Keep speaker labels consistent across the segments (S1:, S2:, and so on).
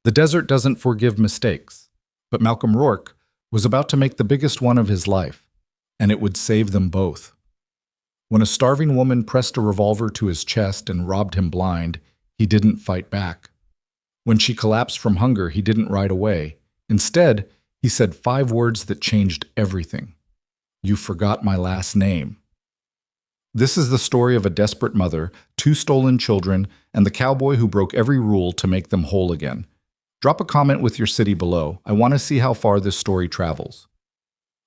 S1: The desert doesn't forgive mistakes, but Malcolm Rourke was about to make the biggest one of his life, and it would save them both. When a starving woman pressed a revolver to his chest and robbed him blind, he didn't fight back. When she collapsed from hunger, he didn't ride away. Instead, he said 5 words that changed everything. "You forgot my last name." This is the story of a desperate mother, 2 stolen children, and the cowboy who broke every rule to make them whole again. Drop a comment with your city below. I want to see how far this story travels.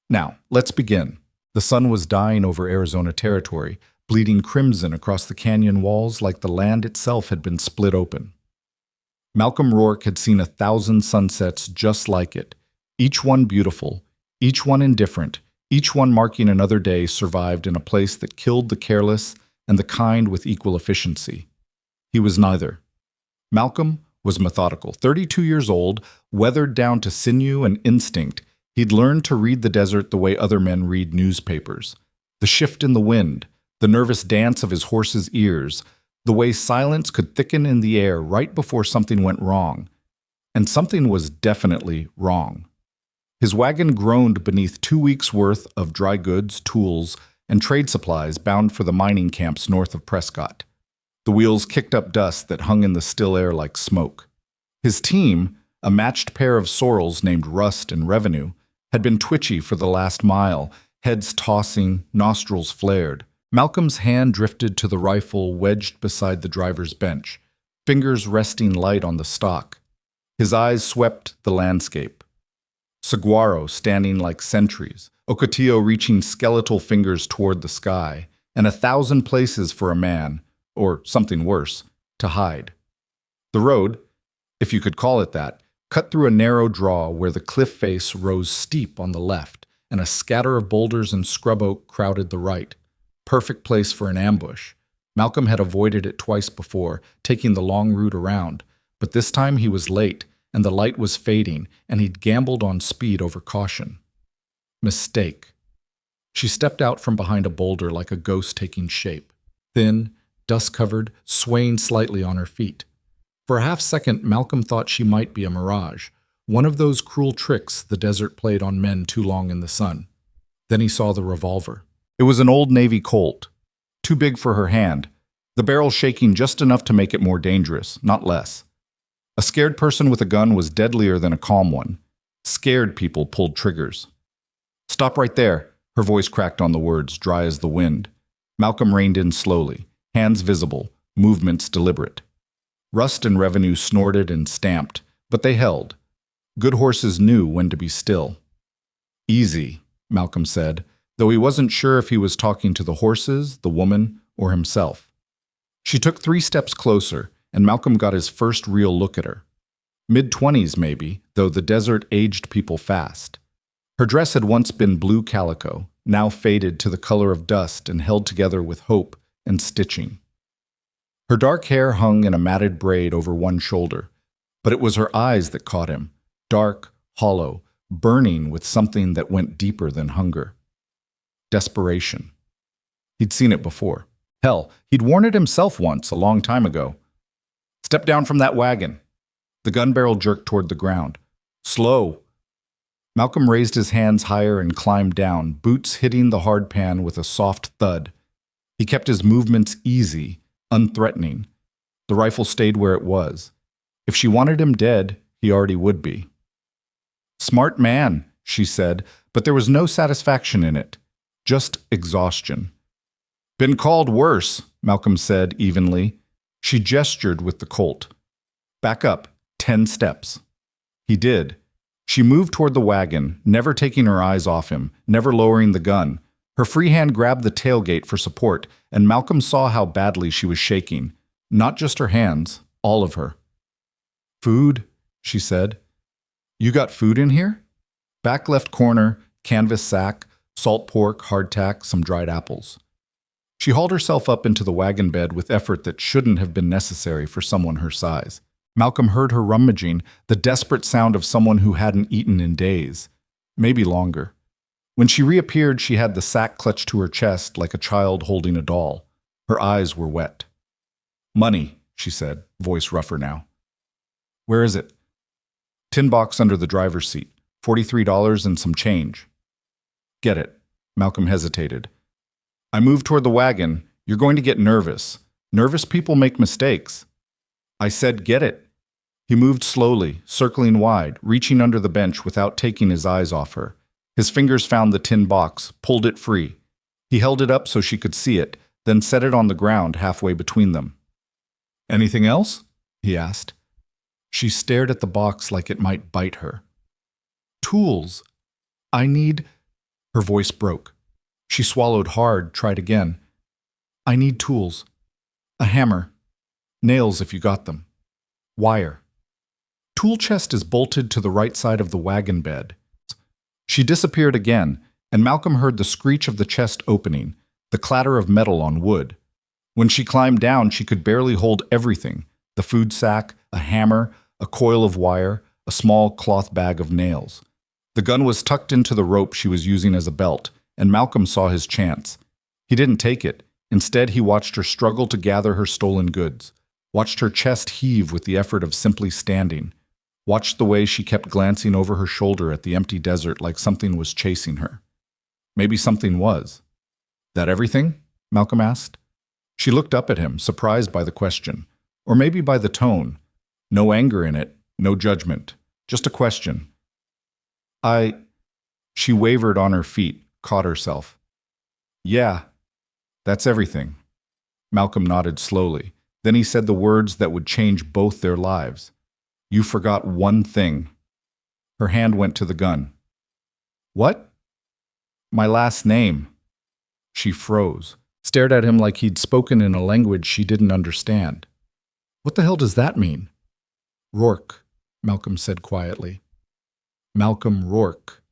S1: Now, let's begin. The sun was dying over Arizona territory, bleeding crimson across the canyon walls like the land itself had been split open. Malcolm Rourke had seen 1,000 sunsets just like it, each one beautiful, each one indifferent, each one marking another day survived in a place that killed the careless and the kind with equal efficiency. He was neither. Malcolm was methodical. 32 years old, weathered down to sinew and instinct, he'd learned to read the desert the way other men read newspapers. The shift in the wind, the nervous dance of his horse's ears, the way silence could thicken in the air right before something went wrong. And something was definitely wrong. His wagon groaned beneath 2 weeks' worth of dry goods, tools, and trade supplies bound for the mining camps north of Prescott. The wheels kicked up dust that hung in the still air like smoke. His team, a matched pair of sorrels named Rust and Revenue, had been twitchy for the last mile, heads tossing, nostrils flared. Malcolm's hand drifted to the rifle wedged beside the driver's bench, fingers resting light on the stock. His eyes swept the landscape. Saguaro standing like sentries, Ocotillo reaching skeletal fingers toward the sky, and 1,000 places for a man, or something worse, to hide. The road, if you could call it that, cut through a narrow draw where the cliff face rose steep on the left, and a scatter of boulders and scrub oak crowded the right. Perfect place for an ambush. Malcolm had avoided it twice before, taking the long route around, but this time he was late, and the light was fading, and he'd gambled on speed over caution. Mistake. She stepped out from behind a boulder like a ghost taking shape, thin, dust-covered, swaying slightly on her feet. For a half-second, Malcolm thought she might be a mirage, one of those cruel tricks the desert played on men too long in the sun. Then he saw the revolver. It was an old Navy Colt, too big for her hand, the barrel shaking just enough to make it more dangerous, not less. A scared person with a gun was deadlier than a calm one. Scared people pulled triggers. "Stop right there," her voice cracked on the words, dry as the wind. Malcolm reined in slowly, hands visible, movements deliberate. Rust and Revenue snorted and stamped, but they held. Good horses knew when to be still. "Easy," Malcolm said, though he wasn't sure if he was talking to the horses, the woman, or himself. She took 3 steps closer, and Malcolm got his first real look at her. Mid-20s maybe, though the desert aged people fast. Her dress had once been blue calico, now faded to the color of dust and held together with hope and stitching. Her dark hair hung in a matted braid over one shoulder, but it was her eyes that caught him, dark, hollow, burning with something that went deeper than hunger. Desperation. He'd seen it before. Hell, he'd worn it himself once, a long time ago. "Step down from that wagon." The gun barrel jerked toward the ground. "Slow." Malcolm raised his hands higher and climbed down, boots hitting the hard pan with a soft thud. He kept his movements easy, unthreatening. The rifle stayed where it was. If she wanted him dead, he already would be. "Smart man," she said, but there was no satisfaction in it, just exhaustion. "Been called worse," Malcolm said evenly. She gestured with the Colt. "Back up, 10 steps." He did. She moved toward the wagon, never taking her eyes off him, never lowering the gun. Her free hand grabbed the tailgate for support, and Malcolm saw how badly she was shaking. Not just her hands, all of her. "Food," she said. "You got food in here?" Back left corner, canvas sack, salt pork, hardtack, some dried apples. She hauled herself up into the wagon bed with effort that shouldn't have been necessary for someone her size. Malcolm heard her rummaging, the desperate sound of someone who hadn't eaten in days, maybe longer. When she reappeared, she had the sack clutched to her chest like a child holding a doll. Her eyes were wet. "Money," she said, voice rougher now. "Where is it?" Tin box under the driver's seat. $43 and some change. Get it. Malcolm hesitated. I moved toward the wagon. You're going to get nervous. Nervous people make mistakes. I said, get it. He moved slowly, circling wide, reaching under the bench without taking his eyes off her. His fingers found the tin box, pulled it free. He held it up so she could see it, then set it on the ground halfway between them. Anything else? He asked. She stared at the box like it might bite her. Tools. I need... Her voice broke. She swallowed hard, tried again. I need tools. A hammer. Nails if you got them. Wire. Tool chest is bolted to the right side of the wagon bed. She disappeared again, and Malcolm heard the screech of the chest opening, the clatter of metal on wood. When she climbed down, she could barely hold everything: the food sack, a hammer, a coil of wire, a small cloth bag of nails. The gun was tucked into the rope she was using as a belt, and Malcolm saw his chance. He didn't take it. Instead, he watched her struggle to gather her stolen goods, watched her chest heave with the effort of simply standing, watched the way she kept glancing over her shoulder at the empty desert like something was chasing her. Maybe something was. That everything? Malcolm asked. She looked up at him, surprised by the question, or maybe by the tone. No anger in it, no judgment, just a question. She wavered on her feet, caught herself. Yeah, that's everything. Malcolm nodded slowly. Then he said the words that would change both their lives. You forgot one thing. Her hand went to the gun. What? My last name. She froze, stared at him like he'd spoken in a language she didn't understand. What the hell does that mean? Rourke, Malcolm said quietly. Malcolm Rourke.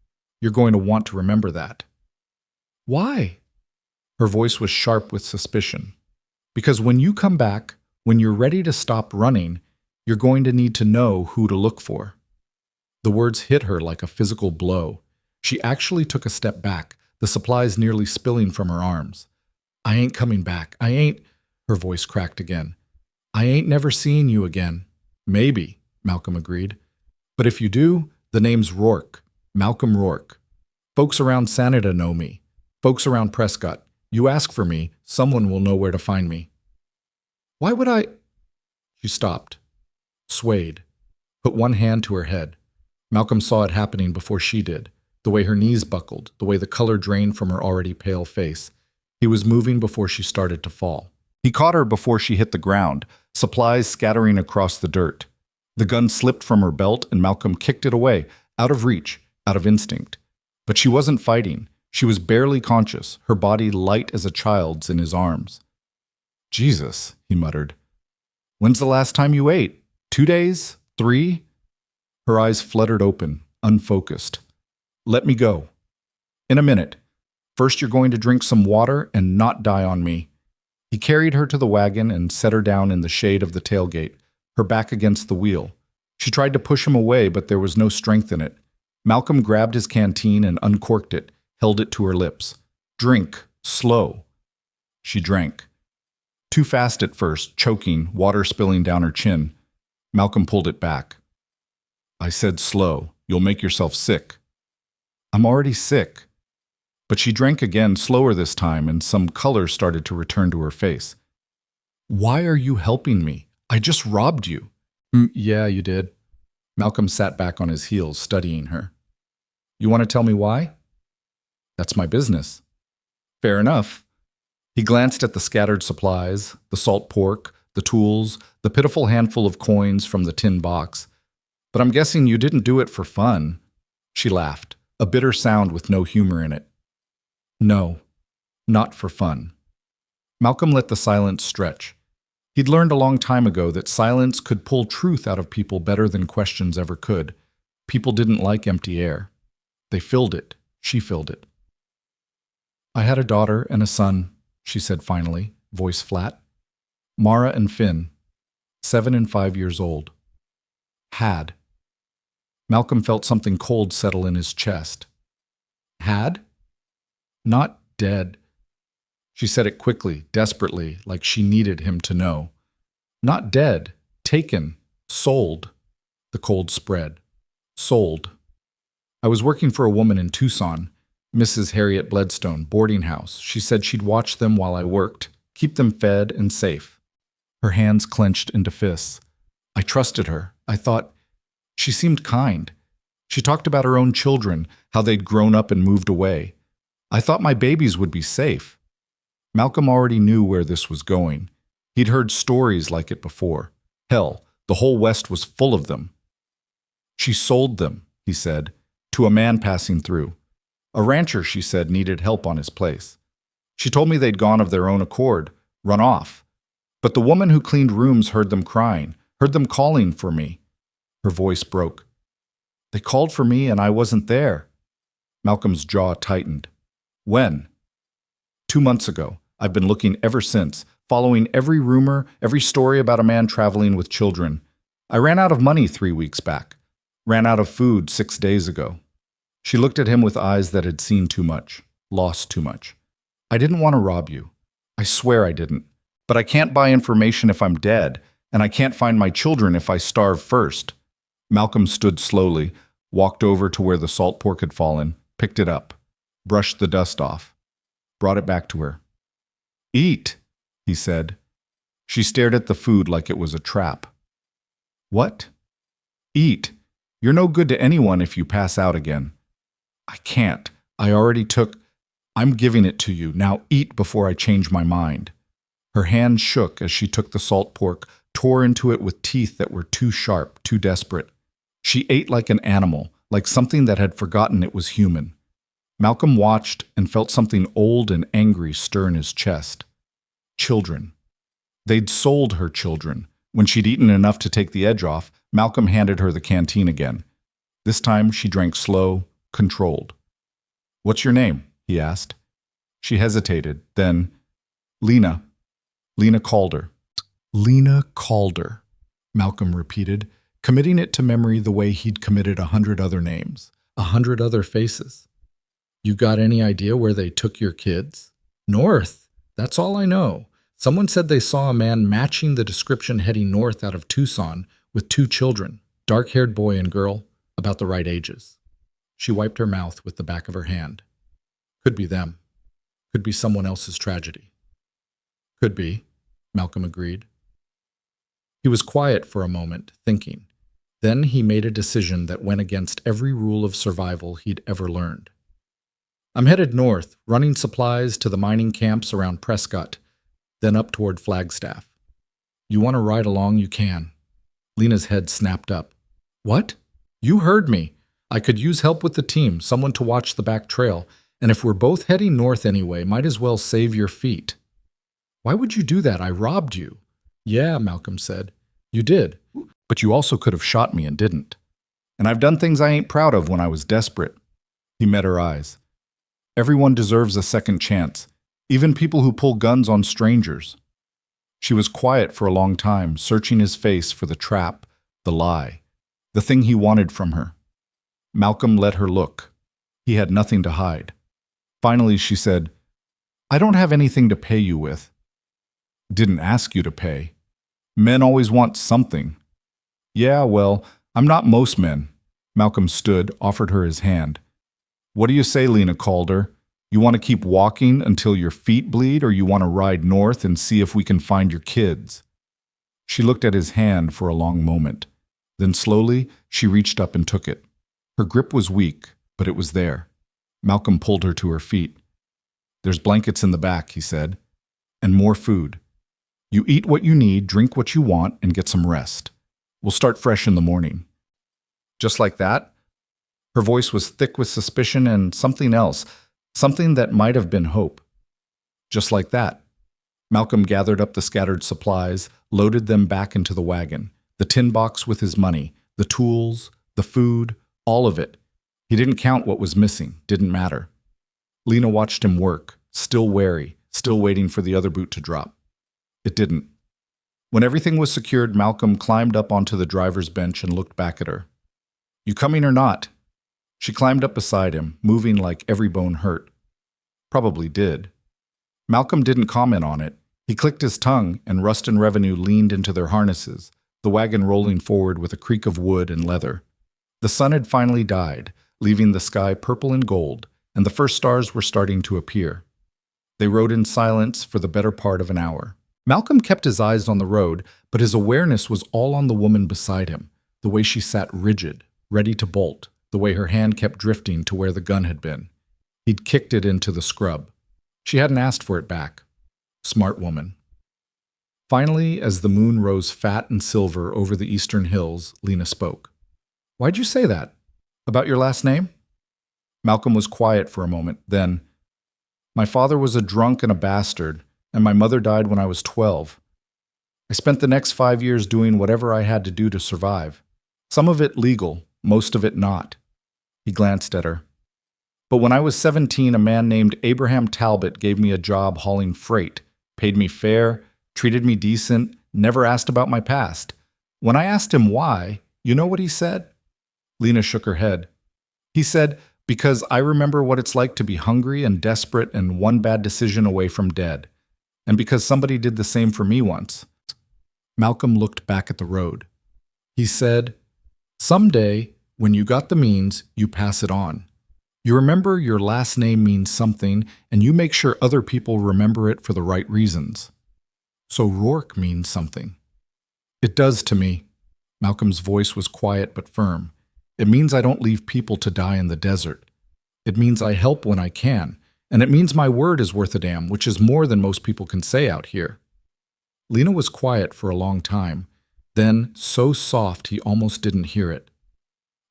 S1: You're going to want to remember that. Why? Her voice was sharp with suspicion. Because when you come back, when you're ready to stop running, you're going to need to know who to look for. The words hit her like a physical blow. She actually took a step back, the supplies nearly spilling from her arms. I ain't coming back. I ain't... Her voice cracked again. I ain't never seeing you again. Maybe, Malcolm agreed. But if you do, the name's Rourke. Malcolm Rourke. Folks around Sanada know me. Folks around Prescott. You ask for me, someone will know where to find me. Why would I... She stopped, swayed, put one hand to her head. Malcolm saw it happening before she did, the way her knees buckled, the way the color drained from her already pale face. He was moving before she started to fall. He caught her before she hit the ground, supplies scattering across the dirt. The gun slipped from her belt and Malcolm kicked it away, out of reach, out of instinct. But she wasn't fighting. She was barely conscious, her body light as a child's in his arms. Jesus, he muttered. When's the last time you ate? 2 days? 3? Her eyes fluttered open, unfocused. Let me go. In a minute. First you're going to drink some water and not die on me. He carried her to the wagon and set her down in the shade of the tailgate, her back against the wheel. She tried to push him away, but there was no strength in it. Malcolm grabbed his canteen and uncorked it, held it to her lips. Drink, slow. She drank. Too fast at first, choking, water spilling down her chin. Malcolm pulled it back. I said slow. You'll make yourself sick. I'm already sick. But she drank again, slower this time, and some color started to return to her face. Why are you helping me? I just robbed you. Yeah, you did. Malcolm sat back on his heels, studying her. You want to tell me why? That's my business. Fair enough. He glanced at the scattered supplies, the salt pork, the tools, the pitiful handful of coins from the tin box. But I'm guessing you didn't do it for fun. She laughed, a bitter sound with no humor in it. No, not for fun. Malcolm let the silence stretch. He'd learned a long time ago that silence could pull truth out of people better than questions ever could. People didn't like empty air. They filled it. She filled it. I had a daughter and a son, she said finally, voice flat. Mara and Finn, 7 and 5 years old. Had. Malcolm felt something cold settle in his chest. Had? Not dead. She said it quickly, desperately, like she needed him to know. Not dead. Taken. Sold. The cold spread. Sold. I was working for a woman in Tucson, Mrs. Harriet Bledstone, boarding house. She said she'd watch them while I worked, keep them fed and safe. Her hands clenched into fists. I trusted her. I thought, she seemed kind. She talked about her own children, how they'd grown up and moved away. I thought my babies would be safe. Malcolm already knew where this was going. He'd heard stories like it before. Hell, the whole West was full of them. She sold them, he said, to a man passing through. A rancher, she said, needed help on his place. She told me they'd gone of their own accord, run off. But the woman who cleaned rooms heard them crying, heard them calling for me. Her voice broke. They called for me and I wasn't there. Malcolm's jaw tightened. When? 2 months ago. I've been looking ever since, following every rumor, every story about a man traveling with children. I ran out of money 3 weeks back. Ran out of food 6 days ago. She looked at him with eyes that had seen too much, lost too much. I didn't want to rob you. I swear I didn't. But I can't buy information if I'm dead, and I can't find my children if I starve first. Malcolm stood slowly, walked over to where the salt pork had fallen, picked it up, brushed the dust off, brought it back to her. Eat, he said. She stared at the food like it was a trap. What? Eat. You're no good to anyone if you pass out again. I can't. I already took. I'm giving it to you. Now eat before I change my mind. Her hand shook as she took the salt pork, tore into it with teeth that were too sharp, too desperate. She ate like an animal, like something that had forgotten it was human. Malcolm watched and felt something old and angry stir in his chest. Children. They'd sold her children. When she'd eaten enough to take the edge off, Malcolm handed her the canteen again. This time she drank slow, controlled. What's your name? He asked. She hesitated, then, Lena. Lena Calder. Lena Calder, Malcolm repeated, committing it to memory the way he'd committed 100 other names, 100 other faces. You got any idea where they took your kids? North. That's all I know. Someone said they saw a man matching the description heading north out of Tucson with 2 children, dark-haired boy and girl, about the right ages. She wiped her mouth with the back of her hand. Could be them. Could be someone else's tragedy. Could be, Malcolm agreed. He was quiet for a moment, thinking. Then he made a decision that went against every rule of survival he'd ever learned. I'm headed north, running supplies to the mining camps around Prescott, then up toward Flagstaff. You want to ride along, you can. Lena's head snapped up. What? You heard me. I could use help with the team, someone to watch the back trail, and if we're both heading north anyway, might as well save your feet. Why would you do that? I robbed you. Yeah, Malcolm said. You did. But you also could have shot me and didn't. And I've done things I ain't proud of when I was desperate. He met her eyes. Everyone deserves a second chance, even people who pull guns on strangers. She was quiet for a long time, searching his face for the trap, the lie, the thing he wanted from her. Malcolm let her look. He had nothing to hide. Finally, she said, I don't have anything to pay you with. Didn't ask you to pay. Men always want something. Yeah, well, I'm not most men. Malcolm stood, offered her his hand. What do you say, Lena Calder? You want to keep walking until your feet bleed, or you want to ride north and see if we can find your kids? She looked at his hand for a long moment. Then slowly, she reached up and took it. Her grip was weak, but it was there. Malcolm pulled her to her feet. There's blankets in the back, he said, and more food. You eat what you need, drink what you want, and get some rest. We'll start fresh in the morning. Just like that? Her voice was thick with suspicion and something else, something that might have been hope. Just like that. Malcolm gathered up the scattered supplies, loaded them back into the wagon, the tin box with his money, the tools, the food, all of it. He didn't count what was missing, didn't matter. Lena watched him work, still wary, still waiting for the other boot to drop. It didn't. When everything was secured, Malcolm climbed up onto the driver's bench and looked back at her. You coming or not? She climbed up beside him, moving like every bone hurt. Probably did. Malcolm didn't comment on it. He clicked his tongue, and Rust and Revenue leaned into their harnesses, the wagon rolling forward with a creak of wood and leather. The sun had finally died, leaving the sky purple and gold, and the first stars were starting to appear. They rode in silence for the better part of an hour. Malcolm kept his eyes on the road, but his awareness was all on the woman beside him, the way she sat rigid, ready to bolt, the way her hand kept drifting to where the gun had been. He'd kicked it into the scrub. She hadn't asked for it back. Smart woman. Finally, as the moon rose fat and silver over the eastern hills, Lena spoke. "Why'd you say that? About your last name?" Malcolm was quiet for a moment, then, "My father was a drunk and a bastard, and my mother died when I was 12. I spent the next 5 years doing whatever I had to do to survive. Some of it legal, most of it not." He glanced at her. "But when I was 17, a man named Abraham Talbot gave me a job hauling freight, paid me fair, treated me decent, never asked about my past. When I asked him why, you know what he said?" Lena shook her head. "He said, because I remember what it's like to be hungry and desperate and one bad decision away from dead. And because somebody did the same for me once." Malcolm looked back at the road. He said, "Someday, when you got the means, you pass it on. You remember your last name means something, and you make sure other people remember it for the right reasons. So Rourke means something." "It does to me." Malcolm's voice was quiet but firm. "It means I don't leave people to die in the desert. It means I help when I can, and it means my word is worth a damn, which is more than most people can say out here." Lena was quiet for a long time, then so soft he almost didn't hear it.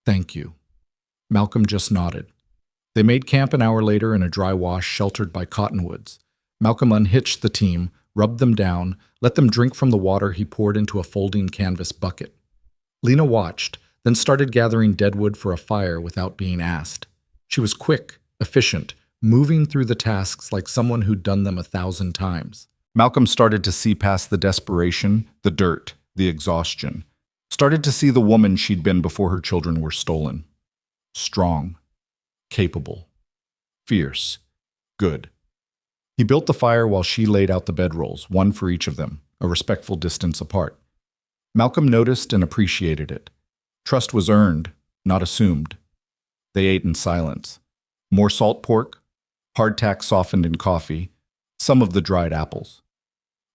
S1: "Thank you." Malcolm just nodded. They made camp an hour later in a dry wash sheltered by cottonwoods. Malcolm unhitched the team, rubbed them down, let them drink from the water he poured into a folding canvas bucket. Lena watched, then started gathering deadwood for a fire without being asked. She was quick, efficient, moving through the tasks like someone who'd done them 1,000 times. Malcolm started to see past the desperation, the dirt, the exhaustion. Started to see the woman she'd been before her children were stolen. Strong, capable, fierce, good. He built the fire while she laid out the bedrolls, one for each of them, a respectful distance apart. Malcolm noticed and appreciated it. Trust was earned, not assumed. They ate in silence. More salt pork, hardtack softened in coffee, some of the dried apples.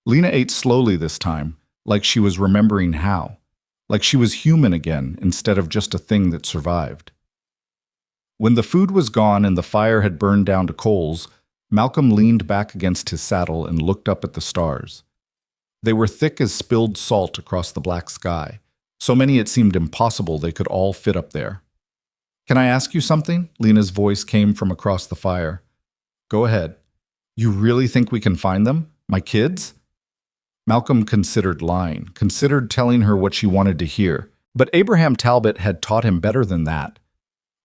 S1: Lena ate slowly this time, like she was remembering how, like she was human again instead of just a thing that survived. When the food was gone and the fire had burned down to coals, Malcolm leaned back against his saddle and looked up at the stars. They were thick as spilled salt across the black sky, so many it seemed impossible they could all fit up there. "Can I ask you something?" Lena's voice came from across the fire. "Go ahead." "You really think we can find them? My kids?" Malcolm considered lying, considered telling her what she wanted to hear, but Abraham Talbot had taught him better than that.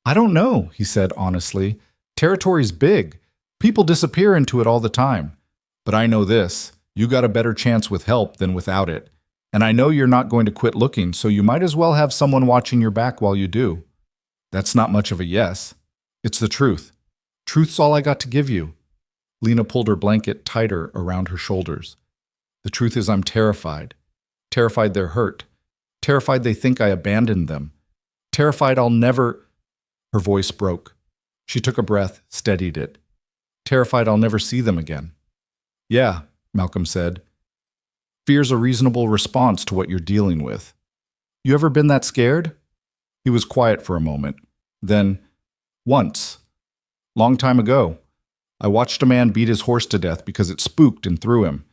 S1: "I don't know," he said honestly. "Territory's big. People disappear into it all the time. But I know this, you got a better chance with help than without it. And I know you're not going to quit looking, so you might as well have someone watching your back while you do." "That's not much of a yes." "It's the truth. Truth's all I got to give you." Lena pulled her blanket tighter around her shoulders. "The truth is I'm terrified. Terrified they're hurt. Terrified they think I abandoned them. Terrified I'll never—" Her voice broke. She took a breath, steadied it. "Terrified I'll never see them again." "Yeah," Malcolm said. "Fear's a reasonable response to what you're dealing with. You ever been that scared?" He was quiet for a moment. Then, "Once. Long time ago. I watched a man beat his horse to death because it spooked and threw him.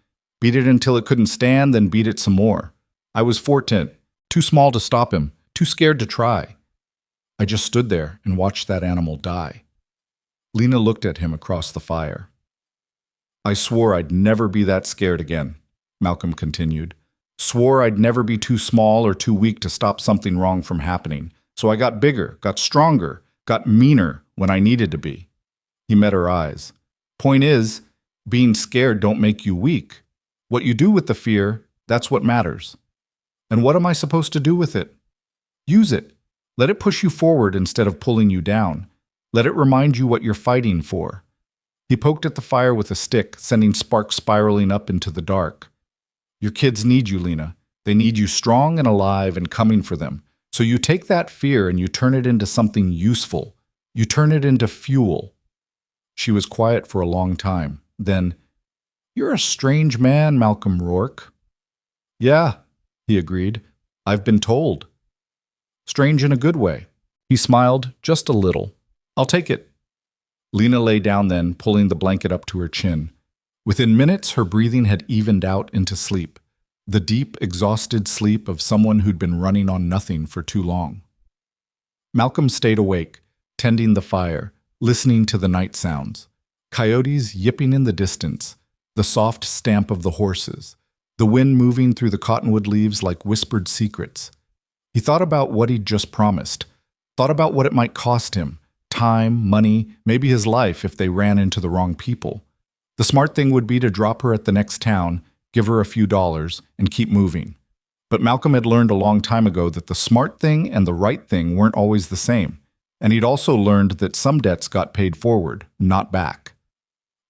S1: Beat it until it couldn't stand, then beat it some more. I was 14, too small to stop him, too scared to try. I just stood there and watched that animal die." Lena looked at him across the fire. "I swore I'd never be that scared again," Malcolm continued. "Swore I'd never be too small or too weak to stop something wrong from happening. So I got bigger, got stronger, got meaner when I needed to be." He met her eyes. "Point is, being scared don't make you weak. What you do with the fear, that's what matters. And what am I supposed to do with it? Use it. Let it push you forward instead of pulling you down. Let it remind you what you're fighting for." He poked at the fire with a stick, sending sparks spiraling up into the dark. "Your kids need you, Lena. They need you strong and alive and coming for them. So you take that fear and you turn it into something useful. You turn it into fuel. She was quiet for a long time. Then, "You're a strange man, Malcolm Rourke." "Yeah," he agreed. "I've been told." "Strange in a good way." He smiled, just a little. "I'll take it." Lena lay down then, pulling the blanket up to her chin. Within minutes, her breathing had evened out into sleep. The deep, exhausted sleep of someone who'd been running on nothing for too long. Malcolm stayed awake, tending the fire, listening to the night sounds. Coyotes yipping in the distance, the soft stamp of the horses, the wind moving through the cottonwood leaves like whispered secrets. He thought about what he'd just promised, thought about what it might cost him, time, money, maybe his life if they ran into the wrong people. The smart thing would be to drop her at the next town, give her a few dollars, and keep moving. But Malcolm had learned a long time ago that the smart thing and the right thing weren't always the same, and he'd also learned that some debts got paid forward, not back.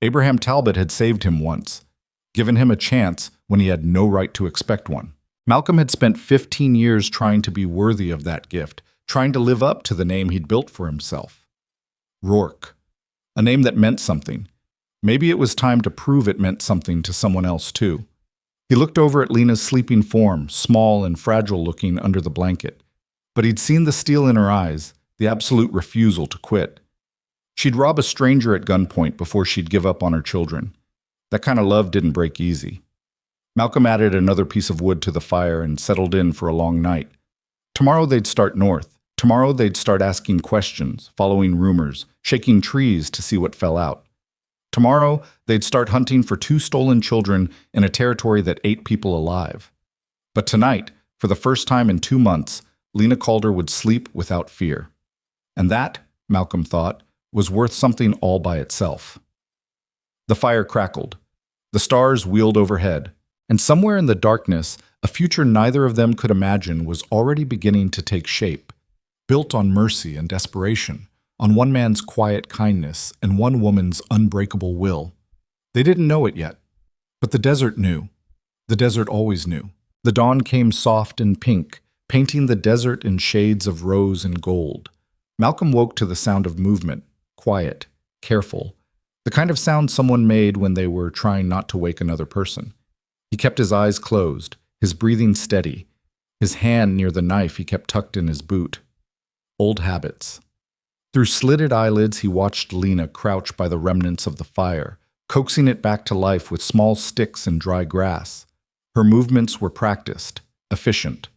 S1: Abraham Talbot had saved him once, given him a chance when he had no right to expect one. Malcolm had spent 15 years trying to be worthy of that gift, trying to live up to the name he'd built for himself. Rourke, a name that meant something. Maybe it was time to prove it meant something to someone else too. He looked over at Lena's sleeping form, small and fragile-looking under the blanket. But he'd seen the steel in her eyes, the absolute refusal to quit. She'd rob a stranger at gunpoint before she'd give up on her children. That kind of love didn't break easy. Malcolm added another piece of wood to the fire and settled in for a long night. Tomorrow they'd start north. Tomorrow they'd start asking questions, following rumors, shaking trees to see what fell out. Tomorrow, they'd start hunting for 2 stolen children in a territory that ate people alive. But tonight, for the first time in 2 months, Lena Calder would sleep without fear. And that, Malcolm thought, was worth something all by itself. The fire crackled. The stars wheeled overhead. And somewhere in the darkness, a future neither of them could imagine was already beginning to take shape, built on mercy and desperation, on one man's quiet kindness and one woman's unbreakable will. They didn't know it yet, but the desert knew. The desert always knew. The dawn came soft and pink, painting the desert in shades of rose and gold. Malcolm woke to the sound of movement, quiet, careful, the kind of sound someone made when they were trying not to wake another person. He kept his eyes closed, his breathing steady, his hand near the knife he kept tucked in his boot. Old habits. Through slitted eyelids, he watched Lena crouch by the remnants of the fire, coaxing it back to life with small sticks and dry grass. Her movements were practiced, efficient.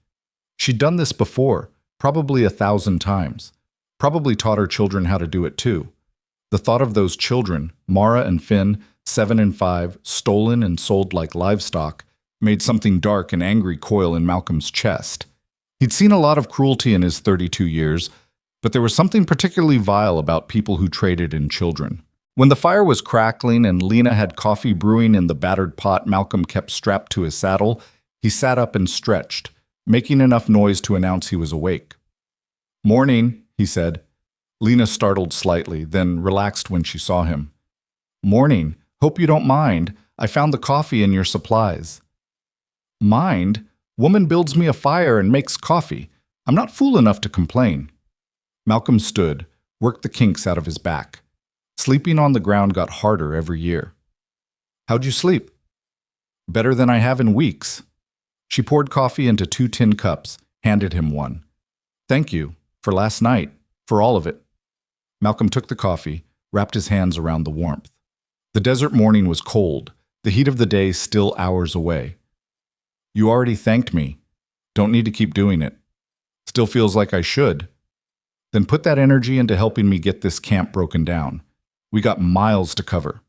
S1: She'd done this before, probably 1,000 times. Probably taught her children how to do it too. The thought of those children, Mara and Finn, 7 and 5, stolen and sold like livestock, made something dark and angry coil in Malcolm's chest. He'd seen a lot of cruelty in his 32 years, but there was something particularly vile about people who traded in children. When the fire was crackling and Lena had coffee brewing in the battered pot Malcolm kept strapped to his saddle, he sat up and stretched, making enough noise to announce he was awake. "Morning," he said. Lena startled slightly, then relaxed when she saw him. "Morning. Hope you don't mind. I found the coffee in your supplies." "Mind? Woman builds me a fire and makes coffee. I'm not fool enough to complain." Malcolm stood, worked the kinks out of his back. Sleeping on the ground got harder every year. "How'd you sleep?" "Better than I have in weeks." She poured coffee into 2 tin cups, handed him one. "Thank you, for last night, for all of it." Malcolm took the coffee, wrapped his hands around the warmth. The desert morning was cold, the heat of the day still hours away. "You already thanked me. Don't need to keep doing it. Still feels like I should." "Then put that energy into helping me get this camp broken down. We got miles to cover."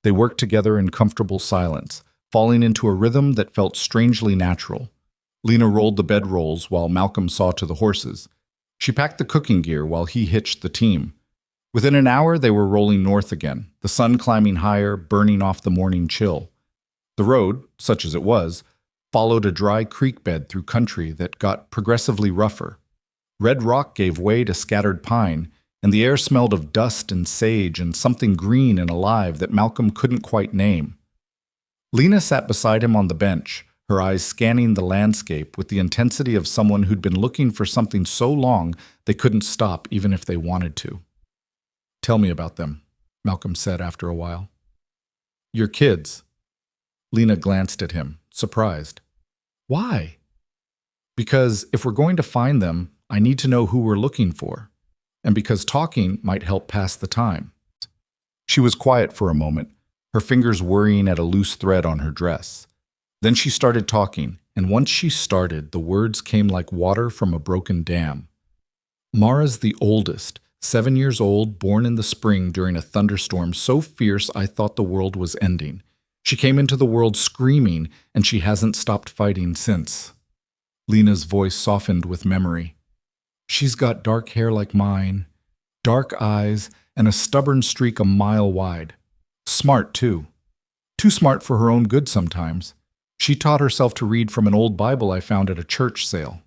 S1: They worked together in comfortable silence, falling into a rhythm that felt strangely natural. Lena rolled the bedrolls while Malcolm saw to the horses. She packed the cooking gear while he hitched the team. Within an hour, they were rolling north again, the sun climbing higher, burning off the morning chill. The road, such as it was, followed a dry creek bed through country that got progressively rougher. Red rock gave way to scattered pine, and the air smelled of dust and sage and something green and alive that Malcolm couldn't quite name. Lena sat beside him on the bench, her eyes scanning the landscape with the intensity of someone who'd been looking for something so long they couldn't stop even if they wanted to. "Tell me about them," Malcolm said after a while. "Your kids." Lena glanced at him, surprised. "Why?" "Because if we're going to find them, I need to know who we're looking for, and because talking might help pass the time." She was quiet for a moment, her fingers worrying at a loose thread on her dress. Then she started talking, and once she started, the words came like water from a broken dam. "Mara's the oldest, 7 years old, born in the spring during a thunderstorm so fierce I thought the world was ending. She came into the world screaming, and she hasn't stopped fighting since." Lena's voice softened with memory. "She's got dark hair like mine, dark eyes, and a stubborn streak a mile wide. Smart, too. Too smart for her own good sometimes. She taught herself to read from an old Bible I found at a church sale.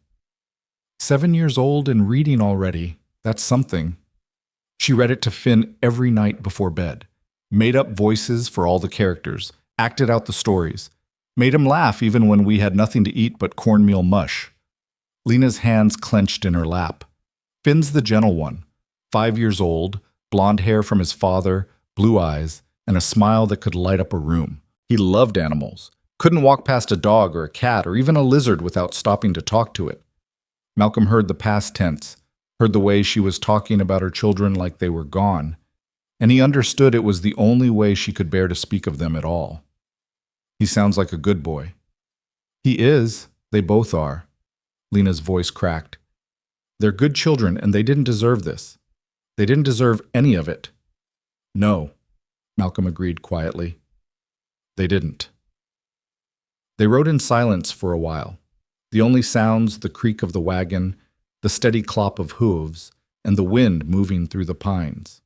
S1: 7 years old and reading already, that's something. She read it to Finn every night before bed, made up voices for all the characters, acted out the stories, made him laugh even when we had nothing to eat but cornmeal mush." Lena's hands clenched in her lap. "Finn's the gentle one, 5 years old, blonde hair from his father, blue eyes, and a smile that could light up a room. He loved animals. Couldn't walk past a dog or a cat or even a lizard without stopping to talk to it." Malcolm heard the past tense, heard the way she was talking about her children like they were gone, and he understood it was the only way she could bear to speak of them at all. "He sounds like a good boy." "He is. They both are." Lena's voice cracked. "They're good children, and they didn't deserve this. They didn't deserve any of it." "No," Malcolm agreed quietly. "They didn't." They rode in silence for a while. The only sounds, the creak of the wagon, the steady clop of hooves, and the wind moving through the pines.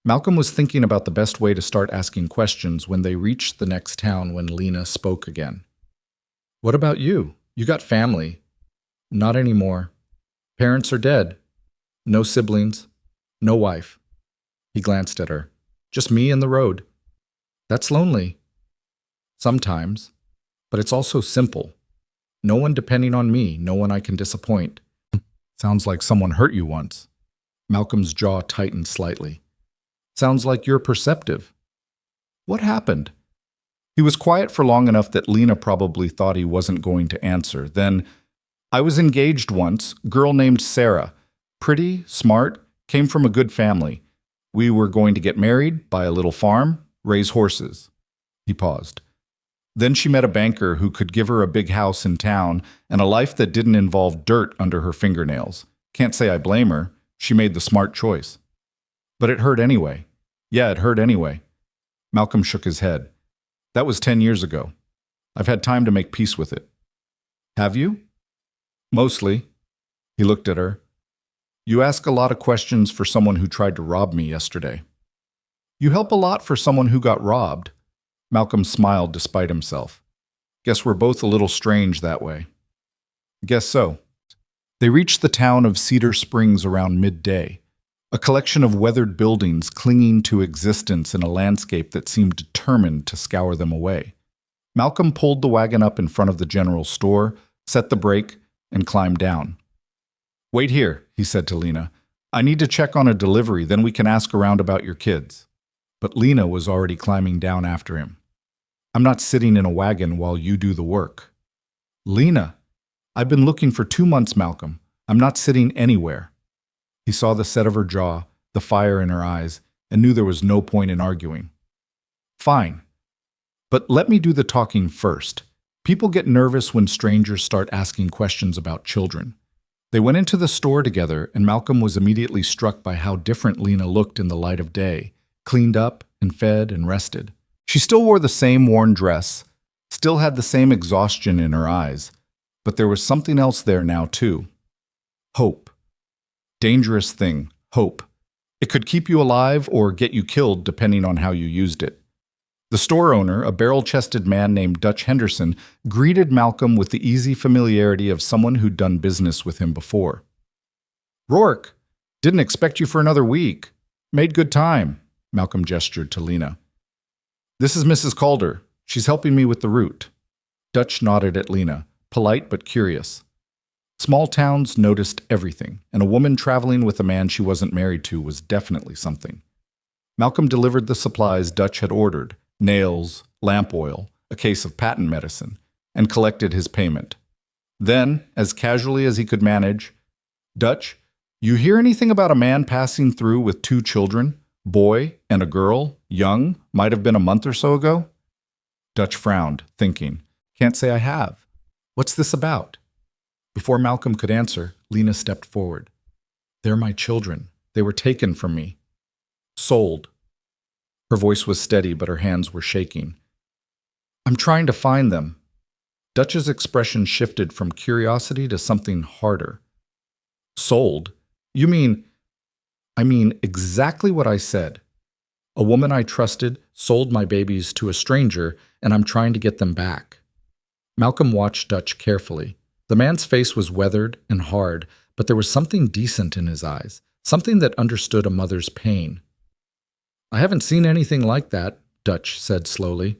S1: Malcolm was thinking about the best way to start asking questions when they reached the next town when Lena spoke again. "What about you? You got family." "Not anymore. Parents are dead. No siblings. No wife." He glanced at her. "Just me and the road." "That's lonely." "Sometimes. But it's also simple. No one depending on me, no one I can disappoint." "Sounds like someone hurt you once." Malcolm's jaw tightened slightly. "Sounds like you're perceptive." "What happened?" He was quiet for long enough that Lena probably thought he wasn't going to answer. Then, "I was engaged once, girl named Sarah. Pretty, smart, came from a good family. We were going to get married, buy a little farm, raise horses." He paused. "Then she met a banker who could give her a big house in town and a life that didn't involve dirt under her fingernails. Can't say I blame her. She made the smart choice." "But it hurt anyway." "Yeah, it hurt anyway." Malcolm shook his head. "That was 10 years ago. I've had time to make peace with it." "Have you?" "Mostly." He looked at her. "You ask a lot of questions for someone who tried to rob me yesterday." "You help a lot for someone who got robbed." Malcolm smiled despite himself. "Guess we're both a little strange that way." "Guess so." They reached the town of Cedar Springs around midday, a collection of weathered buildings clinging to existence in a landscape that seemed determined to scour them away. Malcolm pulled the wagon up in front of the general store, set the brake, and climbed down. "Wait here," he said to Lena. "I need to check on a delivery, then we can ask around about your kids." But Lena was already climbing down after him. "I'm not sitting in a wagon while you do the work." "Lena, I've been looking for 2 months, Malcolm. I'm not sitting anywhere." He saw the set of her jaw, the fire in her eyes, and knew there was no point in arguing. "Fine. But let me do the talking first. People get nervous when strangers start asking questions about children." They went into the store together, and Malcolm was immediately struck by how different Lena looked in the light of day, cleaned up and fed and rested. She still wore the same worn dress, still had the same exhaustion in her eyes, but there was something else there now too. Hope. Dangerous thing, hope. It could keep you alive or get you killed depending on how you used it. The store owner, a barrel-chested man named Dutch Henderson, greeted Malcolm with the easy familiarity of someone who'd done business with him before. "Rourke, didn't expect you for another week. Made good time," Malcolm gestured to Lena. "This is Mrs. Calder. She's helping me with the route." Dutch nodded at Lena, polite but curious. Small towns noticed everything, and a woman traveling with a man she wasn't married to was definitely something. Malcolm delivered the supplies Dutch had ordered, nails, lamp oil, a case of patent medicine, and collected his payment. Then, as casually as he could manage, "Dutch, you hear anything about a man passing through with 2 children, boy and a girl, young, might have been a month or so ago?" Dutch frowned, thinking, "Can't say I have. What's this about?" Before Malcolm could answer, Lena stepped forward. "They're my children. They were taken from me. Sold." Her voice was steady, but her hands were shaking. "I'm trying to find them." Dutch's expression shifted from curiosity to something harder. "Sold? You mean—" "I mean exactly what I said. A woman I trusted sold my babies to a stranger, and I'm trying to get them back." Malcolm watched Dutch carefully. The man's face was weathered and hard, but there was something decent in his eyes, something that understood a mother's pain. "I haven't seen anything like that," Dutch said slowly.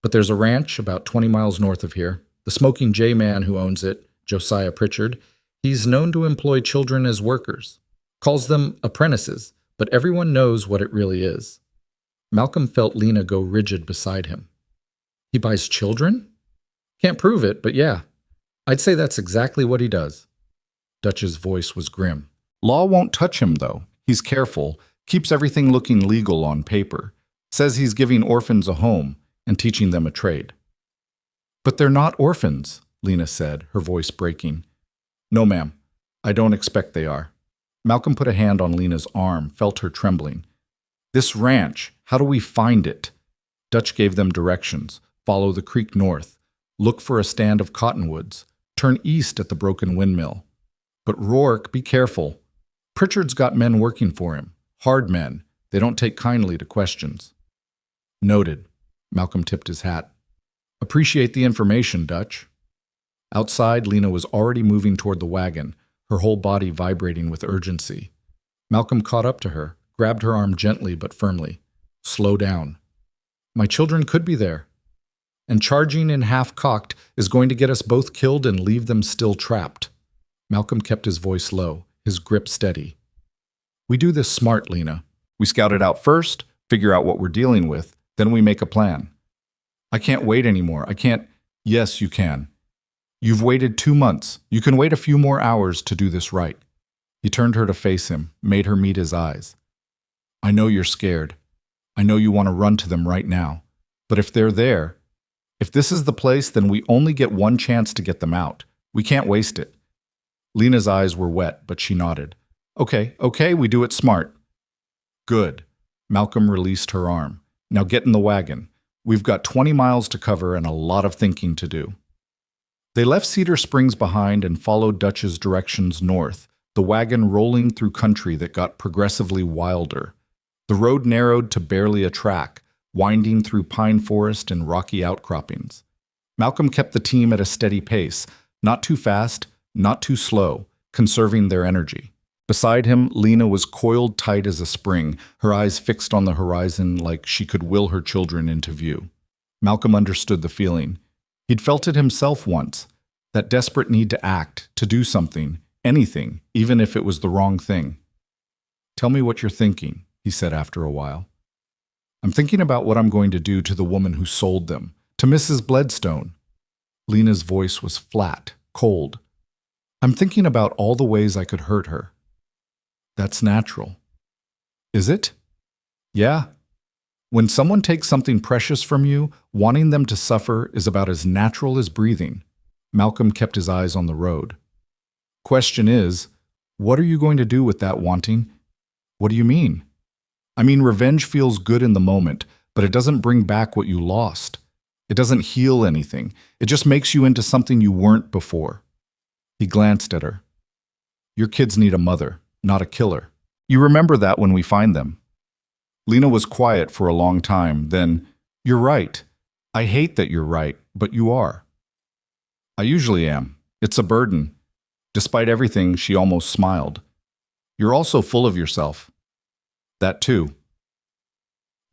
S1: "But there's a ranch about 20 miles north of here. The Smoking Jay man who owns it, Josiah Pritchard, he's known to employ children as workers. Calls them apprentices, but everyone knows what it really is." Malcolm felt Lena go rigid beside him. "He buys children? Can't prove it, but yeah. I'd say that's exactly what he does." Dutch's voice was grim. "Law won't touch him, though. He's careful, keeps everything looking legal on paper. Says he's giving orphans a home and teaching them a trade." "But they're not orphans," Lena said, her voice breaking. "No, ma'am. I don't expect they are." Malcolm put a hand on Lena's arm, felt her trembling. "This ranch, how do we find it?" Dutch gave them directions. Follow the creek north. Look for a stand of cottonwoods. Turn east at the broken windmill. But Rourke, be careful. Pritchard's got men working for him. Hard men. They don't take kindly to questions." "Noted." Malcolm tipped his hat. "Appreciate the information, Dutch." Outside, Lena was already moving toward the wagon, her whole body vibrating with urgency. Malcolm caught up to her, grabbed her arm gently but firmly. "Slow down. My children could be there. And charging in half-cocked is going to get us both killed and leave them still trapped." Malcolm kept his voice low, his grip steady. "We do this smart, Lena. We scout it out first, figure out what we're dealing with, then we make a plan. I can't wait anymore. I can't—" "Yes, you can. You've waited 2 months. You can wait a few more hours to do this right." He turned her to face him, made her meet his eyes. "I know you're scared. I know you want to run to them right now. But if they're there, if this is the place, then we only get one chance to get them out. We can't waste it." Lena's eyes were wet, but she nodded. Okay, we do it smart." "Good." Malcolm released her arm. "Now get in the wagon. We've got 20 miles to cover and a lot of thinking to do." They left Cedar Springs behind and followed Dutch's directions north, the wagon rolling through country that got progressively wilder. The road narrowed to barely a track, winding through pine forest and rocky outcroppings. Malcolm kept the team at a steady pace, not too fast, not too slow, conserving their energy. Beside him, Lena was coiled tight as a spring, her eyes fixed on the horizon like she could will her children into view. Malcolm understood the feeling. He'd felt it himself once, that desperate need to act, to do something, anything, even if it was the wrong thing. "Tell me what you're thinking," he said after a while. "I'm thinking about what I'm going to do to the woman who sold them, to Mrs. Bledstone." Lena's voice was flat, cold. "I'm thinking about all the ways I could hurt her." "That's natural." "Is it?" "Yeah. When someone takes something precious from you, wanting them to suffer is about as natural as breathing." Malcolm kept his eyes on the road. "Question is, what are you going to do with that wanting?" "What do you mean?" "I mean, revenge feels good in the moment, but it doesn't bring back what you lost. It doesn't heal anything. It just makes you into something you weren't before." He glanced at her. "Your kids need a mother, not a killer. You remember that when we find them." Lena was quiet for a long time, then, "You're right. I hate that you're right, but you are." "I usually am. It's a burden." Despite everything, she almost smiled. "You're also full of yourself." "That too."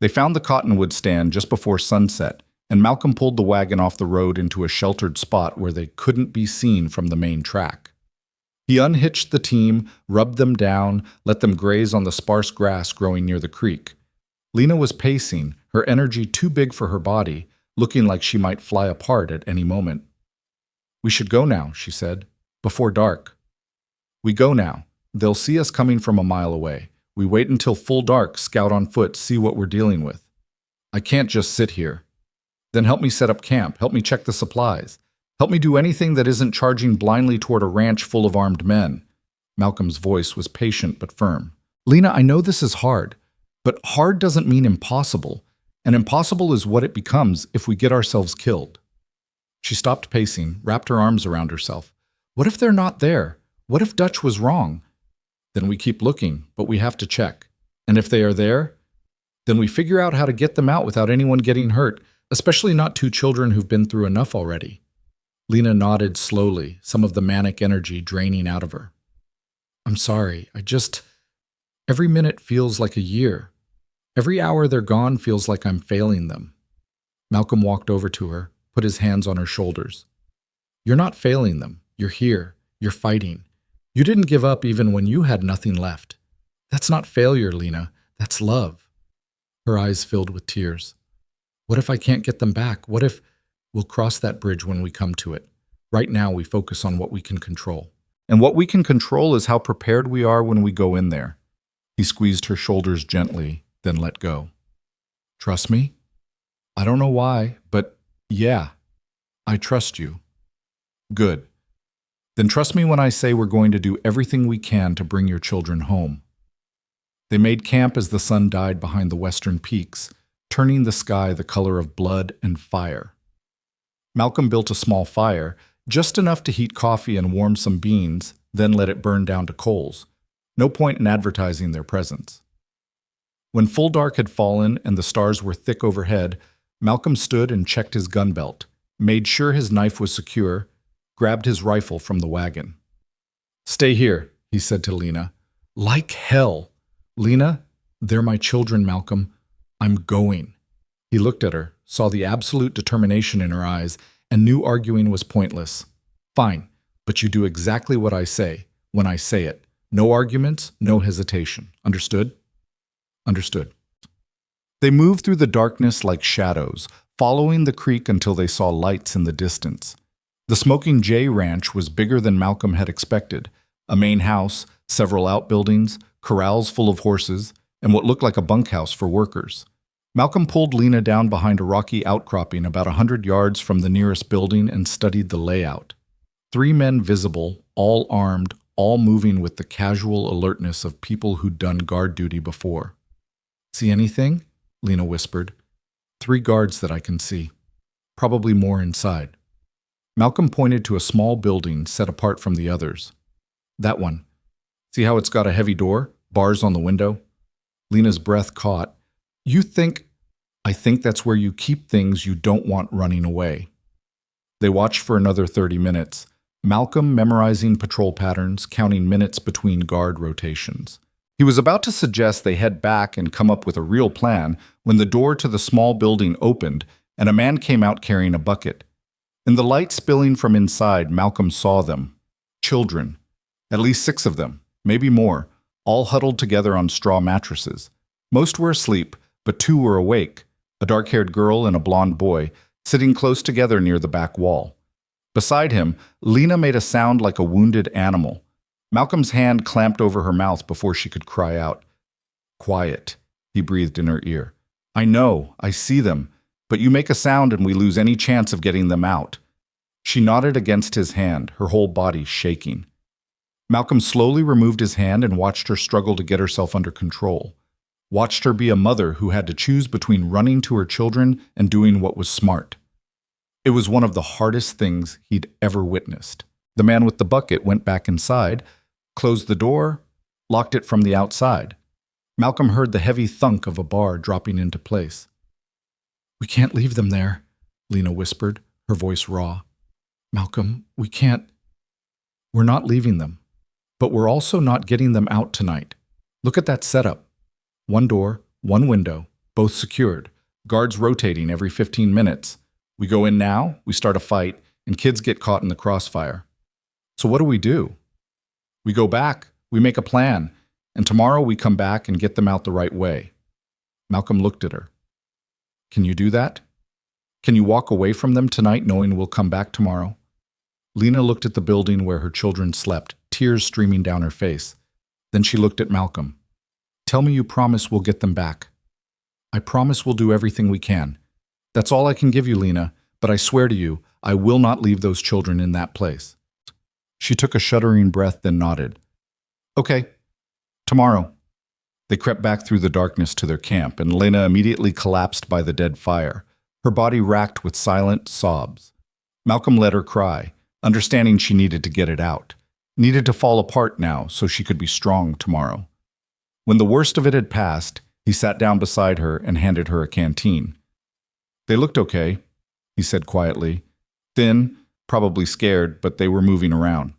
S1: They found the cottonwood stand just before sunset, and Malcolm pulled the wagon off the road into a sheltered spot where they couldn't be seen from the main track. He unhitched the team, rubbed them down, let them graze on the sparse grass growing near the creek. Lena was pacing, her energy too big for her body, looking like she might fly apart at any moment. "We should go now," she said, "before dark." "We go now. They'll see us coming from a mile away. We wait until full dark, scout on foot, see what we're dealing with. I can't just sit here. Then help me set up camp, help me check the supplies. Help me do anything that isn't charging blindly toward a ranch full of armed men." Malcolm's voice was patient but firm. "Lena, I know this is hard, but hard doesn't mean impossible, and impossible is what it becomes if we get ourselves killed." She stopped pacing, wrapped her arms around herself. "What if they're not there? What if Dutch was wrong? Then we keep looking, but we have to check. And if they are there, then we figure out how to get them out without anyone getting hurt, especially not two children who've been through enough already." Lena nodded slowly, some of the manic energy draining out of her. "I'm sorry, every minute feels like a year. Every hour they're gone feels like I'm failing them." Malcolm walked over to her, put his hands on her shoulders. "You're not failing them. You're here. You're fighting. You didn't give up even when you had nothing left. That's not failure, Lena. That's love." Her eyes filled with tears. "What if I can't get them back? What if—" "We'll cross that bridge when we come to it. Right now we focus on what we can control. And what we can control is how prepared we are when we go in there." He squeezed her shoulders gently, then let go. "Trust me? I don't know why, but yeah, I trust you." "Good. Then trust me when I say we're going to do everything we can to bring your children home." They made camp as the sun died behind the western peaks, turning the sky the color of blood and fire. Malcolm built a small fire, just enough to heat coffee and warm some beans, then let it burn down to coals. No point in advertising their presence. When full dark had fallen and the stars were thick overhead, Malcolm stood and checked his gun belt, made sure his knife was secure, grabbed his rifle from the wagon. "Stay here," he said to Lena. "Like hell." "Lena, they're my children, Malcolm. I'm going." He looked at her, saw the absolute determination in her eyes, and knew arguing was pointless. "Fine, but you do exactly what I say, when I say it. No arguments, no hesitation. Understood?" "Understood." They moved through the darkness like shadows, following the creek until they saw lights in the distance. The Smoking Jay Ranch was bigger than Malcolm had expected. A main house, several outbuildings, corrals full of horses, and what looked like a bunkhouse for workers. Malcolm pulled Lena down behind a rocky outcropping about 100 yards from the nearest building and studied the layout. 3 men visible, all armed, all moving with the casual alertness of people who'd done guard duty before. "See anything?" Lena whispered. 3 guards that I can see. Probably more inside." Malcolm pointed to a small building set apart from the others. "That one. See how it's got a heavy door, bars on the window?" Lena's breath caught. "You think—" "I think that's where you keep things you don't want running away." They watched for another 30 minutes, Malcolm memorizing patrol patterns, counting minutes between guard rotations. He was about to suggest they head back and come up with a real plan when the door to the small building opened and a man came out carrying a bucket. In the light spilling from inside, Malcolm saw them. Children. At least 6 of them, maybe more, all huddled together on straw mattresses. Most were asleep, but 2 were awake, a dark-haired girl and a blond boy, sitting close together near the back wall. Beside him, Lena made a sound like a wounded animal. Malcolm's hand clamped over her mouth before she could cry out. "Quiet," he breathed in her ear. "I know, I see them, but you make a sound and we lose any chance of getting them out." She nodded against his hand, her whole body shaking. Malcolm slowly removed his hand and watched her struggle to get herself under control. Watched her be a mother who had to choose between running to her children and doing what was smart. It was one of the hardest things he'd ever witnessed. The man with the bucket went back inside, closed the door, locked it from the outside. Malcolm heard the heavy thunk of a bar dropping into place. "We can't leave them there," Lena whispered, her voice raw. "Malcolm, we can't—" "We're not leaving them, but we're also not getting them out tonight. Look at that setup. 1 door, 1 window, both secured. Guards rotating every 15 minutes. We go in now, we start a fight, and kids get caught in the crossfire. So what do? We go back, we make a plan, and tomorrow we come back and get them out the right way. Malcolm looked at her. Can you do that? Can you walk away from them tonight knowing we'll come back tomorrow? Lena looked at the building where her children slept, tears streaming down her face. Then she looked at Malcolm. Tell me you promise we'll get them back. I promise we'll do everything we can. That's all I can give you, Lena, but I swear to you, I will not leave those children in that place. She took a shuddering breath, then nodded. Okay, tomorrow. They crept back through the darkness to their camp, and Lena immediately collapsed by the dead fire, her body racked with silent sobs. Malcolm let her cry, understanding she needed to get it out, needed to fall apart now so she could be strong tomorrow. When the worst of it had passed, he sat down beside her and handed her a canteen. They looked okay, he said quietly. Thin, probably scared, but they were moving around.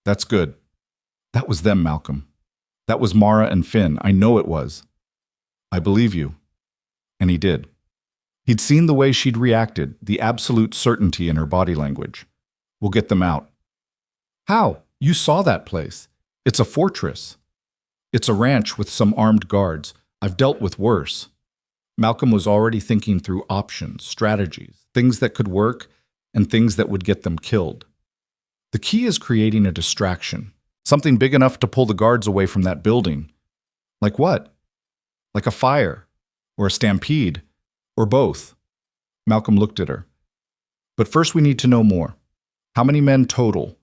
S1: That's good. That was them, Malcolm. That was Mara and Finn. I know it was. I believe you. And he did. He'd seen the way she'd reacted, the absolute certainty in her body language. We'll get them out. How? You saw that place. It's a fortress. It's a ranch with some armed guards. I've dealt with worse. Malcolm was already thinking through options, strategies, things that could work and things that would get them killed. The key is creating a distraction, something big enough to pull the guards away from that building. Like what? Like a fire, or a stampede, or both. Malcolm looked at her. But first we need to know more. How many men total?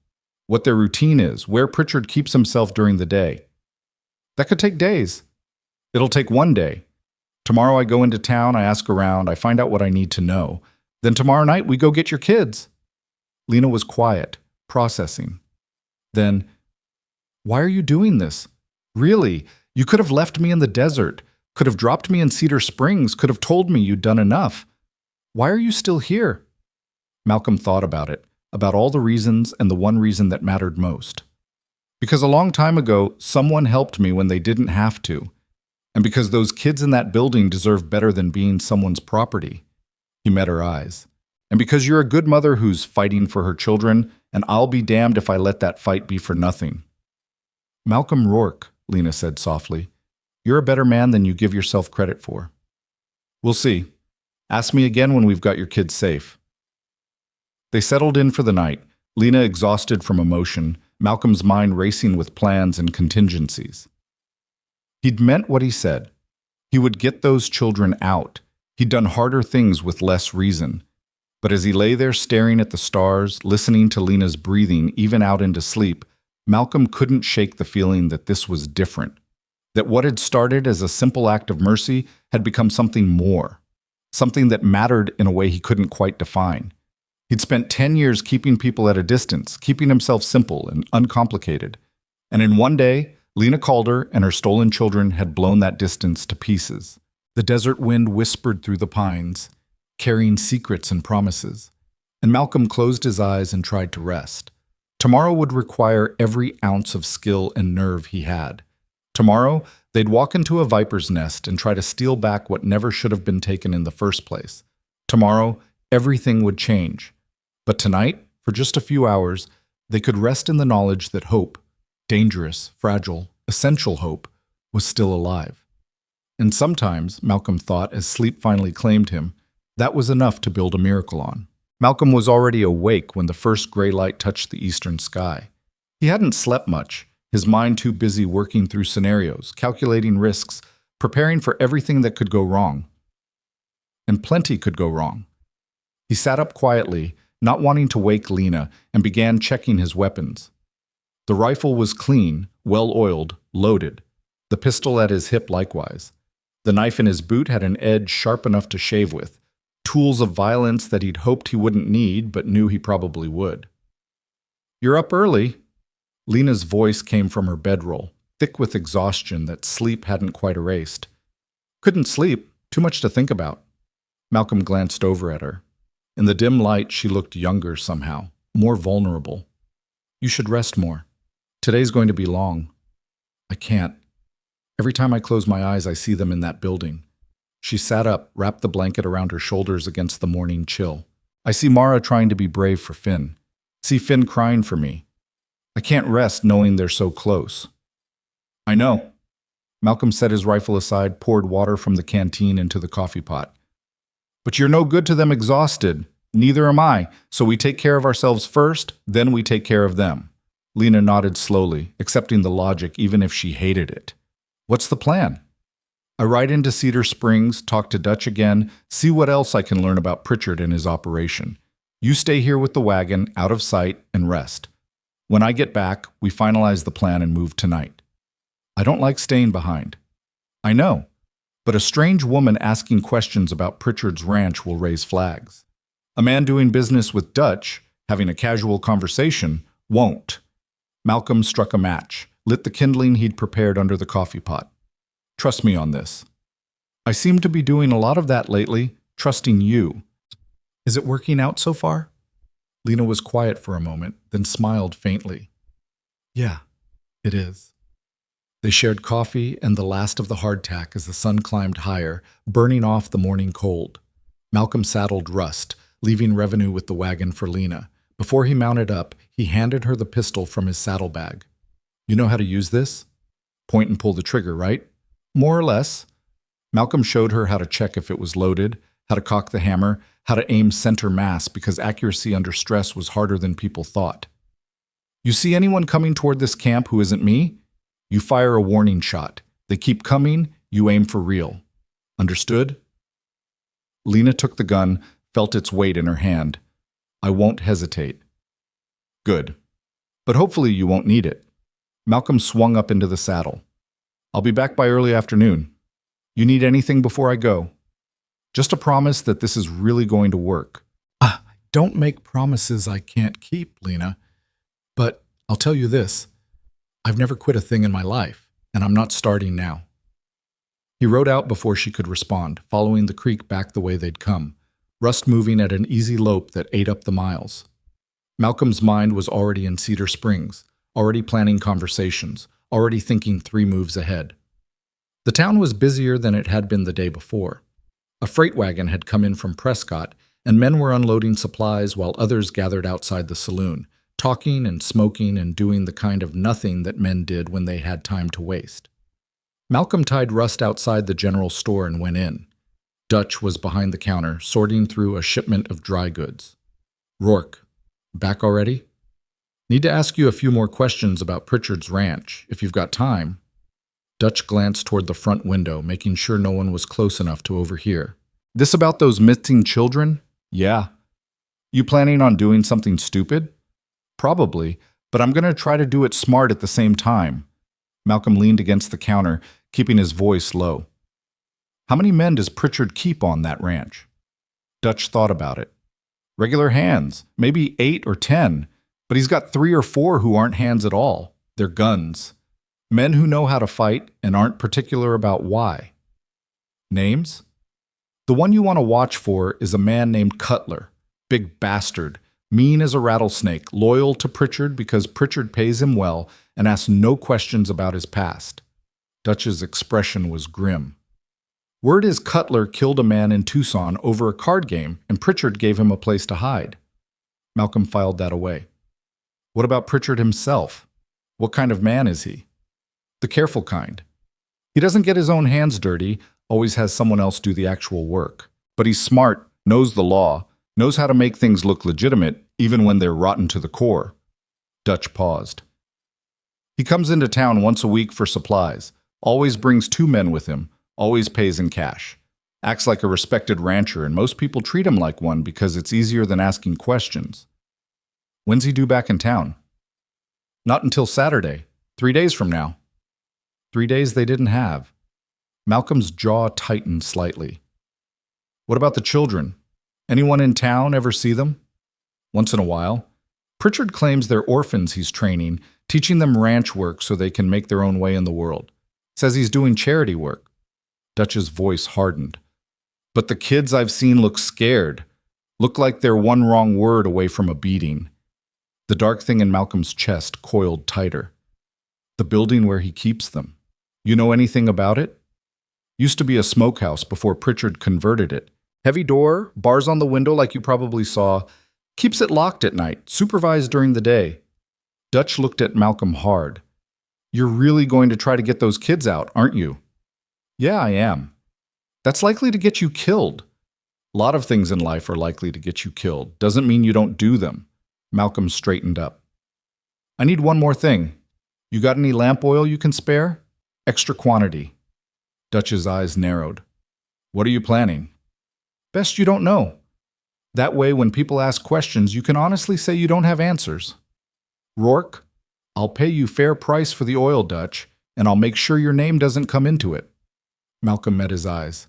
S1: What their routine is, where Pritchard keeps himself during the day. That could take days. It'll take one day. Tomorrow I go into town, I ask around, I find out what I need to know. Then tomorrow night we go get your kids. Lena was quiet, processing. Then, why are you doing this? Really, you could have left me in the desert, could have dropped me in Cedar Springs, could have told me you'd done enough. Why are you still here? Malcolm thought about it, about all the reasons and the one reason that mattered most. Because a long time ago, someone helped me when they didn't have to. And because those kids in that building deserve better than being someone's property. He met her eyes. And because you're a good mother who's fighting for her children, and I'll be damned if I let that fight be for nothing. Malcolm Rourke, Lena said softly, you're a better man than you give yourself credit for. We'll see. Ask me again when we've got your kids safe. They settled in for the night, Lena exhausted from emotion, Malcolm's mind racing with plans and contingencies. He'd meant what he said. He would get those children out. He'd done harder things with less reason. But as he lay there staring at the stars, listening to Lena's breathing even out into sleep, Malcolm couldn't shake the feeling that this was different. That what had started as a simple act of mercy had become something more. Something that mattered in a way he couldn't quite define. He'd spent 10 years keeping people at a distance, keeping himself simple and uncomplicated. And in one day, Lena Calder and her stolen children had blown that distance to pieces. The desert wind whispered through the pines, carrying secrets and promises. And Malcolm closed his eyes and tried to rest. Tomorrow would require every ounce of skill and nerve he had. Tomorrow, they'd walk into a viper's nest and try to steal back what never should have been taken in the first place. Tomorrow, everything would change. But tonight, for just a few hours, they could rest in the knowledge that hope, dangerous, fragile, essential hope, was still alive. And sometimes, Malcolm thought as sleep finally claimed him, that was enough to build a miracle on. Malcolm was already awake when the first gray light touched the eastern sky. He hadn't slept much, his mind too busy working through scenarios, calculating risks, preparing for everything that could go wrong. And plenty could go wrong. He sat up quietly, not wanting to wake Lena, and began checking his weapons. The rifle was clean, well-oiled, loaded. The pistol at his hip likewise. The knife in his boot had an edge sharp enough to shave with. Tools of violence that he'd hoped he wouldn't need, but knew he probably would. "You're up early." Lena's voice came from her bedroll, thick with exhaustion that sleep hadn't quite erased. "Couldn't sleep. Too much to think about." Malcolm glanced over at her. In the dim light, she looked younger somehow, more vulnerable. "You should rest more. Today's going to be long." "I can't. Every time I close my eyes, I see them in that building. She sat up, wrapped the blanket around her shoulders against the morning chill. I see Mara trying to be brave for Finn. See Finn crying for me. I can't rest knowing they're so close. I know. Malcolm set his rifle aside, poured water from the canteen into the coffee pot. But you're no good to them exhausted. Neither am I, so we take care of ourselves first, then we take care of them. Lena nodded slowly, accepting the logic even if she hated it. What's the plan? I ride into Cedar Springs, talk to Dutch again, see what else I can learn about Pritchard and his operation. You stay here with the wagon, out of sight, and rest. When I get back, we finalize the plan and move tonight. I don't like staying behind. I know, but a strange woman asking questions about Pritchard's ranch will raise flags. A man doing business with Dutch, having a casual conversation, won't. Malcolm struck a match, lit the kindling he'd prepared under the coffee pot. Trust me on this. I seem to be doing a lot of that lately, trusting you. Is it working out so far? Lena was quiet for a moment, then smiled faintly. Yeah, it is. They shared coffee and the last of the hardtack as the sun climbed higher, burning off the morning cold. Malcolm saddled Rust, leaving revenue with the wagon for Lena. Before he mounted up, he handed her the pistol from his saddlebag. You know how to use this? Point and pull the trigger, right? More or less. Malcolm showed her how to check if it was loaded, how to cock the hammer, how to aim center mass because accuracy under stress was harder than people thought. You see anyone coming toward this camp who isn't me? You fire a warning shot. They keep coming, you aim for real. Understood? Lena took the gun, felt its weight in her hand. I won't hesitate. Good. But hopefully you won't need it. Malcolm swung up into the saddle. I'll be back by early afternoon. You need anything before I go? Just a promise that this is really going to work. Don't make promises I can't keep, Lena. But I'll tell you this. I've never quit a thing in my life, and I'm not starting now. He rode out before she could respond, following the creek back the way they'd come, Rust moving at an easy lope that ate up the miles. Malcolm's mind was already in Cedar Springs, already planning conversations, already thinking 3 moves ahead. The town was busier than it had been the day before. A freight wagon had come in from Prescott, and men were unloading supplies while others gathered outside the saloon, talking and smoking and doing the kind of nothing that men did when they had time to waste. Malcolm tied Rust outside the general store and went in. Dutch was behind the counter, sorting through a shipment of dry goods. Rourke, back already? Need to ask you a few more questions about Pritchard's ranch, if you've got time. Dutch glanced toward the front window, making sure no one was close enough to overhear. This about those missing children? Yeah. You planning on doing something stupid? Probably, but I'm going to try to do it smart at the same time. Malcolm leaned against the counter, keeping his voice low. How many men does Pritchard keep on that ranch? Dutch thought about it. Regular hands, maybe 8 or 10, but he's got 3 or 4 who aren't hands at all. They're guns. Men who know how to fight and aren't particular about why. Names? The one you want to watch for is a man named Cutler. Big bastard. Mean as a rattlesnake, loyal to Pritchard because Pritchard pays him well and asks no questions about his past. Dutch's expression was grim. Word is Cutler killed a man in Tucson over a card game and Pritchard gave him a place to hide. Malcolm filed that away. What about Pritchard himself? What kind of man is he? The careful kind. He doesn't get his own hands dirty, always has someone else do the actual work. But he's smart, knows the law, knows how to make things look legitimate, even when they're rotten to the core. Dutch paused. He comes into town once a week for supplies, always brings 2 men with him, always pays in cash. Acts like a respected rancher, and most people treat him like one because it's easier than asking questions. When's he due back in town? Not until Saturday, 3 days from now. 3 days they didn't have. Malcolm's jaw tightened slightly. What about the children? Anyone in town ever see them? Once in a while. Pritchard claims they're orphans he's training, teaching them ranch work so they can make their own way in the world. Says he's doing charity work. Dutch's voice hardened. But the kids I've seen look scared. Look like they're one wrong word away from a beating. The dark thing in Malcolm's chest coiled tighter. The building where he keeps them. You know anything about it? Used to be a smokehouse before Pritchard converted it. Heavy door, bars on the window like you probably saw. Keeps it locked at night, supervised during the day. Dutch looked at Malcolm hard. You're really going to try to get those kids out, aren't you? Yeah, I am. That's likely to get you killed. A lot of things in life are likely to get you killed. Doesn't mean you don't do them. Malcolm straightened up. I need one more thing. You got any lamp oil you can spare? Extra quantity. Dutch's eyes narrowed. What are you planning? Best you don't know. That way, when people ask questions, you can honestly say you don't have answers. Rourke, I'll pay you fair price for the oil, Dutch, and I'll make sure your name doesn't come into it. Malcolm met his eyes.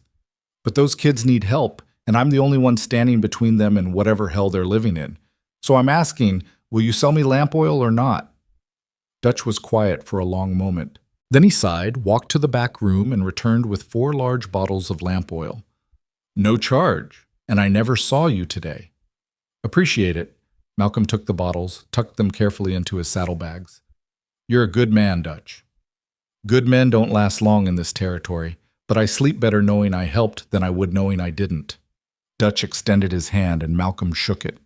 S1: But those kids need help, and I'm the only one standing between them and whatever hell they're living in. So I'm asking, will you sell me lamp oil or not? Dutch was quiet for a long moment. Then he sighed, walked to the back room, and returned with 4 large bottles of lamp oil. No charge, and I never saw you today. Appreciate it. Malcolm took the bottles, tucked them carefully into his saddlebags. You're a good man, Dutch. Good men don't last long in this territory, but I sleep better knowing I helped than I would knowing I didn't. Dutch extended his hand and Malcolm shook it.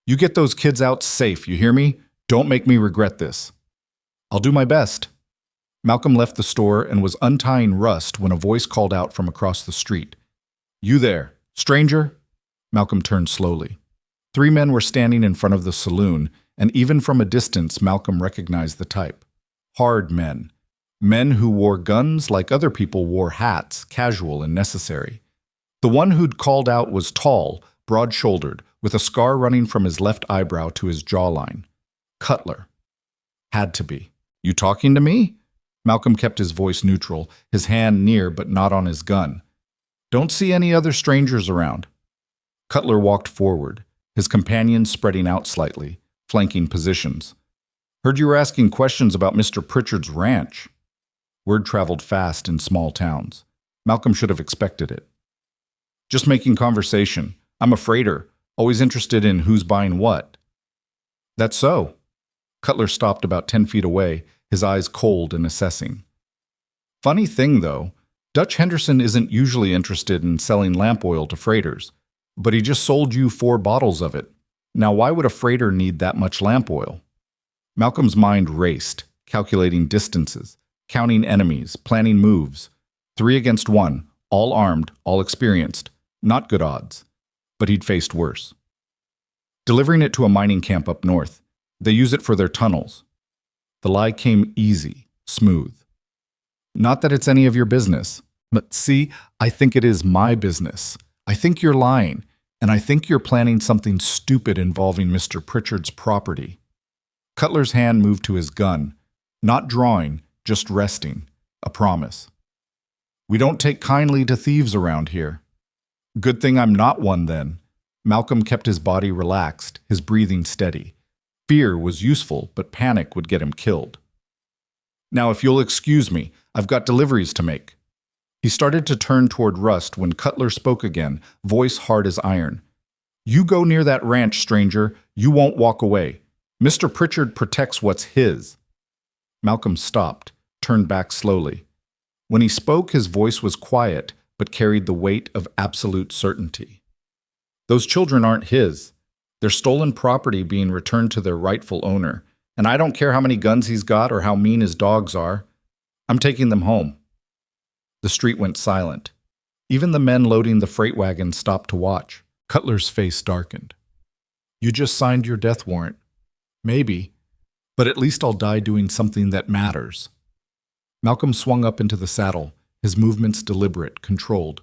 S1: You get those kids out safe, you hear me? Don't make me regret this. I'll do my best. Malcolm left the store and was untying Rust when a voice called out from across the street. You there, stranger? Malcolm turned slowly. 3 men were standing in front of the saloon, and even from a distance Malcolm recognized the type. Hard men. Men who wore guns like other people wore hats, casual and necessary. The one who'd called out was tall, broad-shouldered, with a scar running from his left eyebrow to his jawline. Cutler. Had to be. You talking to me? Malcolm kept his voice neutral, his hand near but not on his gun. Don't see any other strangers around. Cutler walked forward, his companions spreading out slightly, flanking positions. Heard you were asking questions about Mr. Pritchard's ranch. Word traveled fast in small towns. Malcolm should have expected it. Just making conversation. I'm a freighter, always interested in who's buying what. That's so. Cutler stopped about 10 feet away, his eyes cold and assessing. Funny thing, though, Dutch Henderson isn't usually interested in selling lamp oil to freighters, but he just sold you 4 bottles of it. Now why would a freighter need that much lamp oil? Malcolm's mind raced, calculating distances, counting enemies, planning moves. 3 against 1, all armed, all experienced. Not good odds. But he'd faced worse. Delivering it to a mining camp up north. They use it for their tunnels. The lie came easy, smooth. Not that it's any of your business, but see, I think it is my business. I think you're lying, and I think you're planning something stupid involving Mr. Pritchard's property. Cutler's hand moved to his gun, not drawing, just resting, a promise. We don't take kindly to thieves around here. Good thing I'm not one then. Malcolm kept his body relaxed, his breathing steady. Fear was useful, but panic would get him killed. Now, if you'll excuse me, I've got deliveries to make. He started to turn toward Rust when Cutler spoke again, voice hard as iron. You go near that ranch, stranger. You won't walk away. Mr. Pritchard protects what's his. Malcolm stopped, turned back slowly. When he spoke, his voice was quiet, but carried the weight of absolute certainty. Those children aren't his. They're stolen property being returned to their rightful owner, and I don't care how many guns he's got or how mean his dogs are. I'm taking them home. The street went silent. Even the men loading the freight wagon stopped to watch. Cutler's face darkened. You just signed your death warrant. Maybe, but at least I'll die doing something that matters. Malcolm swung up into the saddle, his movements deliberate, controlled.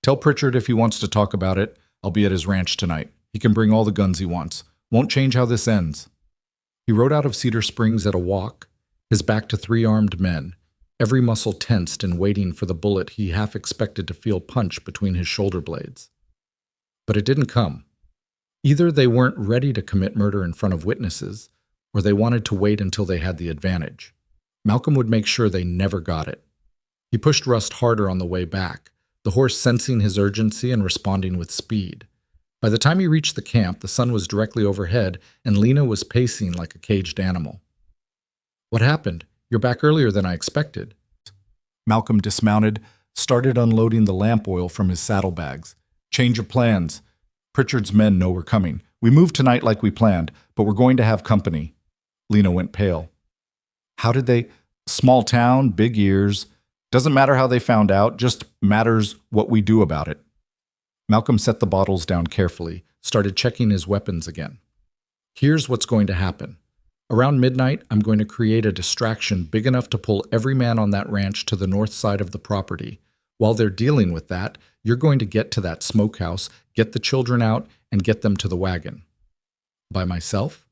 S1: Tell Pritchard if he wants to talk about it, I'll be at his ranch tonight. He can bring all the guns he wants. Won't change how this ends. He rode out of Cedar Springs at a walk, his back to 3 armed men, every muscle tensed and waiting for the bullet he half expected to feel punch between his shoulder blades. But it didn't come. Either they weren't ready to commit murder in front of witnesses, or they wanted to wait until they had the advantage. Malcolm would make sure they never got it. He pushed Rust harder on the way back, the horse sensing his urgency and responding with speed. By the time he reached the camp, the sun was directly overhead, and Lena was pacing like a caged animal. What happened? You're back earlier than I expected. Malcolm dismounted, started unloading the lamp oil from his saddlebags. Change of plans. Pritchard's men know we're coming. We moved tonight like we planned, but we're going to have company. Lena went pale. How did they? Small town, big ears. Doesn't matter how they found out, just matters what we do about it. Malcolm set the bottles down carefully, started checking his weapons again. Here's what's going to happen. Around midnight, I'm going to create a distraction big enough to pull every man on that ranch to the north side of the property. While they're dealing with that, you're going to get to that smokehouse, get the children out, and get them to the wagon. By myself?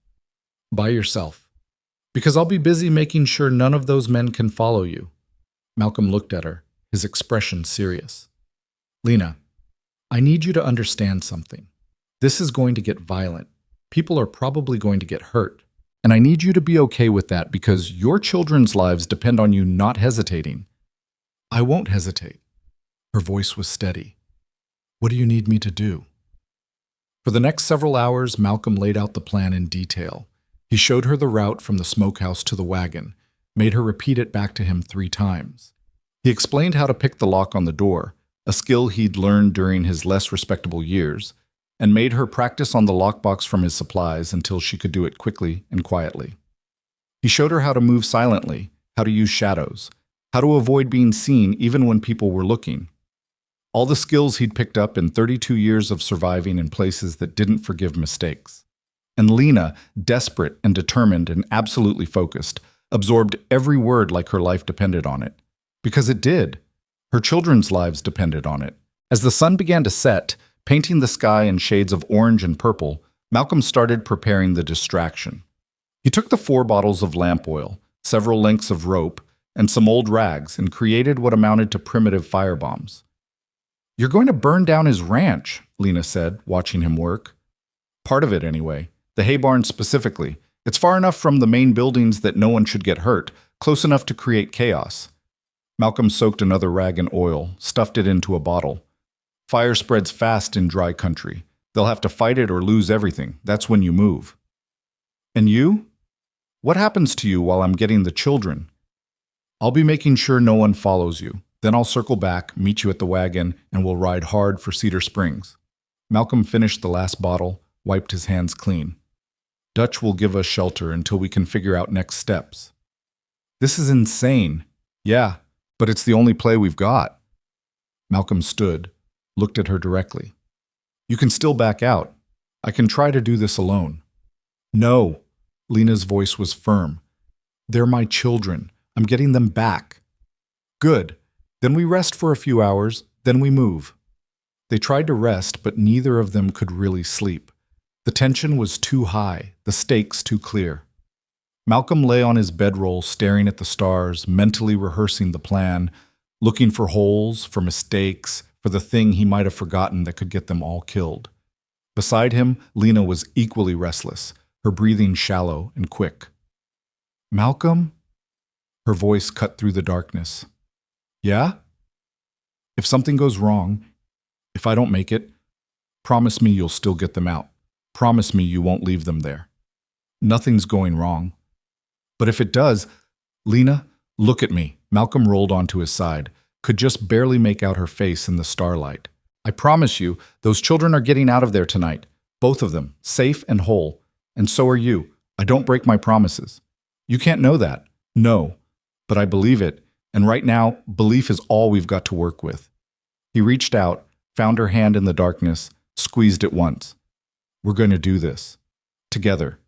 S1: By yourself. Because I'll be busy making sure none of those men can follow you. Malcolm looked at her, his expression serious. Lena, I need you to understand something. This is going to get violent. People are probably going to get hurt. And I need you to be okay with that because your children's lives depend on you not hesitating. I won't hesitate. Her voice was steady. What do you need me to do? For the next several hours, Malcolm laid out the plan in detail. He showed her the route from the smokehouse to the wagon, made her repeat it back to him 3 times. He explained how to pick the lock on the door, a skill he'd learned during his less respectable years, and made her practice on the lockbox from his supplies until she could do it quickly and quietly. He showed her how to move silently, how to use shadows, how to avoid being seen even when people were looking. All the skills he'd picked up in 32 years of surviving in places that didn't forgive mistakes. And Lena, desperate and determined and absolutely focused, absorbed every word like her life depended on it. Because it did. Her children's lives depended on it. As the sun began to set, painting the sky in shades of orange and purple, Malcolm started preparing the distraction. He took the 4 bottles of lamp oil, several lengths of rope, and some old rags and created what amounted to primitive firebombs. You're going to burn down his ranch, Lena said, watching him work. Part of it, anyway. The hay barn specifically. It's far enough from the main buildings that no one should get hurt, close enough to create chaos. Malcolm soaked another rag in oil, stuffed it into a bottle. Fire spreads fast in dry country. They'll have to fight it or lose everything. That's when you move. And you? What happens to you while I'm getting the children? I'll be making sure no one follows you. Then I'll circle back, meet you at the wagon, and we'll ride hard for Cedar Springs. Malcolm finished the last bottle, wiped his hands clean. Dutch will give us shelter until we can figure out next steps. This is insane. Yeah, but it's the only play we've got. Malcolm stood, looked at her directly. You can still back out. I can try to do this alone. No. Lena's voice was firm. They're my children. I'm getting them back. Good. Then we rest for a few hours, then we move. They tried to rest, but neither of them could really sleep. The tension was too high, the stakes too clear. Malcolm lay on his bedroll staring at the stars, mentally rehearsing the plan, looking for holes, for mistakes, for the thing he might have forgotten that could get them all killed. Beside him, Lena was equally restless, her breathing shallow and quick. Malcolm? Her voice cut through the darkness. Yeah? If something goes wrong, if I don't make it, promise me you'll still get them out. Promise me you won't leave them there. Nothing's going wrong. But if it does, Lena, look at me. Malcolm rolled onto his side, could just barely make out her face in the starlight. I promise you, those children are getting out of there tonight. Both of them, safe and whole. And so are you. I don't break my promises. You can't know that. No. But I believe it. And right now, belief is all we've got to work with. He reached out, found her hand in the darkness, squeezed it once. We're going to do this. Together.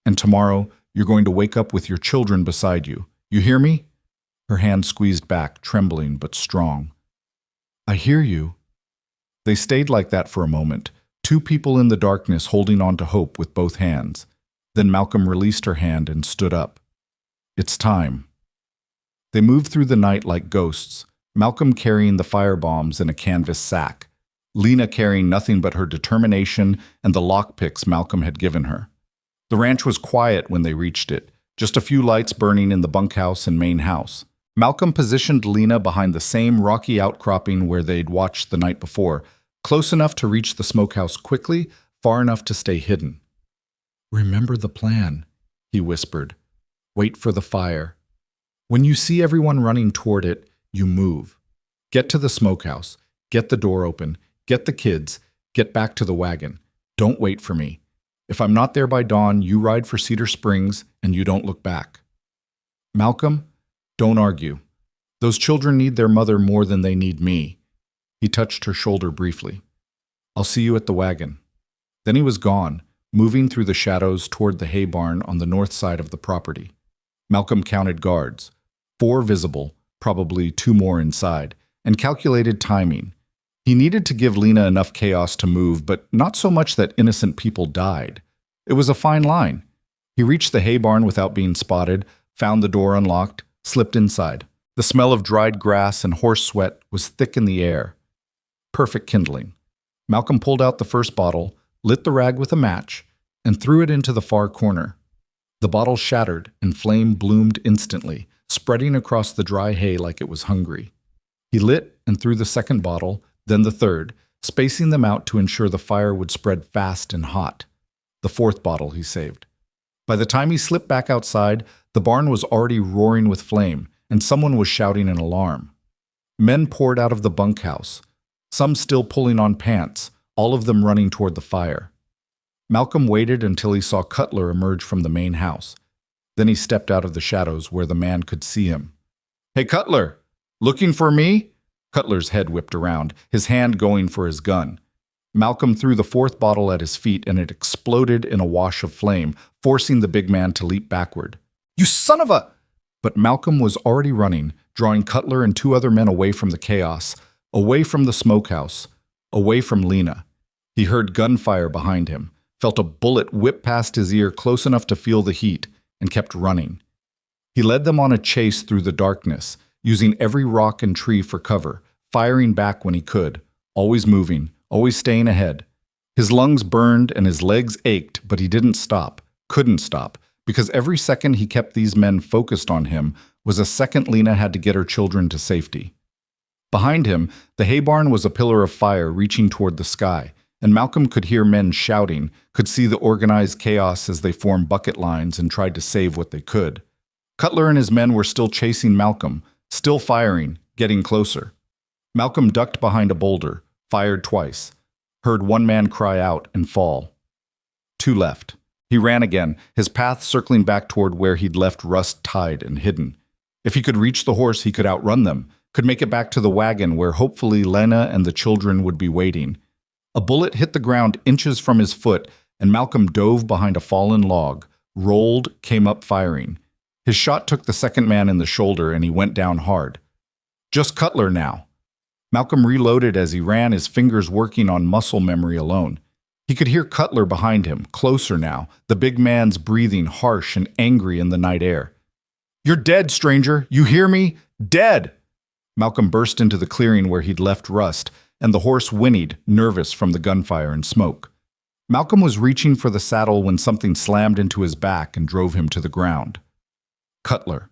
S1: And tomorrow, you're going to wake up with your children beside you. You hear me? Her hand squeezed back, trembling but strong. I hear you. They stayed like that for a moment, 2 people in the darkness holding on to hope with both hands. Then Malcolm released her hand and stood up. It's time. They moved through the night like ghosts, Malcolm carrying the firebombs in a canvas sack, Lena carrying nothing but her determination and the lockpicks Malcolm had given her. The ranch was quiet when they reached it, just a few lights burning in the bunkhouse and main house. Malcolm positioned Lena behind the same rocky outcropping where they'd watched the night before, close enough to reach the smokehouse quickly, far enough to stay hidden. Remember the plan, he whispered. Wait for the fire. When you see everyone running toward it, you move. Get to the smokehouse. Get the door open. Get the kids. Get back to the wagon. Don't wait for me. If I'm not there by dawn, you ride for Cedar Springs and you don't look back. Malcolm, don't argue. Those children need their mother more than they need me. He touched her shoulder briefly. I'll see you at the wagon. Then he was gone, moving through the shadows toward the hay barn on the north side of the property. Malcolm counted guards, 4 visible, probably 2 more inside, and calculated timing. He needed to give Lena enough chaos to move, but not so much that innocent people died. It was a fine line. He reached the hay barn without being spotted, found the door unlocked, slipped inside. The smell of dried grass and horse sweat was thick in the air. Perfect kindling. Malcolm pulled out the first bottle, lit the rag with a match, and threw it into the far corner. The bottle shattered, and flame bloomed instantly, spreading across the dry hay like it was hungry. He lit and threw the second bottle, then the third, spacing them out to ensure the fire would spread fast and hot. The fourth bottle he saved. By the time he slipped back outside, the barn was already roaring with flame, and someone was shouting an alarm. Men poured out of the bunkhouse, some still pulling on pants, all of them running toward the fire. Malcolm waited until he saw Cutler emerge from the main house. Then he stepped out of the shadows where the man could see him. "Hey, Cutler! Looking for me?" Cutler's head whipped around, his hand going for his gun. Malcolm threw the fourth bottle at his feet and it exploded in a wash of flame, forcing the big man to leap backward. "You son of a—" But Malcolm was already running, drawing Cutler and 2 other men away from the chaos, away from the smokehouse, away from Lena. He heard gunfire behind him, felt a bullet whip past his ear close enough to feel the heat, and kept running. He led them on a chase through the darkness, using every rock and tree for cover, firing back when he could, always moving, always staying ahead. His lungs burned and his legs ached, but he didn't stop, couldn't stop, because every second he kept these men focused on him was a second Lena had to get her children to safety. Behind him, the hay barn was a pillar of fire reaching toward the sky, and Malcolm could hear men shouting, could see the organized chaos as they formed bucket lines and tried to save what they could. Cutler and his men were still chasing Malcolm, still firing, getting closer. Malcolm ducked behind a boulder, fired twice, heard one man cry out and fall. 2 left. He ran again, his path circling back toward where he'd left Rust tied and hidden. If he could reach the horse, he could outrun them, could make it back to the wagon where hopefully Lena and the children would be waiting. A bullet hit the ground inches from his foot, and Malcolm dove behind a fallen log, rolled, came up firing. His shot took the second man in the shoulder, and he went down hard. Just Cutler now. Malcolm reloaded as he ran, his fingers working on muscle memory alone. He could hear Cutler behind him, closer now, the big man's breathing harsh and angry in the night air. "You're dead, stranger! You hear me? Dead!" Malcolm burst into the clearing where he'd left Rust, and the horse whinnied, nervous from the gunfire and smoke. Malcolm was reaching for the saddle when something slammed into his back and drove him to the ground. Cutler.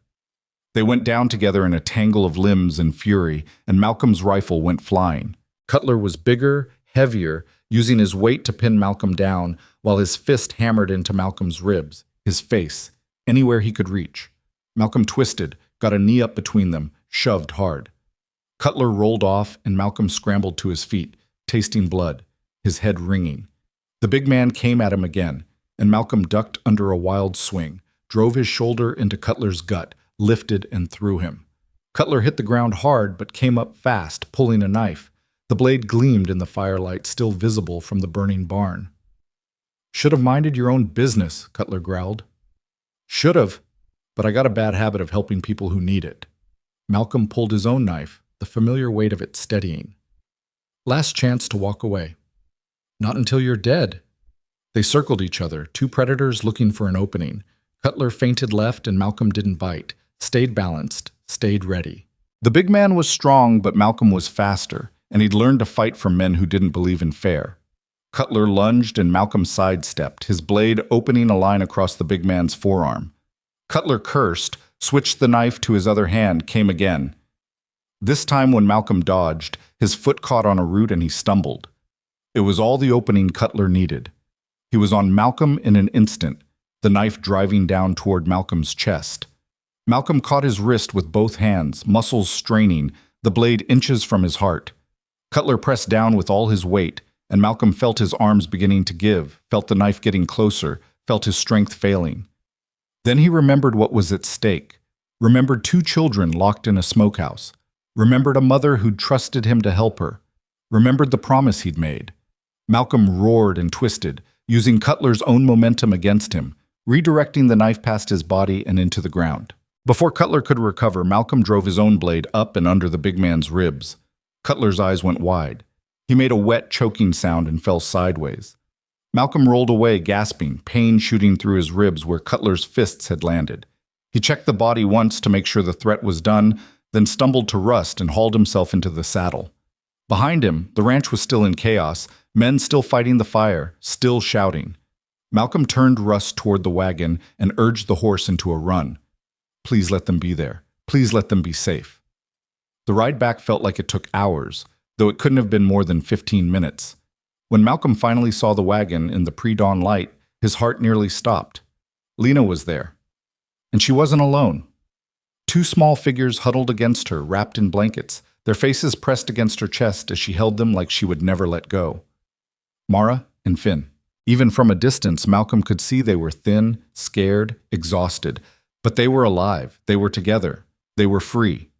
S1: They went down together in a tangle of limbs and fury, and Malcolm's rifle went flying. Cutler was bigger, heavier, using his weight to pin Malcolm down, while his fist hammered into Malcolm's ribs, his face, anywhere he could reach. Malcolm twisted, got a knee up between them, shoved hard. Cutler rolled off, and Malcolm scrambled to his feet, tasting blood, his head ringing. The big man came at him again, and Malcolm ducked under a wild swing, drove his shoulder into Cutler's gut, lifted and threw him. Cutler hit the ground hard, but came up fast, pulling a knife. The blade gleamed in the firelight, still visible from the burning barn. "Should have minded your own business," Cutler growled. "Should have, but I got a bad habit of helping people who need it." Malcolm pulled his own knife, the familiar weight of it steadying. "Last chance to walk away." "Not until you're dead." They circled each other, 2 predators looking for an opening. Cutler feinted left and Malcolm didn't bite, stayed balanced, stayed ready. The big man was strong, but Malcolm was faster, and he'd learned to fight from men who didn't believe in fair. Cutler lunged and Malcolm sidestepped, his blade opening a line across the big man's forearm. Cutler cursed, switched the knife to his other hand, came again. This time when Malcolm dodged, his foot caught on a root and he stumbled. It was all the opening Cutler needed. He was on Malcolm in an instant, the knife driving down toward Malcolm's chest. Malcolm caught his wrist with both hands, muscles straining, the blade inches from his heart. Cutler pressed down with all his weight, and Malcolm felt his arms beginning to give, felt the knife getting closer, felt his strength failing. Then he remembered what was at stake, remembered 2 children locked in a smokehouse, remembered a mother who'd trusted him to help her, remembered the promise he'd made. Malcolm roared and twisted, using Cutler's own momentum against him, redirecting the knife past his body and into the ground. Before Cutler could recover, Malcolm drove his own blade up and under the big man's ribs. Cutler's eyes went wide. He made a wet, choking sound and fell sideways. Malcolm rolled away, gasping, pain shooting through his ribs where Cutler's fists had landed. He checked the body once to make sure the threat was done, then stumbled to Rust and hauled himself into the saddle. Behind him, the ranch was still in chaos, men still fighting the fire, still shouting. Malcolm turned Rust toward the wagon and urged the horse into a run. Please let them be there. Please let them be safe. The ride back felt like it took hours, though it couldn't have been more than 15 minutes. When Malcolm finally saw the wagon in the pre-dawn light, his heart nearly stopped. Lena was there. And she wasn't alone. 2 small figures huddled against her, wrapped in blankets, their faces pressed against her chest as she held them like she would never let go. Mara and Finn. Even from a distance, Malcolm could see they were thin, scared, exhausted. But they were alive, they were together, they were free.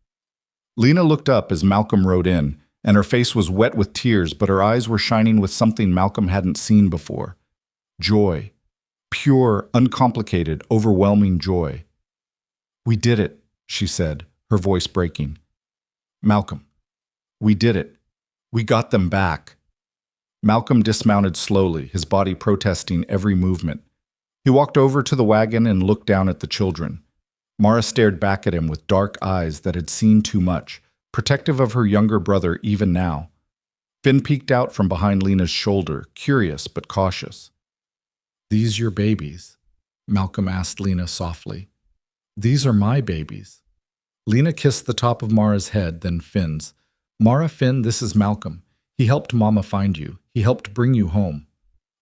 S1: Lena looked up as Malcolm rode in, and her face was wet with tears, but her eyes were shining with something Malcolm hadn't seen before. Joy. Pure, uncomplicated, overwhelming joy. "We did it," she said, her voice breaking. "Malcolm, we did it. We got them back." Malcolm dismounted slowly, his body protesting every movement. He walked over to the wagon and looked down at the children. Mara stared back at him with dark eyes that had seen too much, protective of her younger brother even now. Finn peeked out from behind Lena's shoulder, curious but cautious. "These your babies?" Malcolm asked Lena softly. "These are my babies." Lena kissed the top of Mara's head, then Finn's. "Mara, Finn, this is Malcolm. He helped Mama find you. He helped bring you home."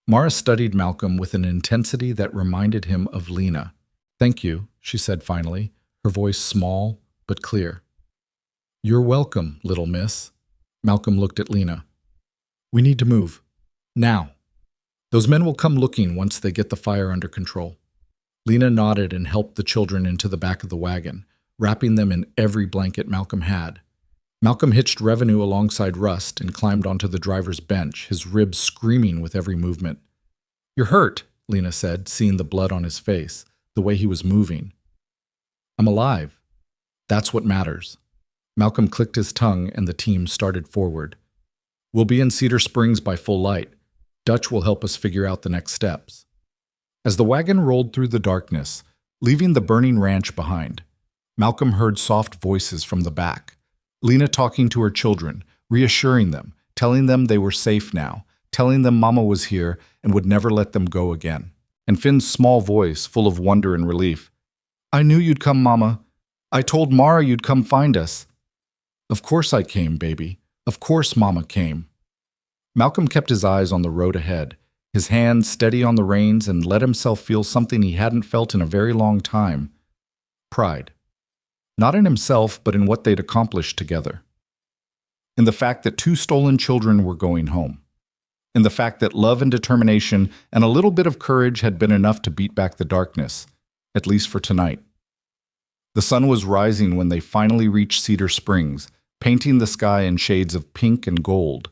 S1: Mara studied Malcolm with an intensity that reminded him of Lena. "Thank you," she said finally, her voice small but clear. "You're welcome, little miss." Malcolm looked at Lena. "We need to move. Now. Those men will come looking once they get the fire under control." Lena nodded and helped the children into the back of the wagon, wrapping them in every blanket Malcolm had. Malcolm hitched Revenue alongside Rust and climbed onto the driver's bench, his ribs screaming with every movement. "You're hurt," Lena said, seeing the blood on his face, the way he was moving. "I'm alive. That's what matters." Malcolm clicked his tongue and the team started forward. "We'll be in Cedar Springs by full light. Dutch will help us figure out the next steps." As the wagon rolled through the darkness, leaving the burning ranch behind, Malcolm heard soft voices from the back. Lena talking to her children, reassuring them, telling them they were safe now, telling them Mama was here and would never let them go again. And Finn's small voice, full of wonder and relief. "I knew you'd come, Mama. I told Mara you'd come find us." "Of course I came, baby. Of course Mama came." Malcolm kept his eyes on the road ahead, his hands steady on the reins, and let himself feel something he hadn't felt in a very long time. Pride. Not in himself, but in what they'd accomplished together. In the fact that 2 stolen children were going home. In the fact that love and determination and a little bit of courage had been enough to beat back the darkness, at least for tonight. The sun was rising when they finally reached Cedar Springs, painting the sky in shades of pink and gold.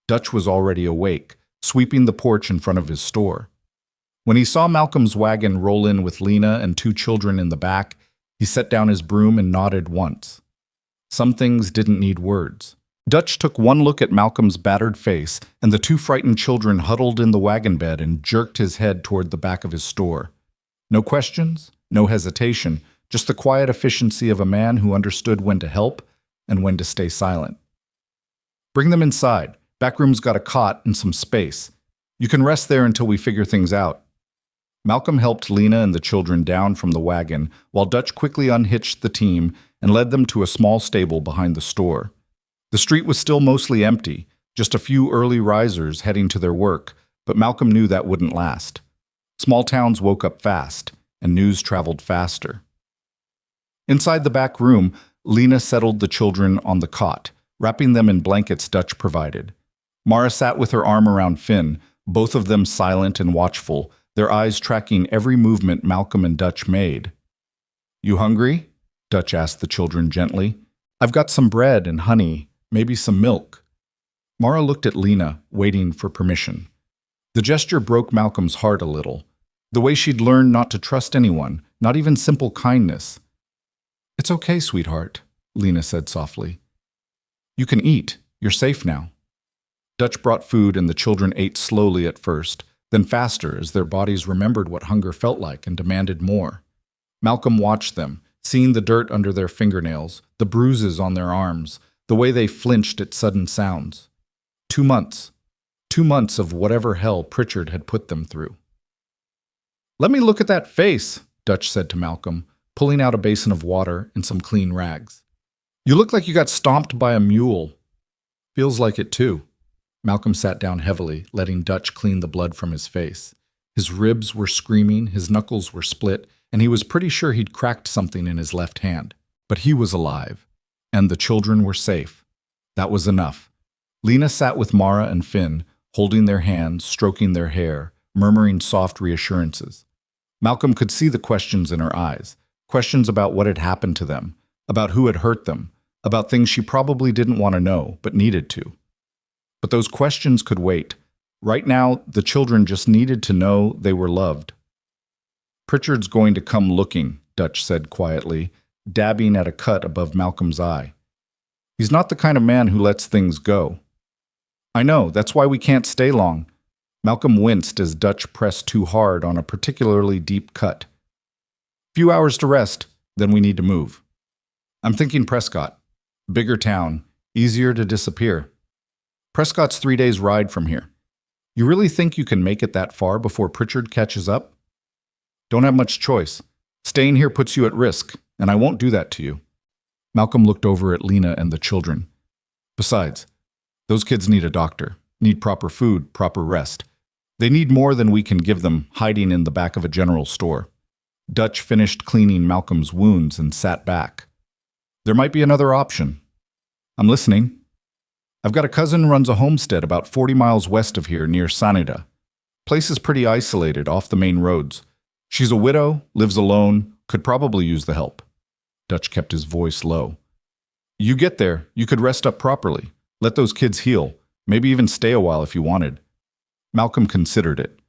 S1: Dutch was already awake, sweeping the porch in front of his store. When he saw Malcolm's wagon roll in with Lena and 2 children in the back, he set down his broom and nodded once. Some things didn't need words. Dutch took one look at Malcolm's battered face, and the 2 frightened children huddled in the wagon bed and jerked his head toward the back of his store. No questions, no hesitation, just the quiet efficiency of a man who understood when to help and when to stay silent. "Bring them inside. Back room's got a cot and some space. You can rest there until we figure things out." Malcolm helped Lena and the children down from the wagon, while Dutch quickly unhitched the team and led them to a small stable behind the store. The street was still mostly empty, just a few early risers heading to their work, but Malcolm knew that wouldn't last. Small towns woke up fast, and news traveled faster. Inside the back room, Lena settled the children on the cot, wrapping them in blankets Dutch provided. Mara sat with her arm around Finn, both of them silent and watchful, their eyes tracking every movement Malcolm and Dutch made. "You hungry?" Dutch asked the children gently. "I've got some bread and honey, maybe some milk." Mara looked at Lena, waiting for permission. The gesture broke Malcolm's heart a little. The way she'd learned not to trust anyone, not even simple kindness. "It's okay, sweetheart," Lena said softly. "You can eat. You're safe now." Dutch brought food and the children ate slowly at first, then faster as their bodies remembered what hunger felt like and demanded more. Malcolm watched them, seeing the dirt under their fingernails, the bruises on their arms, the way they flinched at sudden sounds. 2 months. 2 months of whatever hell Pritchard had put them through. "Let me look at that face," Dutch said to Malcolm, pulling out a basin of water and some clean rags. "You look like you got stomped by a mule." "Feels like it too." Malcolm sat down heavily, letting Dutch clean the blood from his face. His ribs were screaming, his knuckles were split, and he was pretty sure he'd cracked something in his left hand. But he was alive, and the children were safe. That was enough. Lena sat with Mara and Finn, holding their hands, stroking their hair, murmuring soft reassurances. Malcolm could see the questions in her eyes, questions about what had happened to them, about who had hurt them, about things she probably didn't want to know, but needed to. But those questions could wait. Right now, the children just needed to know they were loved. "Pritchard's going to come looking," Dutch said quietly, dabbing at a cut above Malcolm's eye. "He's not the kind of man who lets things go." "I know, that's why we can't stay long." Malcolm winced as Dutch pressed too hard on a particularly deep cut. "Few hours to rest, then we need to move." "I'm thinking Prescott. Bigger town, easier to disappear." "Prescott's 3 days' ride from here." "You really think you can make it that far before Pritchard catches up?" "Don't have much choice. Staying here puts you at risk, and I won't do that to you." Malcolm looked over at Lena and the children. "Besides, those kids need a doctor, need proper food, proper rest. They need more than we can give them hiding in the back of a general store." Dutch finished cleaning Malcolm's wounds and sat back. "There might be another option." "I'm listening." "I've got a cousin who runs a homestead about 40 miles west of here near Sanida. Place is pretty isolated off the main roads. She's a widow, lives alone, could probably use the help." Dutch kept his voice low. "You get there, you could rest up properly, let those kids heal, maybe even stay a while if you wanted." Malcolm considered it.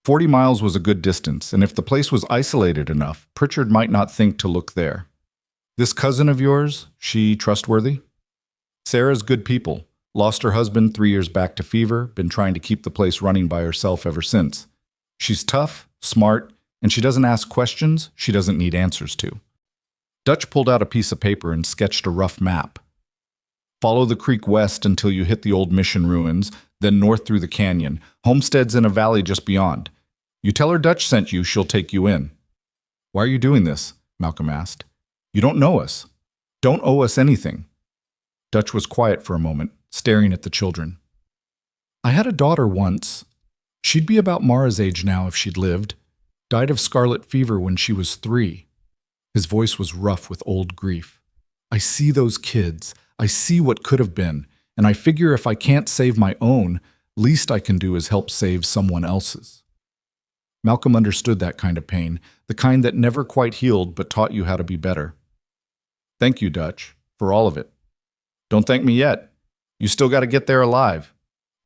S1: 40 miles was a good distance, and if the place was isolated enough, Pritchard might not think to look there. "This cousin of yours, she trustworthy?" "Sarah's good people. Lost her husband 3 years back to fever, been trying to keep the place running by herself ever since. She's tough, smart, and she doesn't ask questions she doesn't need answers to." Dutch pulled out a piece of paper and sketched a rough map. "Follow the creek west until you hit the old mission ruins, then north through the canyon. Homestead's in a valley just beyond. You tell her Dutch sent you, she'll take you in." "Why are you doing this?" Malcolm asked. "You don't know us. Don't owe us anything." Dutch was quiet for a moment, staring at the children. "I had a daughter once. She'd be about Mara's age now if she'd lived. Died of scarlet fever when she was 3. His voice was rough with old grief. "I see those kids. I see what could have been, and I figure if I can't save my own, least I can do is help save someone else's." Malcolm understood that kind of pain, the kind that never quite healed but taught you how to be better. "Thank you, Dutch, for all of it." "Don't thank me yet. You still got to get there alive."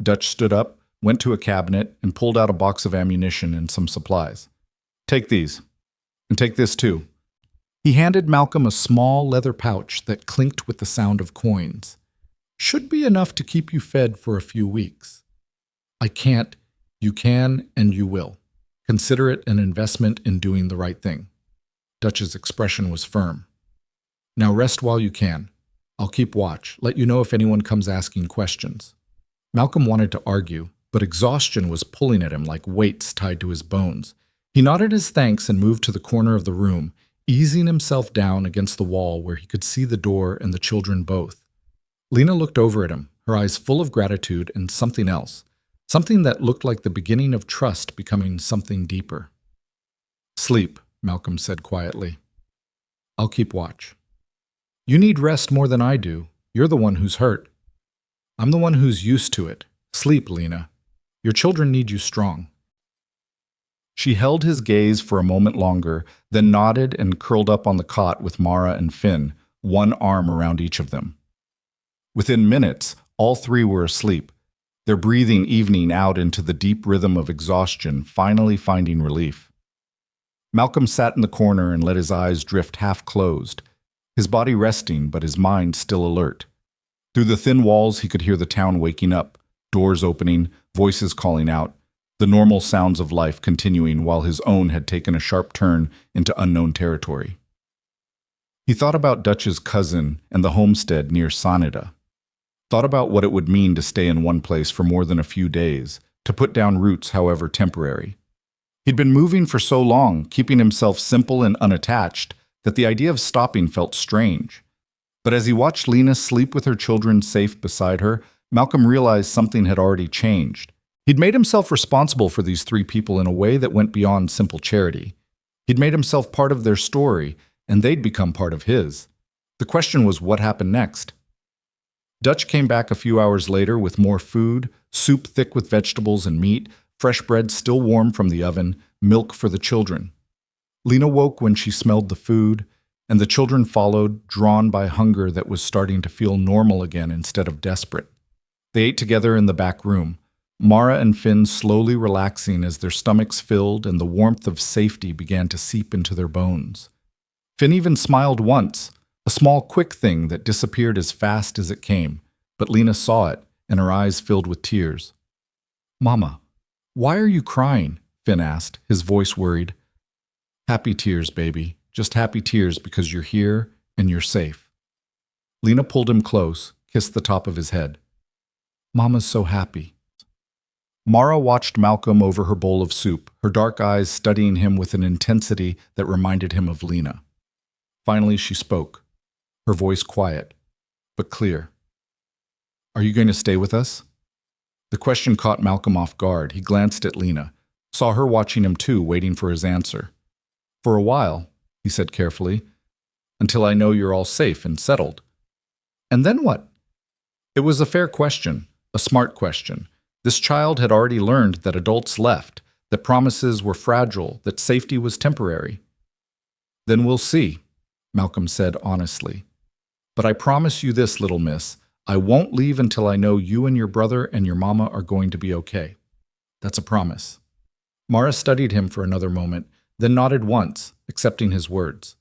S1: Dutch stood up, went to a cabinet, and pulled out a box of ammunition and some supplies. "Take these. And take this too." He handed Malcolm a small leather pouch that clinked with the sound of coins. "Should be enough to keep you fed for a few weeks. I can't. You can, and you will. Consider it an investment in doing the right thing." Dutch's expression was firm. "Now rest while you can. I'll keep watch, let you know if anyone comes asking questions." Malcolm wanted to argue, but exhaustion was pulling at him like weights tied to his bones. He nodded his thanks and moved to the corner of the room, easing himself down against the wall where he could see the door and the children both. Lena looked over at him, her eyes full of gratitude and something else, something that looked like the beginning of trust becoming something deeper. "Sleep," Malcolm said quietly. "I'll keep watch." You need rest more than I do. You're the one who's hurt. I'm the one who's used to it. Sleep, Lena. Your children need you strong." She held his gaze for a moment longer, then nodded and curled up on the cot with Mara and Finn, one arm around each of them. Within minutes, all three were asleep, their breathing evening out into the deep rhythm of exhaustion, finally finding relief. Malcolm sat in the corner and let his eyes drift half-closed, his body resting but his mind still alert. Through the thin walls he could hear the town waking up, doors opening, voices calling out, the normal sounds of life continuing while his own had taken a sharp turn into unknown territory. He thought about Dutch's cousin and the homestead near Sanida. Thought about what it would mean to stay in one place for more than a few days, to put down roots however temporary. He'd been moving for so long, keeping himself simple and unattached, that the idea of stopping felt strange. But as he watched Lena sleep with her children safe beside her, Malcolm realized something had already changed. He'd made himself responsible for these three people in a way that went beyond simple charity. He'd made himself part of their story, and they'd become part of his. The question was what happened next. Dutch came back a few hours later with more food, soup thick with vegetables and meat, fresh bread still warm from the oven, milk for the children. Lena woke when she smelled the food, and the children followed, drawn by hunger that was starting to feel normal again instead of desperate. They ate together in the back room, Mara and Finn slowly relaxing as their stomachs filled and the warmth of safety began to seep into their bones. Finn even smiled once, a small quick thing that disappeared as fast as it came, but Lena saw it, and her eyes filled with tears. "Mama, why are you crying?" Finn asked, his voice worried. "Happy tears, baby. Just happy tears because you're here and you're safe." Lena pulled him close, kissed the top of his head. "Mama's so happy." Mara watched Malcolm over her bowl of soup, her dark eyes studying him with an intensity that reminded him of Lena. Finally she spoke, her voice quiet, but clear. "Are you going to stay with us?" The question caught Malcolm off guard. He glanced at Lena, saw her watching him too, waiting for his answer. "For a while," he said carefully, "until I know you're all safe and settled." "And then what?" It was a fair question, a smart question. This child had already learned that adults left, that promises were fragile, that safety was temporary. "Then we'll see," Malcolm said honestly. "But I promise you this, little miss, I won't leave until I know you and your brother and your mama are going to be okay. That's a promise." Mara studied him for another moment, then nodded once, accepting his words.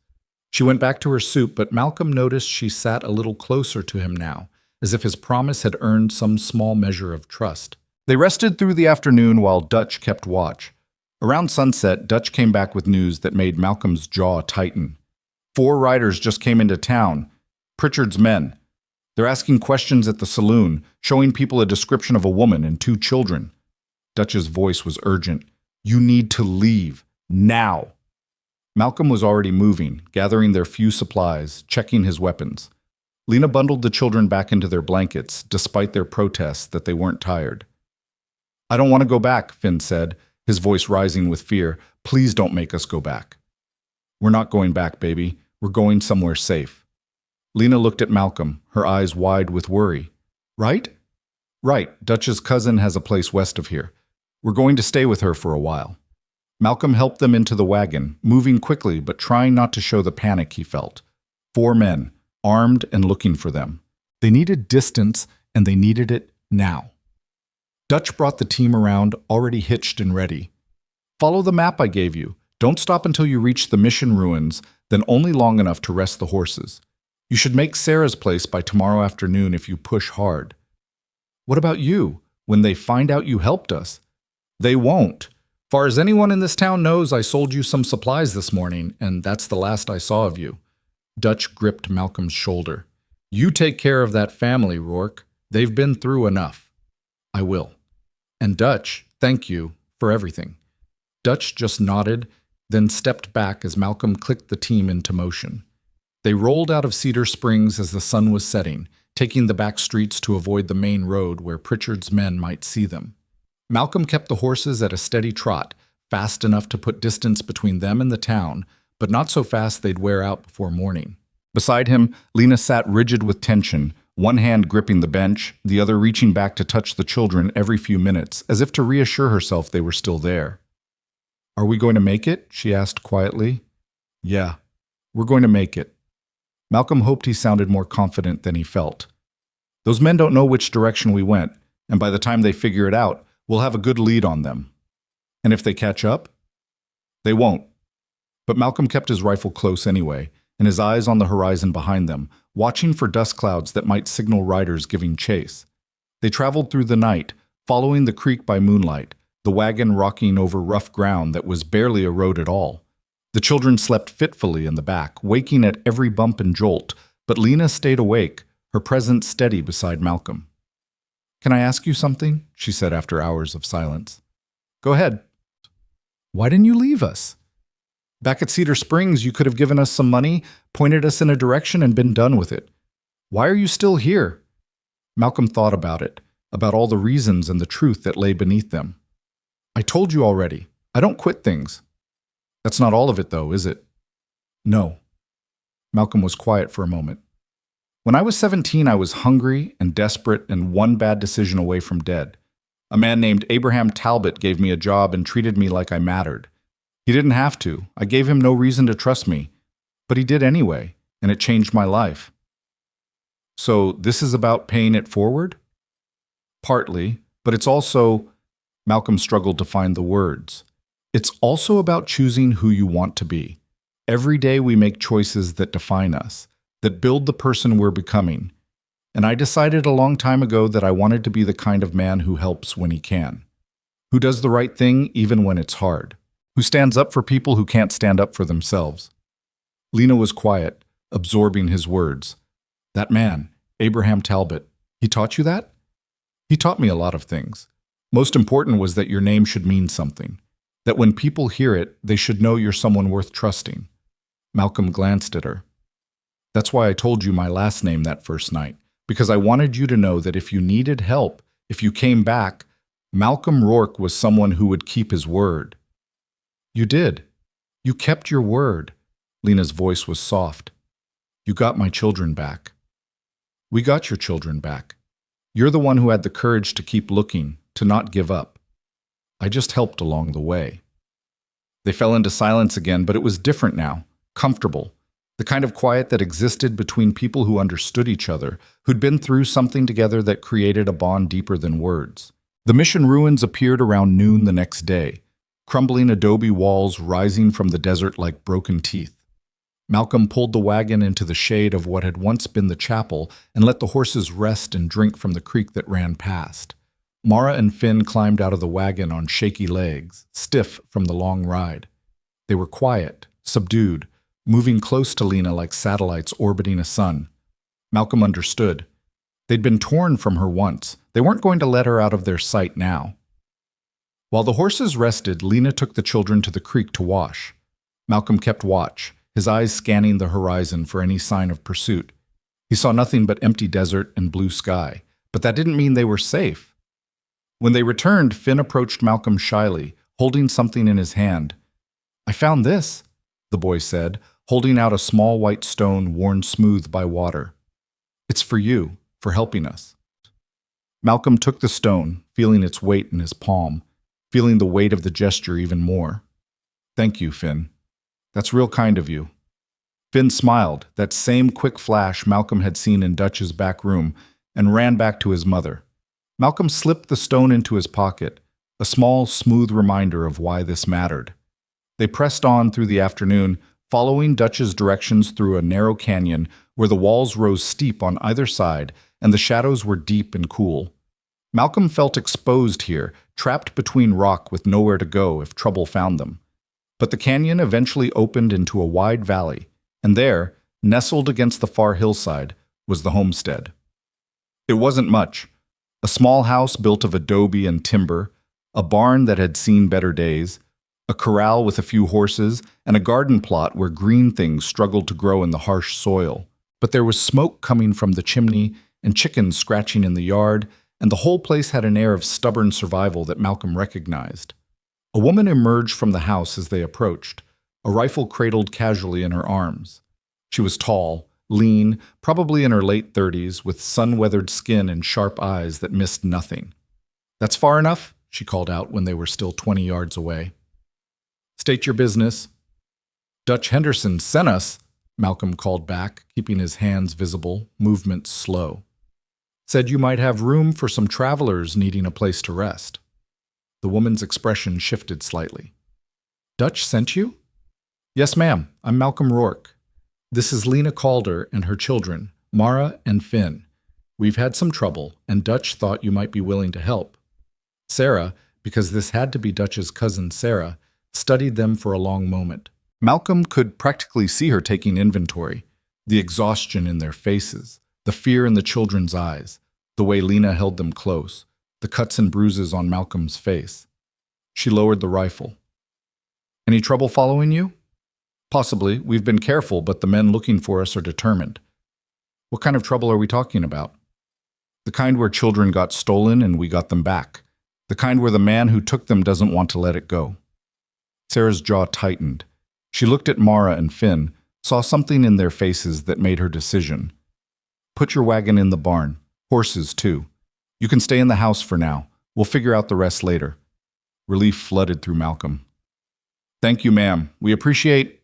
S1: She went back to her soup, but Malcolm noticed she sat a little closer to him now, as if his promise had earned some small measure of trust. They rested through the afternoon while Dutch kept watch. Around sunset, Dutch came back with news that made Malcolm's jaw tighten. 4 riders just came into town. Pritchard's men. They're asking questions at the saloon, showing people a description of a woman and 2 children. Dutch's voice was urgent. "You need to leave. Now." Malcolm was already moving, gathering their few supplies, checking his weapons. Lena bundled the children back into their blankets, despite their protests that they weren't tired. "I don't want to go back," Finn said, his voice rising with fear. "Please don't make us go back." "We're not going back, baby. We're going somewhere safe." Lena looked at Malcolm, her eyes wide with worry. "Right?" "Right. Dutch's cousin has a place west of here. We're going to stay with her for a while." Malcolm helped them into the wagon, moving quickly but trying not to show the panic he felt. 4 men, armed and looking for them. They needed distance, and they needed it now. Dutch brought the team around, already hitched and ready. "Follow the map I gave you. Don't stop until you reach the mission ruins, then only long enough to rest the horses. You should make Sarah's place by tomorrow afternoon if you push hard." "What about you? When they find out you helped us?" "They won't. Far as anyone in this town knows, I sold you some supplies this morning, and that's the last I saw of you." Dutch gripped Malcolm's shoulder. "You take care of that family, Rourke. They've been through enough." "I will. And Dutch, thank you for everything." Dutch just nodded, then stepped back as Malcolm clicked the team into motion. They rolled out of Cedar Springs as the sun was setting, taking the back streets to avoid the main road where Pritchard's men might see them. Malcolm kept the horses at a steady trot, fast enough to put distance between them and the town, but not so fast they'd wear out before morning. Beside him, Lena sat rigid with tension, one hand gripping the bench, the other reaching back to touch the children every few minutes, as if to reassure herself they were still there. "Are we going to make it?" she asked quietly. "Yeah, we're going to make it." Malcolm hoped he sounded more confident than he felt. "Those men don't know which direction we went, and by the time they figure it out, we'll have a good lead on them. And if they catch up? They won't." But Malcolm kept his rifle close anyway, and his eyes on the horizon behind them, watching for dust clouds that might signal riders giving chase. They traveled through the night, following the creek by moonlight, the wagon rocking over rough ground that was barely a road at all. The children slept fitfully in the back, waking at every bump and jolt, but Lena stayed awake, her presence steady beside Malcolm. "Can I ask you something?" she said after hours of silence. "Go ahead." "Why didn't you leave us? Back at Cedar Springs, you could have given us some money, pointed us in a direction, and been done with it. Why are you still here?" Malcolm thought about it, about all the reasons and the truth that lay beneath them. "I told you already. I don't quit things." "That's not all of it, though, is it?" "No." Malcolm was quiet for a moment. "When I was 17, I was hungry and desperate and one bad decision away from dead. A man named Abraham Talbot gave me a job and treated me like I mattered. He didn't have to. I gave him no reason to trust me. But he did anyway, and it changed my life." "So this is about paying it forward?" "Partly, but it's also—" Malcolm struggled to find the words. "It's also about choosing who you want to be. Every day we make choices that define us, that build the person we're becoming. And I decided a long time ago that I wanted to be the kind of man who helps when he can, who does the right thing even when it's hard, who stands up for people who can't stand up for themselves." Lena was quiet, absorbing his words. "That man, Abraham Talbot, he taught you that?" "He taught me a lot of things. Most important was that your name should mean something, that when people hear it, they should know you're someone worth trusting." Malcolm glanced at her. "That's why I told you my last name that first night, because I wanted you to know that if you needed help, if you came back, Malcolm Rourke was someone who would keep his word." "You did. You kept your word." Lena's voice was soft. "You got my children back." "We got your children back. You're the one who had the courage to keep looking, to not give up. I just helped along the way." They fell into silence again, but it was different now, comfortable, the kind of quiet that existed between people who understood each other, who'd been through something together that created a bond deeper than words. The mission ruins appeared around noon the next day, crumbling adobe walls rising from the desert like broken teeth. Malcolm pulled the wagon into the shade of what had once been the chapel and let the horses rest and drink from the creek that ran past. Mara and Finn climbed out of the wagon on shaky legs, stiff from the long ride. They were quiet, subdued, moving close to Lena like satellites orbiting a sun. Malcolm understood. They'd been torn from her once. They weren't going to let her out of their sight now. While the horses rested, Lena took the children to the creek to wash. Malcolm kept watch, his eyes scanning the horizon for any sign of pursuit. He saw nothing but empty desert and blue sky, but that didn't mean they were safe. When they returned, Finn approached Malcolm shyly, holding something in his hand. "I found this," the boy said, holding out a small white stone worn smooth by water. "It's for you, for helping us." Malcolm took the stone, feeling its weight in his palm, feeling the weight of the gesture even more. "Thank you, Finn. That's real kind of you." Finn smiled, that same quick flash Malcolm had seen in Dutch's back room, and ran back to his mother. Malcolm slipped the stone into his pocket, a small, smooth reminder of why this mattered. They pressed on through the afternoon, following Dutch's directions through a narrow canyon where the walls rose steep on either side and the shadows were deep and cool. Malcolm felt exposed here, trapped between rock with nowhere to go if trouble found them. But the canyon eventually opened into a wide valley, and there, nestled against the far hillside, was the homestead. It wasn't much. A small house built of adobe and timber, a barn that had seen better days, a corral with a few horses, and a garden plot where green things struggled to grow in the harsh soil. But there was smoke coming from the chimney and chickens scratching in the yard, and the whole place had an air of stubborn survival that Malcolm recognized. A woman emerged from the house as they approached, a rifle cradled casually in her arms. She was tall, lean, probably in her late 30s, with sun-weathered skin and sharp eyes that missed nothing. "That's far enough," she called out when they were still 20 yards away. "State your business." "Dutch Henderson sent us," Malcolm called back, keeping his hands visible, movements slow. "Said you might have room for some travelers needing a place to rest." The woman's expression shifted slightly. "Dutch sent you?" "Yes, ma'am. I'm Malcolm Rourke. This is Lena Calder and her children, Mara and Finn. We've had some trouble, and Dutch thought you might be willing to help." Sarah, because this had to be Dutch's cousin Sarah, studied them for a long moment. Malcolm could practically see her taking inventory, the exhaustion in their faces, the fear in the children's eyes, the way Lena held them close, the cuts and bruises on Malcolm's face. She lowered the rifle. "Any trouble following you?" "Possibly. We've been careful, but the men looking for us are determined." "What kind of trouble are we talking about?" "The kind where children got stolen and we got them back. The kind where the man who took them doesn't want to let it go." Sarah's jaw tightened. She looked at Mara and Finn, saw something in their faces that made her decision. "Put your wagon in the barn. Horses, too. You can stay in the house for now. We'll figure out the rest later." Relief flooded through Malcolm. "Thank you, ma'am. We appreciate—"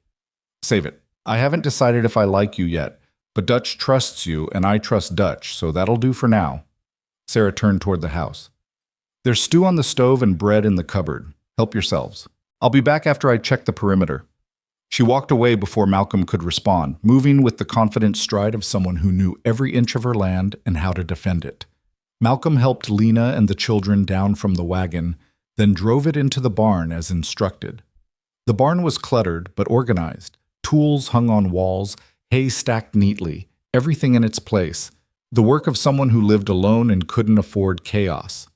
S1: "Save it. I haven't decided if I like you yet, but Dutch trusts you and I trust Dutch, so that'll do for now." Sarah turned toward the house. "There's stew on the stove and bread in the cupboard. Help yourselves. I'll be back after I check the perimeter." She walked away before Malcolm could respond, moving with the confident stride of someone who knew every inch of her land and how to defend it. Malcolm helped Lena and the children down from the wagon, then drove it into the barn as instructed. The barn was cluttered but organized. Tools hung on walls, hay stacked neatly, everything in its place, the work of someone who lived alone and couldn't afford chaos.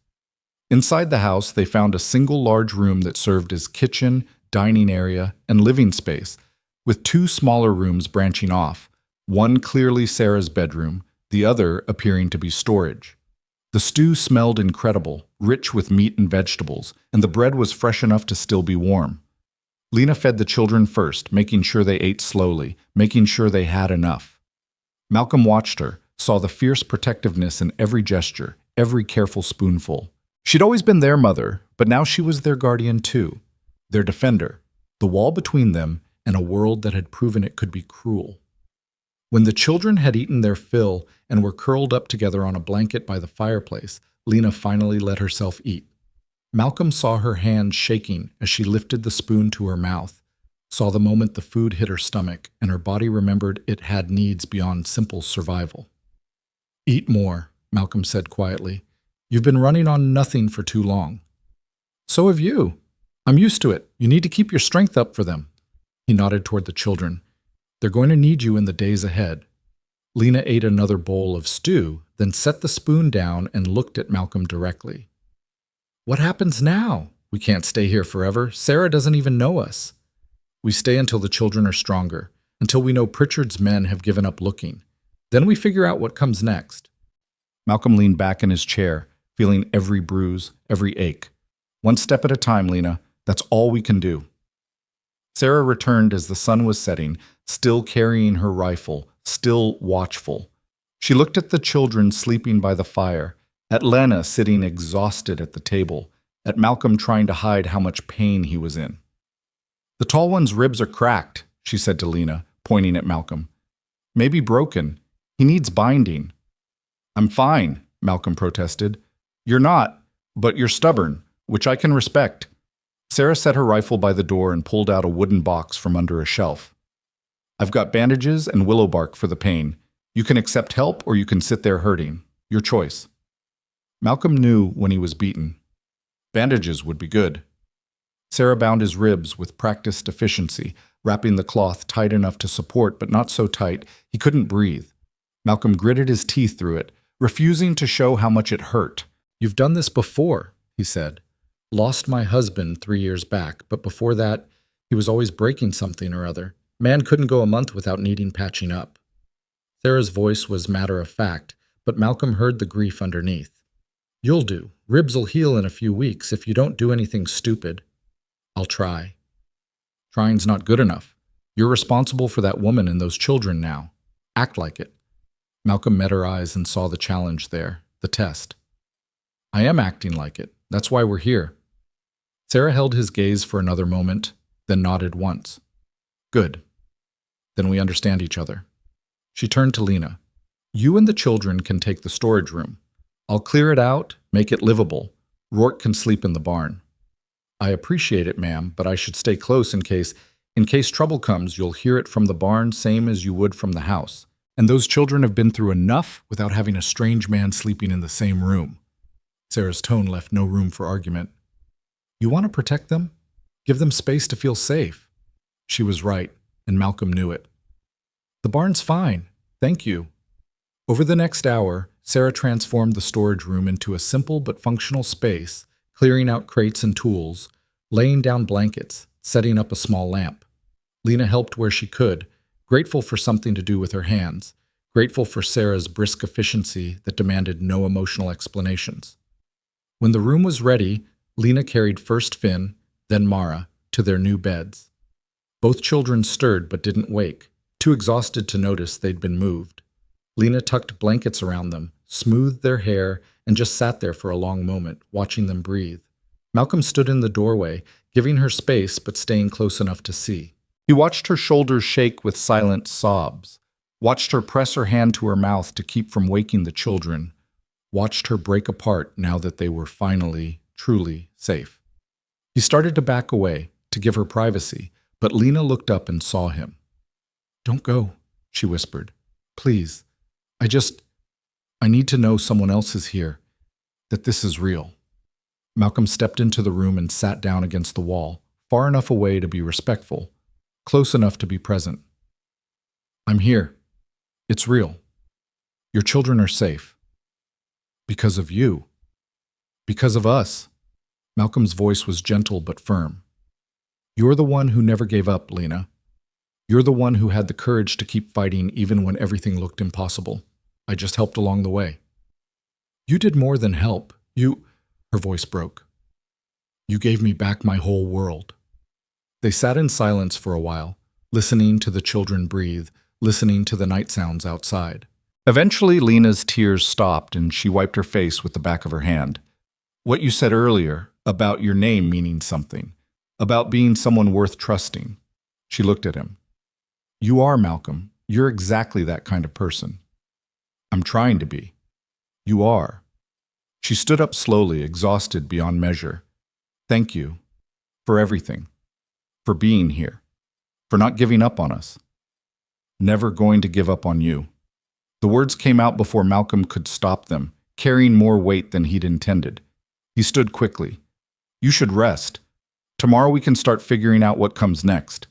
S1: Inside the house, they found a single large room that served as kitchen, dining area, and living space, with two smaller rooms branching off, one clearly Sarah's bedroom, the other appearing to be storage. The stew smelled incredible, rich with meat and vegetables, and the bread was fresh enough to still be warm. Lena fed the children first, making sure they ate slowly, making sure they had enough. Malcolm watched her, saw the fierce protectiveness in every gesture, every careful spoonful. She'd always been their mother, but now she was their guardian too. Their defender, the wall between them and a world that had proven it could be cruel. When the children had eaten their fill and were curled up together on a blanket by the fireplace, Lena finally let herself eat. Malcolm saw her hands shaking as she lifted the spoon to her mouth, saw the moment the food hit her stomach, and her body remembered it had needs beyond simple survival. "Eat more," Malcolm said quietly. "You've been running on nothing for too long." "So have you. I'm used to it. You need to keep your strength up for them." He nodded toward the children. "They're going to need you in the days ahead." Lena ate another bowl of stew, then set the spoon down and looked at Malcolm directly. "What happens now? We can't stay here forever. Sarah doesn't even know us." "We stay until the children are stronger, until we know Pritchard's men have given up looking. Then we figure out what comes next." Malcolm leaned back in his chair, feeling every bruise, every ache. "One step at a time, Lena. That's all we can do." Sarah returned as the sun was setting, still carrying her rifle, still watchful. She looked at the children sleeping by the fire, at Lena sitting exhausted at the table, at Malcolm trying to hide how much pain he was in. "The tall one's ribs are cracked," she said to Lena, pointing at Malcolm. "Maybe broken. He needs binding." "I'm fine," Malcolm protested. "You're not, but you're stubborn, which I can respect." Sarah set her rifle by the door and pulled out a wooden box from under a shelf. "I've got bandages and willow bark for the pain. You can accept help or you can sit there hurting. Your choice." Malcolm knew when he was beaten. Bandages would be good. Sarah bound his ribs with practiced efficiency, wrapping the cloth tight enough to support but not so tight he couldn't breathe. Malcolm gritted his teeth through it, refusing to show how much it hurt. "You've done this before," he said. "Lost my husband 3 years back, but before that, he was always breaking something or other. Man couldn't go a month without needing patching up." Sarah's voice was matter of fact, but Malcolm heard the grief underneath. "You'll do. Ribs'll heal in a few weeks if you don't do anything stupid." "I'll try." "Trying's not good enough. You're responsible for that woman and those children now." Act like it. Malcolm met her eyes and saw the challenge there, the test. I am acting like it. That's why we're here. Sarah held his gaze for another moment, then nodded once. Good. Then we understand each other. She turned to Lena. You and the children can take the storage room. I'll clear it out, make it livable. Rourke can sleep in the barn. I appreciate it, ma'am, but I should stay close in case trouble comes, you'll hear it from the barn same as you would from the house. And those children have been through enough without having a strange man sleeping in the same room. Sarah's tone left no room for argument. You want to protect them? Give them space to feel safe. She was right, and Malcolm knew it. The barn's fine, thank you. Over the next hour, Sarah transformed the storage room into a simple but functional space, clearing out crates and tools, laying down blankets, setting up a small lamp. Lena helped where she could, grateful for something to do with her hands, grateful for Sarah's brisk efficiency that demanded no emotional explanations. When the room was ready, Lena carried first Finn, then Mara, to their new beds. Both children stirred but didn't wake, too exhausted to notice they'd been moved. Lena tucked blankets around them, smoothed their hair, and just sat there for a long moment, watching them breathe. Malcolm stood in the doorway, giving her space but staying close enough to see. He watched her shoulders shake with silent sobs, watched her press her hand to her mouth to keep from waking the children, watched her break apart now that they were finally, truly safe. He started to back away, to give her privacy, but Lena looked up and saw him. Don't go, she whispered. Please. I need to know someone else is here, that this is real. Malcolm stepped into the room and sat down against the wall, far enough away to be respectful, close enough to be present. I'm here. It's real. Your children are safe. Because of you. Because of us. Malcolm's voice was gentle but firm. You're the one who never gave up, Lena. You're the one who had the courage to keep fighting even when everything looked impossible. I just helped along the way. You did more than help. Her voice broke. You gave me back my whole world. They sat in silence for a while, listening to the children breathe, listening to the night sounds outside. Eventually, Lena's tears stopped and she wiped her face with the back of her hand. What you said earlier, about your name meaning something, about being someone worth trusting. She looked at him. You are, Malcolm. You're exactly that kind of person. I'm trying to be. You are. She stood up slowly, exhausted beyond measure. Thank you. For everything. For being here. For not giving up on us. Never going to give up on you. The words came out before Malcolm could stop them, carrying more weight than he'd intended. He stood quickly. You should rest. Tomorrow we can start figuring out what comes next.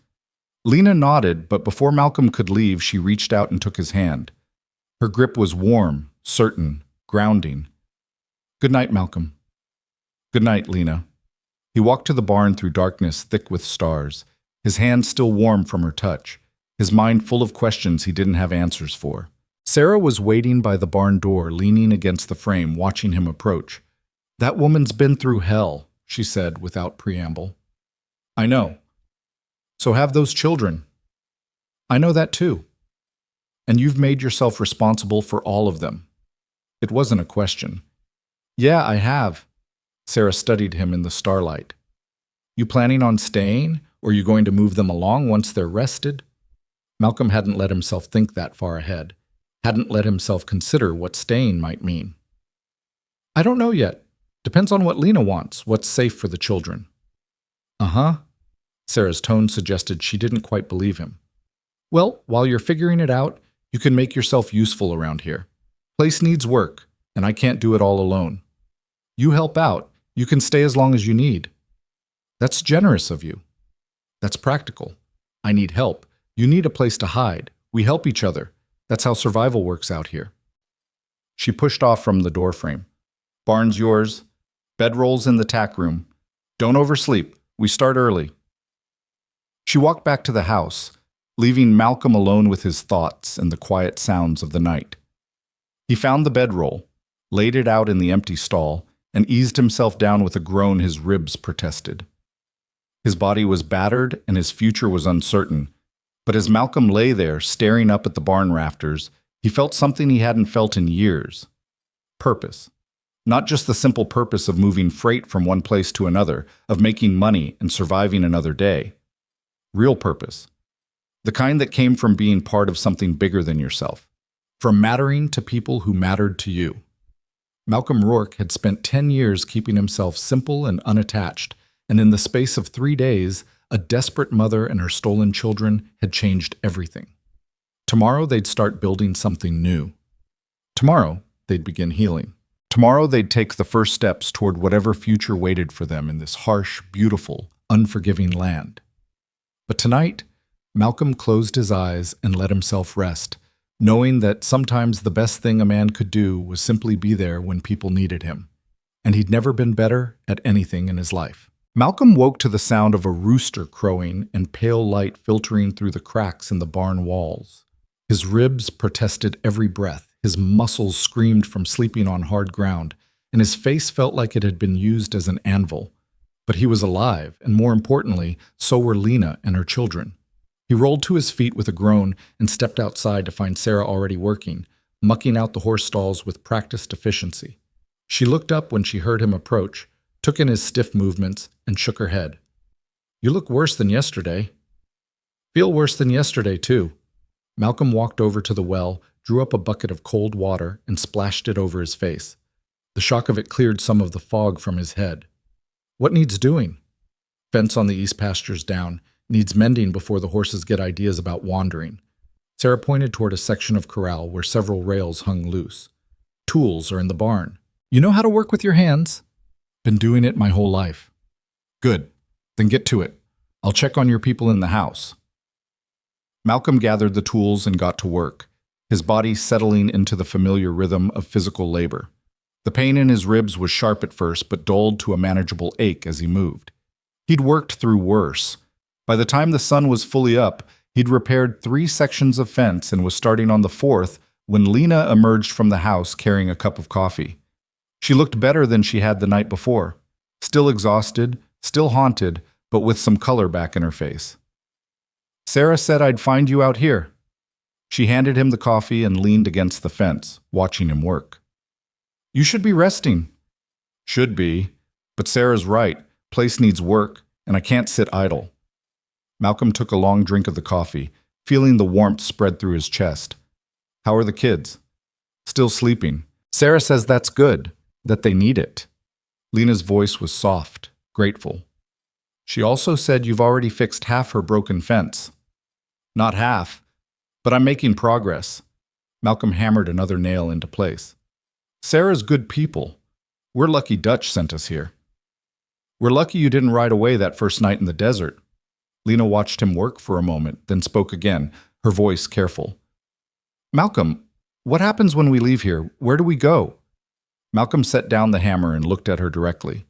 S1: Lena nodded, but before Malcolm could leave, she reached out and took his hand. Her grip was warm, certain, grounding. Good night, Malcolm. Good night, Lena. He walked to the barn through darkness thick with stars, his hand still warm from her touch, his mind full of questions he didn't have answers for. Sarah was waiting by the barn door, leaning against the frame, watching him approach. That woman's been through hell, she said without preamble. I know. So have those children. I know that too. And you've made yourself responsible for all of them. It wasn't a question. Yeah, I have. Sarah studied him in the starlight. You planning on staying, or you going to move them along once they're rested? Malcolm hadn't let himself think that far ahead, hadn't let himself consider what staying might mean. I don't know yet. Depends on what Lena wants, what's safe for the children. Uh-huh. Sarah's tone suggested she didn't quite believe him. Well, while you're figuring it out, you can make yourself useful around here. Place needs work, and I can't do it all alone. You help out. You can stay as long as you need. That's generous of you. That's practical. I need help. You need a place to hide. We help each other. That's how survival works out here. She pushed off from the doorframe. Barn's yours. Bedrolls in the tack room. Don't oversleep. We start early. She walked back to the house, leaving Malcolm alone with his thoughts and the quiet sounds of the night. He found the bedroll, laid it out in the empty stall, and eased himself down with a groan his ribs protested. His body was battered and his future was uncertain, But as Malcolm lay there, staring up at the barn rafters, he felt something he hadn't felt in years. Purpose. Not just the simple purpose of moving freight from one place to another, of making money and surviving another day. Real purpose. The kind that came from being part of something bigger than yourself. From mattering to people who mattered to you. Malcolm Rourke had spent 10 years keeping himself simple and unattached, and in the space of 3 days, a desperate mother and her stolen children had changed everything. Tomorrow they'd start building something new. Tomorrow they'd begin healing. Tomorrow they'd take the first steps toward whatever future waited for them in this harsh, beautiful, unforgiving land. But tonight, Malcolm closed his eyes and let himself rest, knowing that sometimes the best thing a man could do was simply be there when people needed him. And he'd never been better at anything in his life. Malcolm woke to the sound of a rooster crowing and pale light filtering through the cracks in the barn walls. His ribs protested every breath, his muscles screamed from sleeping on hard ground, and his face felt like it had been used as an anvil. But he was alive, and more importantly, so were Lena and her children. He rolled to his feet with a groan and stepped outside to find Sarah already working, mucking out the horse stalls with practiced efficiency. She looked up when she heard him approach, took in his stiff movements, and shook her head. "You look worse than yesterday." "Feel worse than yesterday, too." Malcolm walked over to the well, drew up a bucket of cold water, and splashed it over his face. The shock of it cleared some of the fog from his head. "What needs doing?" "Fence on the east pastures down. Needs mending before the horses get ideas about wandering." Sarah pointed toward a section of corral where several rails hung loose. "Tools are in the barn. You know how to work with your hands?" "Been doing it my whole life." "Good. Then get to it. I'll check on your people in the house." Malcolm gathered the tools and got to work, his body settling into the familiar rhythm of physical labor. The pain in his ribs was sharp at first, but dulled to a manageable ache as he moved. He'd worked through worse. By the time the sun was fully up, he'd repaired 3 sections of fence and was starting on the 4th when Lena emerged from the house carrying a cup of coffee. She looked better than she had the night before. Still exhausted, still haunted, but with some color back in her face. "Sarah said I'd find you out here." She handed him the coffee and leaned against the fence, watching him work. "You should be resting." "Should be, but Sarah's right. Place needs work, and I can't sit idle." Malcolm took a long drink of the coffee, feeling the warmth spread through his chest. "How are the kids?" "Still sleeping. Sarah says that's good, that they need it." Lena's voice was soft, grateful. "She also said you've already fixed half her broken fence." "Not half, but I'm making progress." Malcolm hammered another nail into place. "Sarah's good people. We're lucky Dutch sent us here." "We're lucky you didn't ride away that first night in the desert." Lena watched him work for a moment, then spoke again, her voice careful. "Malcolm, what happens when we leave here? Where do we go?" Malcolm set down the hammer and looked at her directly.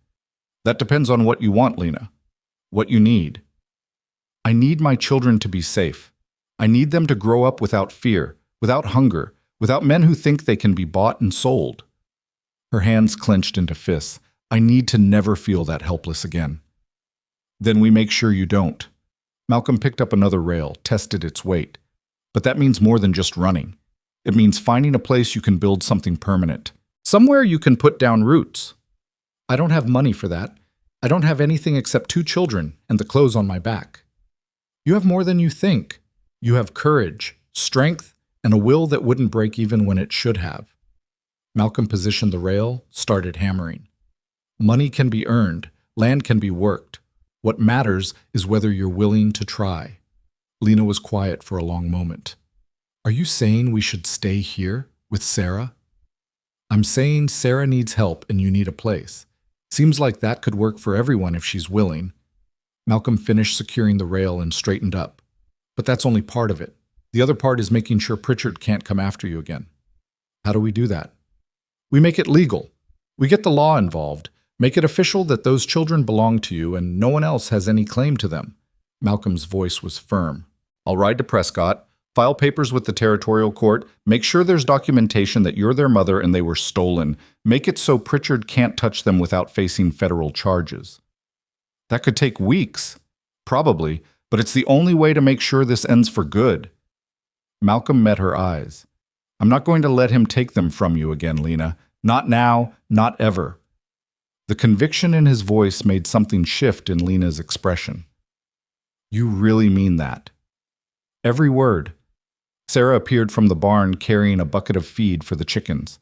S1: "That depends on what you want, Lena. What you need." "I need my children to be safe. I need them to grow up without fear, without hunger, without men who think they can be bought and sold." Her hands clenched into fists. "I need to never feel that helpless again." "Then we make sure you don't." Malcolm picked up another rail, tested its weight. "But that means more than just running. It means finding a place you can build something permanent. Somewhere you can put down roots." "I don't have money for that. I don't have anything except 2 children and the clothes on my back." "You have more than you think. You have courage, strength, and a will that wouldn't break even when it should have." Malcolm positioned the rail, started hammering. "Money can be earned. Land can be worked. What matters is whether you're willing to try." Lena was quiet for a long moment. "Are you saying we should stay here with Sarah?" "I'm saying Sarah needs help and you need a place. Seems like that could work for everyone if she's willing." Malcolm finished securing the rail and straightened up. "But that's only part of it. The other part is making sure Pritchard can't come after you again." "How do we do that?" "We make it legal. We get the law involved. Make it official that those children belong to you and no one else has any claim to them." Malcolm's voice was firm. "I'll ride to Prescott, file papers with the territorial court, make sure there's documentation that you're their mother and they were stolen. Make it so Pritchard can't touch them without facing federal charges." "That could take weeks." "Probably, But it's the only way to make sure this ends for good. Malcolm met her eyes. I'm not going to let him take them from you again, Lena. Not now, not ever. The conviction in his voice made something shift in Lena's expression. You really mean that? Every word. Sarah appeared from the barn carrying a bucket of feed for the chickens.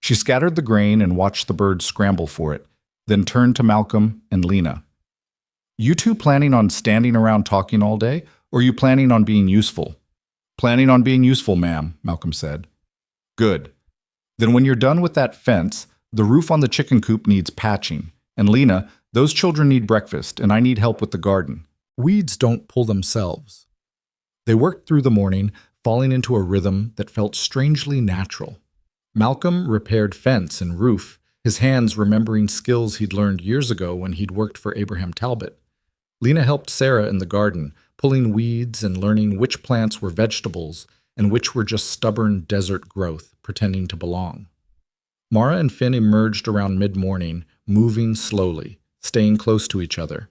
S1: She scattered the grain and watched the birds scramble for it, then turned to Malcolm and Lena. You two planning on standing around talking all day, or are you planning on being useful? Planning on being useful, ma'am, Malcolm said. Good. Then when you're done with that fence, the roof on the chicken coop needs patching. And Lena, those children need breakfast, and I need help with the garden. Weeds don't pull themselves. They worked through the morning, falling into a rhythm that felt strangely natural. Malcolm repaired fence and roof, his hands remembering skills he'd learned years ago when he'd worked for Abraham Talbot. Lena helped Sarah in the garden, pulling weeds and learning which plants were vegetables and which were just stubborn desert growth pretending to belong. Mara and Finn emerged around mid-morning, moving slowly, staying close to each other.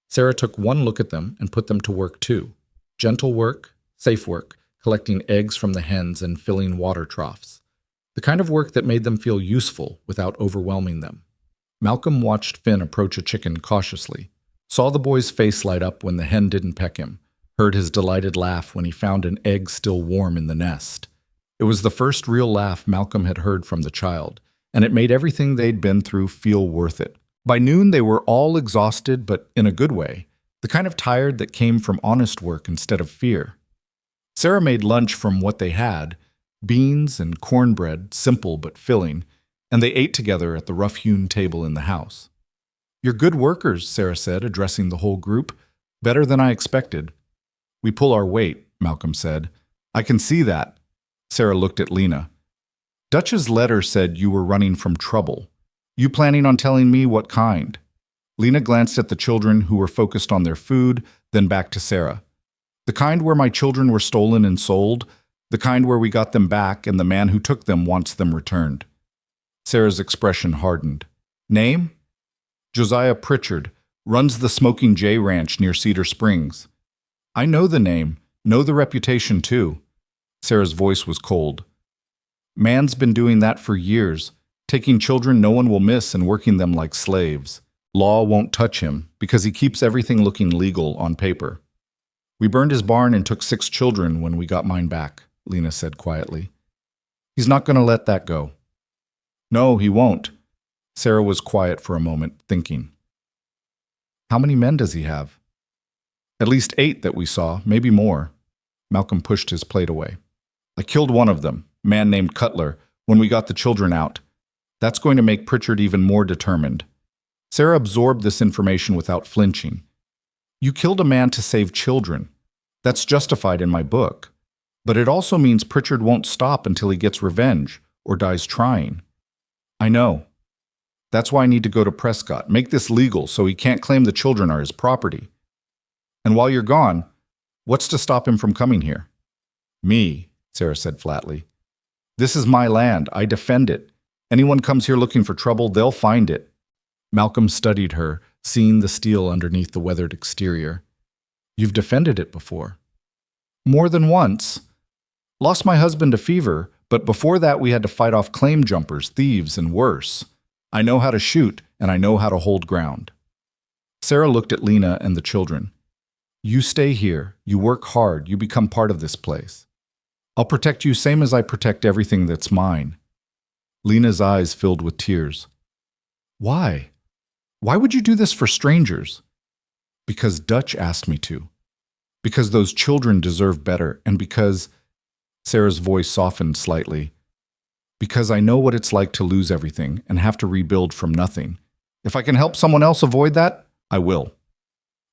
S1: Sarah took one look at them and put them to work too. Gentle work, safe work, collecting eggs from the hens and filling water troughs. The kind of work that made them feel useful without overwhelming them. Malcolm watched Finn approach a chicken cautiously, saw the boy's face light up when the hen didn't peck him, heard his delighted laugh when he found an egg still warm in the nest. It was the first real laugh Malcolm had heard from the child, and it made everything they'd been through feel worth it. By noon, they were all exhausted, but in a good way, the kind of tired that came from honest work instead of fear. Sarah made lunch from what they had, beans and cornbread, simple but filling, and they ate together at the rough-hewn table in the house. You're good workers, Sarah said, addressing the whole group. Better than I expected. We pull our weight, Malcolm said. I can see that. Sarah looked at Lena. Dutch's letter said you were running from trouble. You planning on telling me what kind? Lena glanced at the children who were focused on their food, then back to Sarah. The kind where my children were stolen and sold, the kind where we got them back and the man who took them wants them returned. Sarah's expression hardened. Name? Josiah Pritchard, runs the Smoking Jay Ranch near Cedar Springs. I know the name, know the reputation too. Sarah's voice was cold. Man's been doing that for years, taking children no one will miss and working them like slaves. Law won't touch him because he keeps everything looking legal on paper. We burned his barn and took 6 children when we got mine back, Lena said quietly. He's not going to let that go. No, he won't. Sarah was quiet for a moment, thinking. How many men does he have? At least 8 that we saw, maybe more. Malcolm pushed his plate away. I killed one of them, a man named Cutler, when we got the children out. That's going to make Pritchard even more determined. Sarah absorbed this information without flinching. You killed a man to save children. That's justified in my book. But it also means Pritchard won't stop until he gets revenge or dies trying. I know. That's why I need to go to Prescott, make this legal so he can't claim the children are his property. And while you're gone, what's to stop him from coming here? Me, Sarah said flatly. This is my land. I defend it. Anyone comes here looking for trouble, they'll find it. Malcolm studied her, seeing the steel underneath the weathered exterior. You've defended it before. More than once. Lost my husband to fever, but before that we had to fight off claim jumpers, thieves, and worse. I know how to shoot, and I know how to hold ground. Sarah looked at Lena and the children. You stay here, you work hard, you become part of this place. I'll protect you same as I protect everything that's mine. Lena's eyes filled with tears. Why? Why would you do this for strangers? Because Dutch asked me to. Because those children deserve better, and because... Sarah's voice softened slightly. Because I know what it's like to lose everything and have to rebuild from nothing. If I can help someone else avoid that, I will.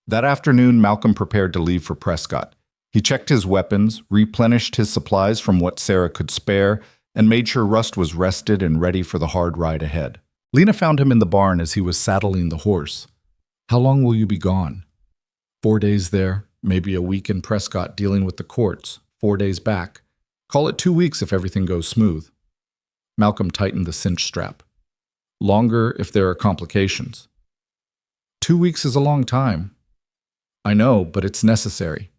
S1: That afternoon, Malcolm prepared to leave for Prescott. He checked his weapons, replenished his supplies from what Sarah could spare, and made sure Rust was rested and ready for the hard ride ahead. Lena found him in the barn as he was saddling the horse. How long will you be gone? 4 days there, maybe a week in Prescott dealing with the courts, 4 days back. Call it 2 weeks if everything goes smooth. Malcolm tightened the cinch strap. Longer if there are complications. 2 weeks is a long time. I know, but it's necessary.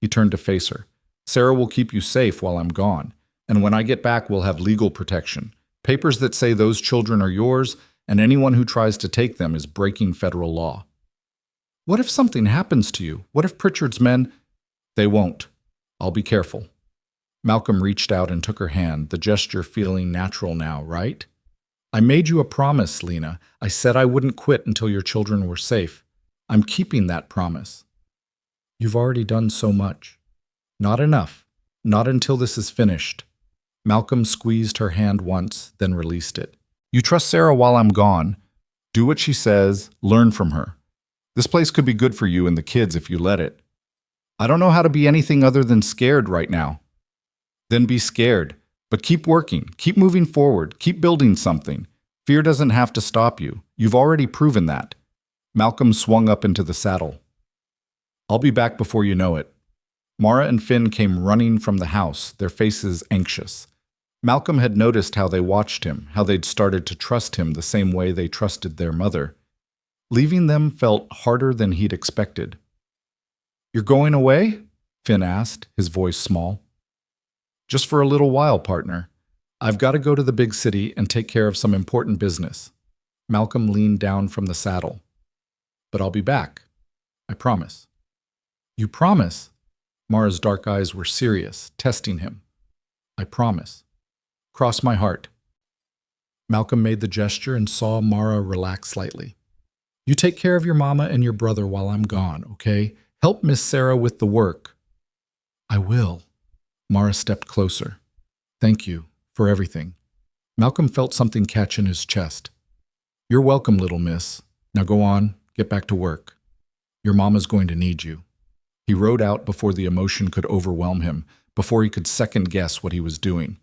S1: He turned to face her. Sarah will keep you safe while I'm gone, and when I get back, we'll have legal protection. Papers that say those children are yours, and anyone who tries to take them is breaking federal law. What if something happens to you? What if Pritchard's men? They won't. I'll be careful. Malcolm reached out and took her hand, the gesture feeling natural now, right? I made you a promise, Lena. I said I wouldn't quit until your children were safe. I'm keeping that promise. You've already done so much. Not enough. Not until this is finished. Malcolm squeezed her hand once, then released it. You trust Sarah while I'm gone. Do what she says, learn from her. This place could be good for you and the kids if you let it. I don't know how to be anything other than scared right now. Then be scared, but keep working, keep moving forward, keep building something. Fear doesn't have to stop you. You've already proven that. Malcolm swung up into the saddle. I'll be back before you know it. Mara and Finn came running from the house, their faces anxious. Malcolm had noticed how they watched him, how they'd started to trust him the same way they trusted their mother. Leaving them felt harder than he'd expected. You're going away? Finn asked, his voice small. Just for a little while, partner. I've got to go to the big city and take care of some important business. Malcolm leaned down from the saddle. But I'll be back. I promise. You promise? Mara's dark eyes were serious, testing him. I promise. Cross my heart. Malcolm made the gesture and saw Mara relax slightly. You take care of your mama and your brother while I'm gone, okay? Help Miss Sarah with the work. I will. Mara stepped closer. Thank you for everything. Malcolm felt something catch in his chest. You're welcome, little miss. Now go on, get back to work. Your mama's going to need you. He rode out before the emotion could overwhelm him, before he could second-guess what he was doing.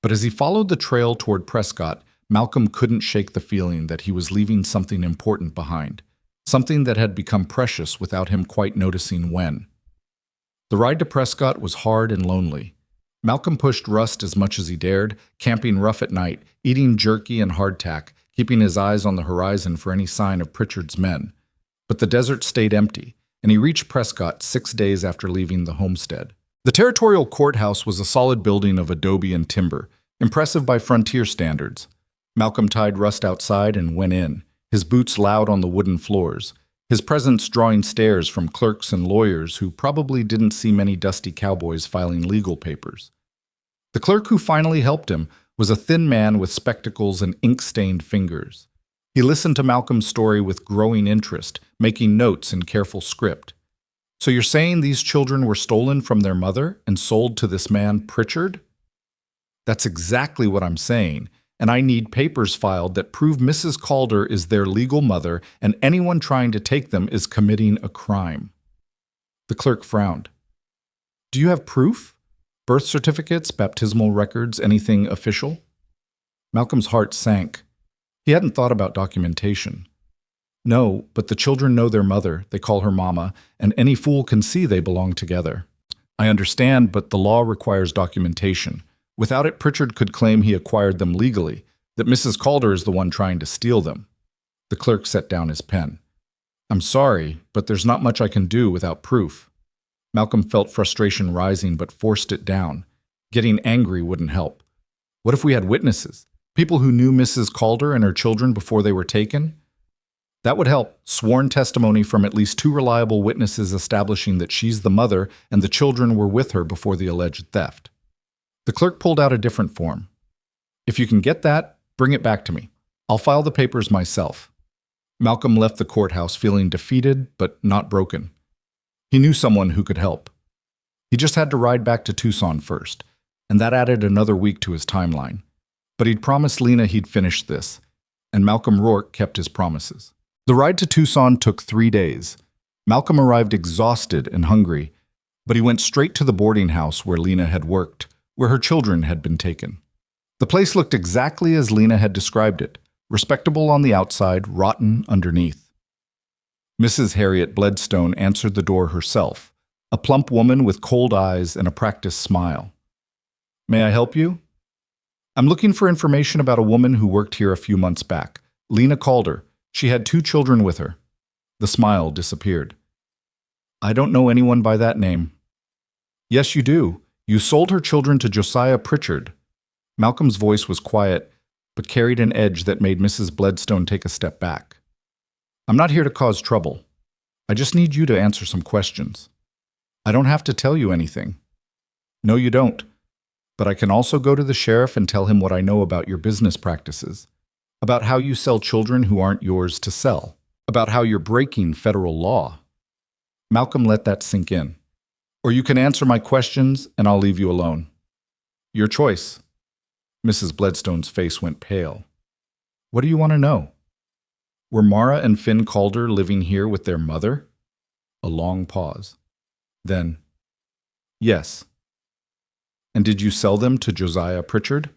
S1: But as he followed the trail toward Prescott, Malcolm couldn't shake the feeling that he was leaving something important behind, something that had become precious without him quite noticing when. The ride to Prescott was hard and lonely. Malcolm pushed Rust as much as he dared, camping rough at night, eating jerky and hardtack, keeping his eyes on the horizon for any sign of Pritchard's men. But the desert stayed empty, and he reached Prescott 6 days after leaving the homestead. The territorial courthouse was a solid building of adobe and timber, impressive by frontier standards. Malcolm tied Rust outside and went in, his boots loud on the wooden floors, his presence drawing stares from clerks and lawyers who probably didn't see many dusty cowboys filing legal papers. The clerk who finally helped him was a thin man with spectacles and ink-stained fingers. He listened to Malcolm's story with growing interest, making notes in careful script. So you're saying these children were stolen from their mother and sold to this man Pritchard? That's exactly what I'm saying, and I need papers filed that prove Mrs. Calder is their legal mother and anyone trying to take them is committing a crime. The clerk frowned. Do you have proof? Birth certificates, baptismal records, anything official? Malcolm's heart sank. He hadn't thought about documentation. No, but the children know their mother, they call her Mama, and any fool can see they belong together. I understand, but the law requires documentation. Without it, Pritchard could claim he acquired them legally, that Mrs. Calder is the one trying to steal them. The clerk set down his pen. I'm sorry, but there's not much I can do without proof. Malcolm felt frustration rising but forced it down. Getting angry wouldn't help. What if we had witnesses? People who knew Mrs. Calder and her children before they were taken? That would help. Sworn testimony from at least 2 reliable witnesses establishing that she's the mother and the children were with her before the alleged theft. The clerk pulled out a different form. If you can get that, bring it back to me. I'll file the papers myself. Malcolm left the courthouse feeling defeated but not broken. He knew someone who could help. He just had to ride back to Tucson first, and that added another week to his timeline. But he'd promised Lena he'd finish this, and Malcolm Rourke kept his promises. The ride to Tucson took 3 days. Malcolm arrived exhausted and hungry, but he went straight to the boarding house where Lena had worked, where her children had been taken. The place looked exactly as Lena had described it, respectable on the outside, rotten underneath. Mrs. Harriet Bledstone answered the door herself, a plump woman with cold eyes and a practiced smile. May I help you? I'm looking for information about a woman who worked here a few months back, Lena Calder. She had 2 children with her. The smile disappeared. I don't know anyone by that name. Yes, you do. You sold her children to Josiah Pritchard. Malcolm's voice was quiet, but carried an edge that made Mrs. Bledstone take a step back. I'm not here to cause trouble. I just need you to answer some questions. I don't have to tell you anything. No, you don't. But I can also go to the sheriff and tell him what I know about your business practices, about how you sell children who aren't yours to sell, about how you're breaking federal law. Malcolm let that sink in. Or you can answer my questions and I'll leave you alone. Your choice. Mrs. Bledstone's face went pale. What do you want to know? Were Mara and Finn Calder living here with their mother? A long pause. Then, yes. And did you sell them to Josiah Pritchard?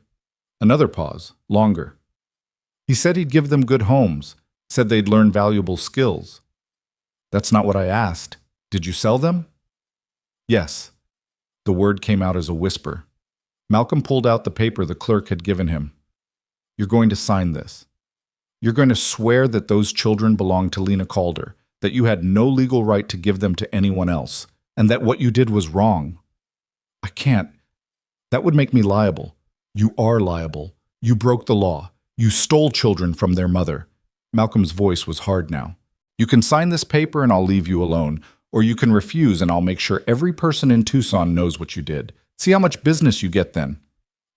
S1: Another pause, longer. He said he'd give them good homes, said they'd learn valuable skills. That's not what I asked. Did you sell them? Yes. The word came out as a whisper. Malcolm pulled out the paper the clerk had given him. You're going to sign this. You're going to swear that those children belong to Lena Calder, that you had no legal right to give them to anyone else, and that what you did was wrong. I can't. That would make me liable. You are liable. You broke the law. You stole children from their mother. Malcolm's voice was hard now. You can sign this paper and I'll leave you alone, or you can refuse and I'll make sure every person in Tucson knows what you did. See how much business you get then.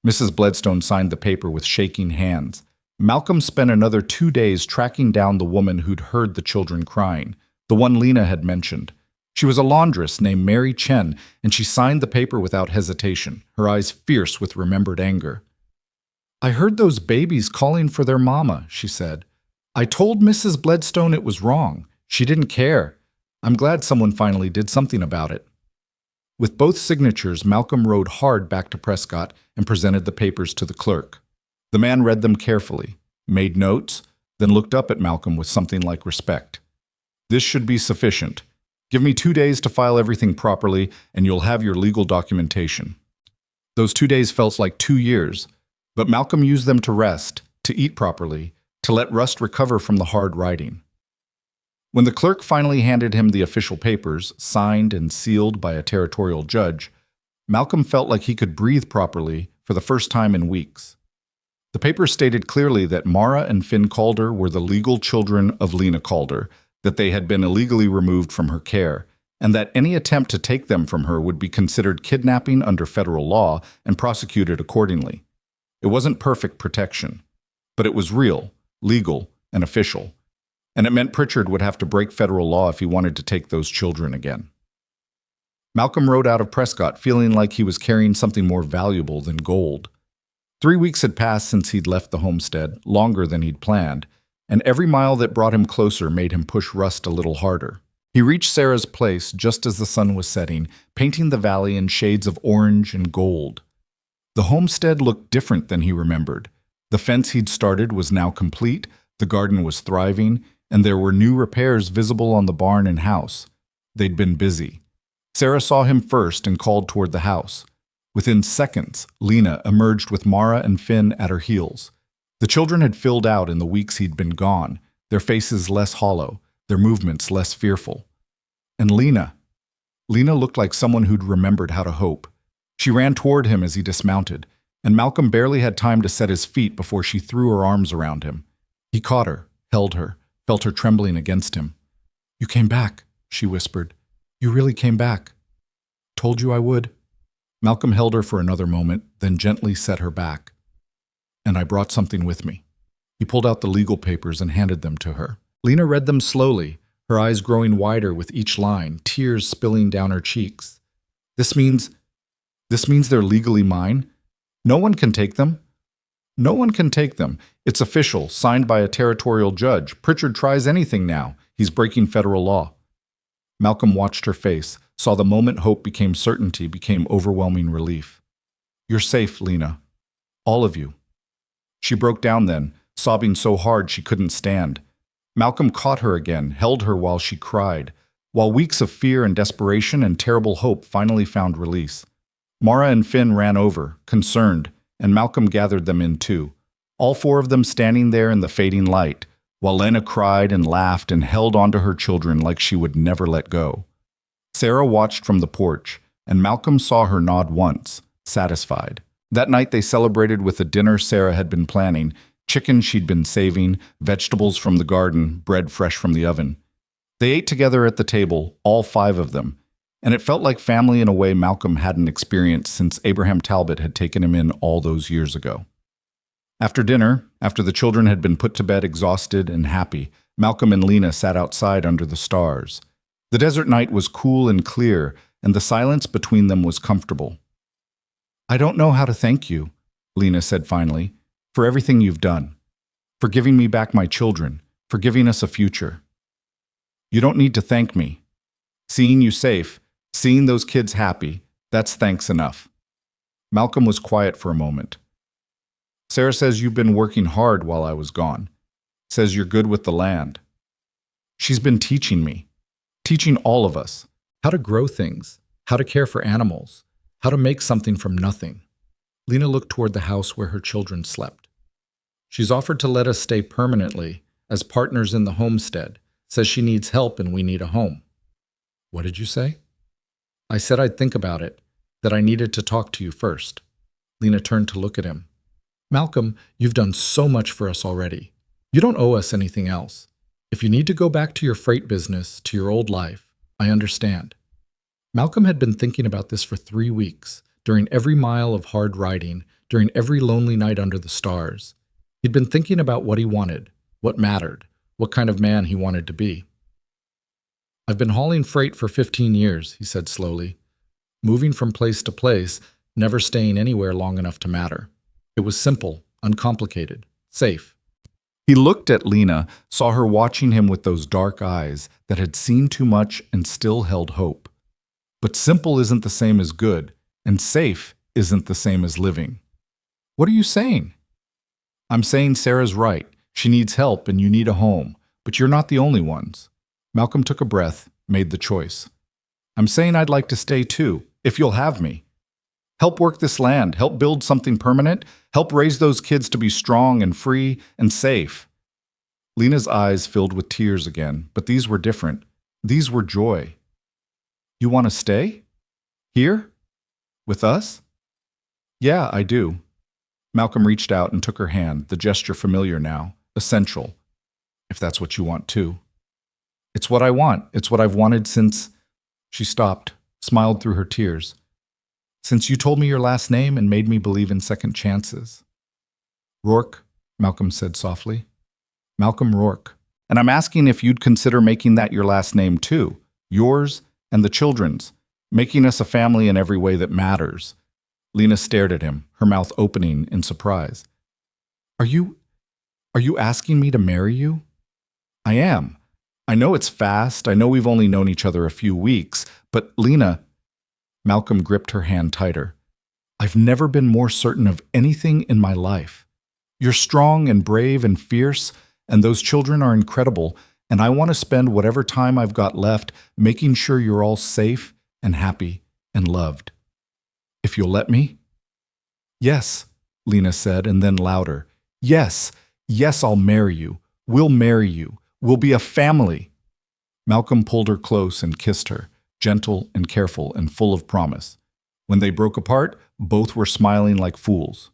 S1: Mrs. Bledstone signed the paper with shaking hands. Malcolm spent another 2 days tracking down the woman who'd heard the children crying, the one Lena had mentioned. She was a laundress named Mary Chen, and she signed the paper without hesitation, her eyes fierce with remembered anger. I heard those babies calling for their mama, she said. I told Mrs. Bledstone it was wrong. She didn't care. I'm glad someone finally did something about it. With both signatures, Malcolm rode hard back to Prescott and presented the papers to the clerk. The man read them carefully, made notes, then looked up at Malcolm with something like respect. This should be sufficient. Give me 2 days to file everything properly, and you'll have your legal documentation. Those 2 days felt like 2 years, but Malcolm used them to rest, to eat properly, to let Rust recover from the hard writing. When the clerk finally handed him the official papers, signed and sealed by a territorial judge, Malcolm felt like he could breathe properly for the first time in weeks. The papers stated clearly that Mara and Finn Calder were the legal children of Lena Calder, that they had been illegally removed from her care, and that any attempt to take them from her would be considered kidnapping under federal law and prosecuted accordingly. It wasn't perfect protection, but it was real, legal, and official, and it meant Pritchard would have to break federal law if he wanted to take those children again. Malcolm rode out of Prescott feeling like he was carrying something more valuable than gold. 3 weeks had passed since he'd left the homestead, longer than he'd planned, and every mile that brought him closer made him push Rust a little harder. He reached Sarah's place just as the sun was setting, painting the valley in shades of orange and gold. The homestead looked different than he remembered. The fence he'd started was now complete, the garden was thriving, and there were new repairs visible on the barn and house. They'd been busy. Sarah saw him first and called toward the house. Within seconds, Lena emerged with Mara and Finn at her heels. The children had filled out in the weeks he'd been gone, their faces less hollow, their movements less fearful. And Lena looked like someone who'd remembered how to hope. She ran toward him as he dismounted, and Malcolm barely had time to set his feet before she threw her arms around him. He caught her, held her, felt her trembling against him. "You came back," she whispered. "You really came back. Told you I would." Malcolm held her for another moment, then gently set her back. "And I brought something with me." He pulled out the legal papers and handed them to her. Lena read them slowly, her eyes growing wider with each line, tears spilling down her cheeks. This means they're legally mine? No one can take them? No one can take them. It's official, signed by a territorial judge. Pritchard tries anything now. He's breaking federal law. Malcolm watched her face, saw the moment hope became certainty, became overwhelming relief. "You're safe, Lena. All of you." She broke down then, sobbing so hard she couldn't stand. Malcolm caught her again, held her while she cried, while weeks of fear and desperation and terrible hope finally found release. Mara and Finn ran over, concerned, and Malcolm gathered them in too, all 4 of them standing there in the fading light, while Lena cried and laughed and held onto her children like she would never let go. Sarah watched from the porch, and Malcolm saw her nod once, satisfied. That night they celebrated with a dinner Sarah had been planning, chicken she'd been saving, vegetables from the garden, bread fresh from the oven. They ate together at the table, all 5 of them, and it felt like family in a way Malcolm hadn't experienced since Abraham Talbot had taken him in all those years ago. After dinner, after the children had been put to bed exhausted and happy, Malcolm and Lena sat outside under the stars. The desert night was cool and clear, and the silence between them was comfortable. "I don't know how to thank you," Lena said finally, "for everything you've done, for giving me back my children, for giving us a future." "You don't need to thank me. Seeing you safe, seeing those kids happy, that's thanks enough." Malcolm was quiet for a moment. "Sarah says you've been working hard while I was gone. Says you're good with the land. She's been teaching me, teaching all of us, how to grow things, how to care for animals, how to make something from nothing." Lena looked toward the house where her children slept. "She's offered to let us stay permanently as partners in the homestead, says she needs help and we need a home." "What did you say?" "I said I'd think about it, that I needed to talk to you first." Lena turned to look at him. "Malcolm, you've done so much for us already. You don't owe us anything else. If you need to go back to your freight business, to your old life, I understand." Malcolm had been thinking about this for 3 weeks, during every mile of hard riding, during every lonely night under the stars. He'd been thinking about what he wanted, what mattered, what kind of man he wanted to be. "I've been hauling freight for 15 years, he said slowly, moving from place to place, never staying anywhere long enough to matter. It was simple, uncomplicated, safe. He looked at Lena, saw her watching him with those dark eyes that had seen too much and still held hope. But simple isn't the same as good, and safe isn't the same as living. "What are you saying?" "I'm saying Sarah's right. She needs help and you need a home, but you're not the only ones." Malcolm took a breath, made the choice. "I'm saying I'd like to stay too, if you'll have me. Help work this land, help build something permanent, help raise those kids to be strong and free and safe." Lena's eyes filled with tears again, but these were different. These were joy. "You want to stay? Here? With us?" "Yeah, I do." Malcolm reached out and took her hand, the gesture familiar now, essential. "If that's what you want too." "It's what I want. It's what I've wanted since—" She stopped, smiled through her tears. "Since you told me your last name and made me believe in second chances." "Rourke," Malcolm said softly. "Malcolm Rourke. And I'm asking if you'd consider making that your last name too, yours and the children's, making us a family in every way that matters." Lena stared at him, her mouth opening in surprise. Are you asking me to marry you?" "I am. I know it's fast. I know we've only known each other a few weeks, but Lena—" Malcolm gripped her hand tighter. "I've never been more certain of anything in my life. You're strong and brave and fierce, and those children are incredible, and I want to spend whatever time I've got left making sure you're all safe and happy and loved. If you'll let me?" "Yes," Lena said, and then louder. "Yes, yes, I'll marry you. We'll marry you. We'll be a family." Malcolm pulled her close and kissed her, gentle and careful and full of promise. When they broke apart, both were smiling like fools.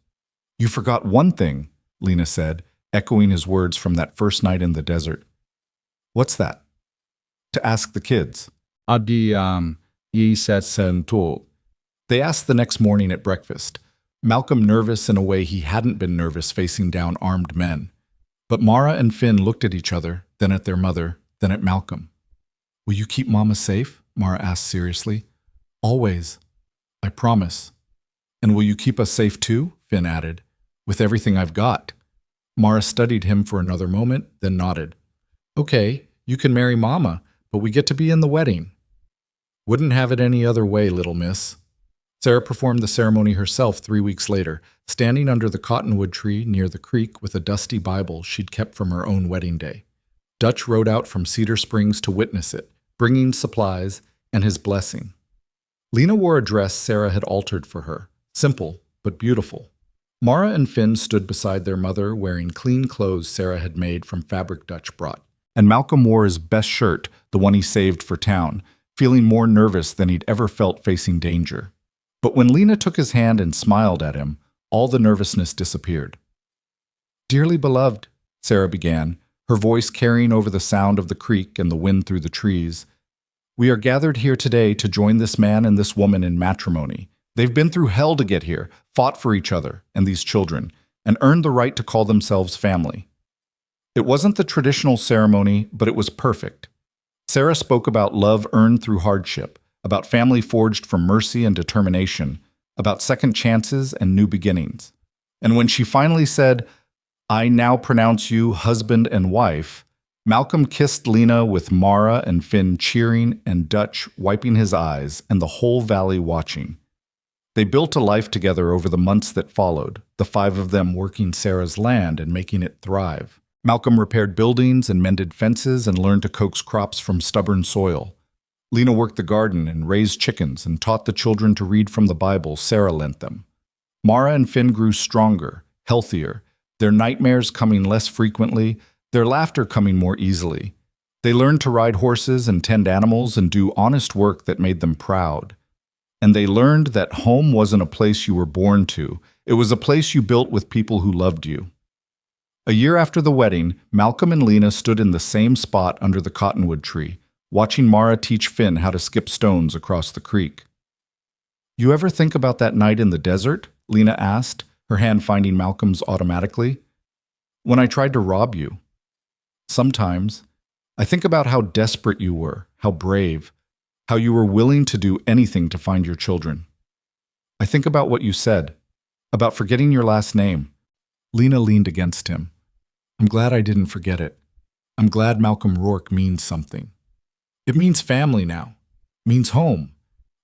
S1: "You forgot one thing," Lena said, echoing his words from that first night in the desert. "What's that?" "To ask the kids." He said sento. They asked the next morning at breakfast, Malcolm nervous in a way he hadn't been nervous facing down armed men. But Mara and Finn looked at each other, then at their mother, then at Malcolm. "Will you keep Mama safe?" Mara asked seriously. "Always. I promise." "And will you keep us safe too?" Finn added. "With everything I've got." Mara studied him for another moment, then nodded. "Okay, you can marry Mama, but we get to be in the wedding." "Wouldn't have it any other way, little miss." Sarah performed the ceremony herself 3 weeks later, standing under the cottonwood tree near the creek with a dusty Bible she'd kept from her own wedding day. Dutch rode out from Cedar Springs to witness it, bringing supplies and his blessing. Lena wore a dress Sarah had altered for her, simple but beautiful. Mara and Finn stood beside their mother wearing clean clothes Sarah had made from fabric Dutch brought. And Malcolm wore his best shirt, the one he saved for town, feeling more nervous than he'd ever felt facing danger. But when Lena took his hand and smiled at him, all the nervousness disappeared. "Dearly beloved," Sarah began, her voice carrying over the sound of the creek and the wind through the trees, "we are gathered here today to join this man and this woman in matrimony. They've been through hell to get here, fought for each other and these children, and earned the right to call themselves family." It wasn't the traditional ceremony, but it was perfect. Sarah spoke about love earned through hardship, about family forged from mercy and determination, about second chances and new beginnings. And when she finally said, "I now pronounce you husband and wife," Malcolm kissed Lena with Mara and Finn cheering and Dutch wiping his eyes and the whole valley watching. They built a life together over the months that followed, the five of them working Sarah's land and making it thrive. Malcolm repaired buildings and mended fences and learned to coax crops from stubborn soil. Lena worked the garden and raised chickens and taught the children to read from the Bible Sarah lent them. Mara and Finn grew stronger, healthier, their nightmares coming less frequently, their laughter coming more easily. They learned to ride horses and tend animals and do honest work that made them proud. And they learned that home wasn't a place you were born to. It was a place you built with people who loved you. A year after the wedding, Malcolm and Lena stood in the same spot under the cottonwood tree, watching Mara teach Finn how to skip stones across the creek. "You ever think about that night in the desert?" Lena asked, her hand finding Malcolm's automatically. "When I tried to rob you. Sometimes, I think about how desperate you were, how brave, how you were willing to do anything to find your children. I think about what you said, about forgetting your last name." Lena leaned against him. "I'm glad I didn't forget it. I'm glad Malcolm Rourke means something. It means family now, means home,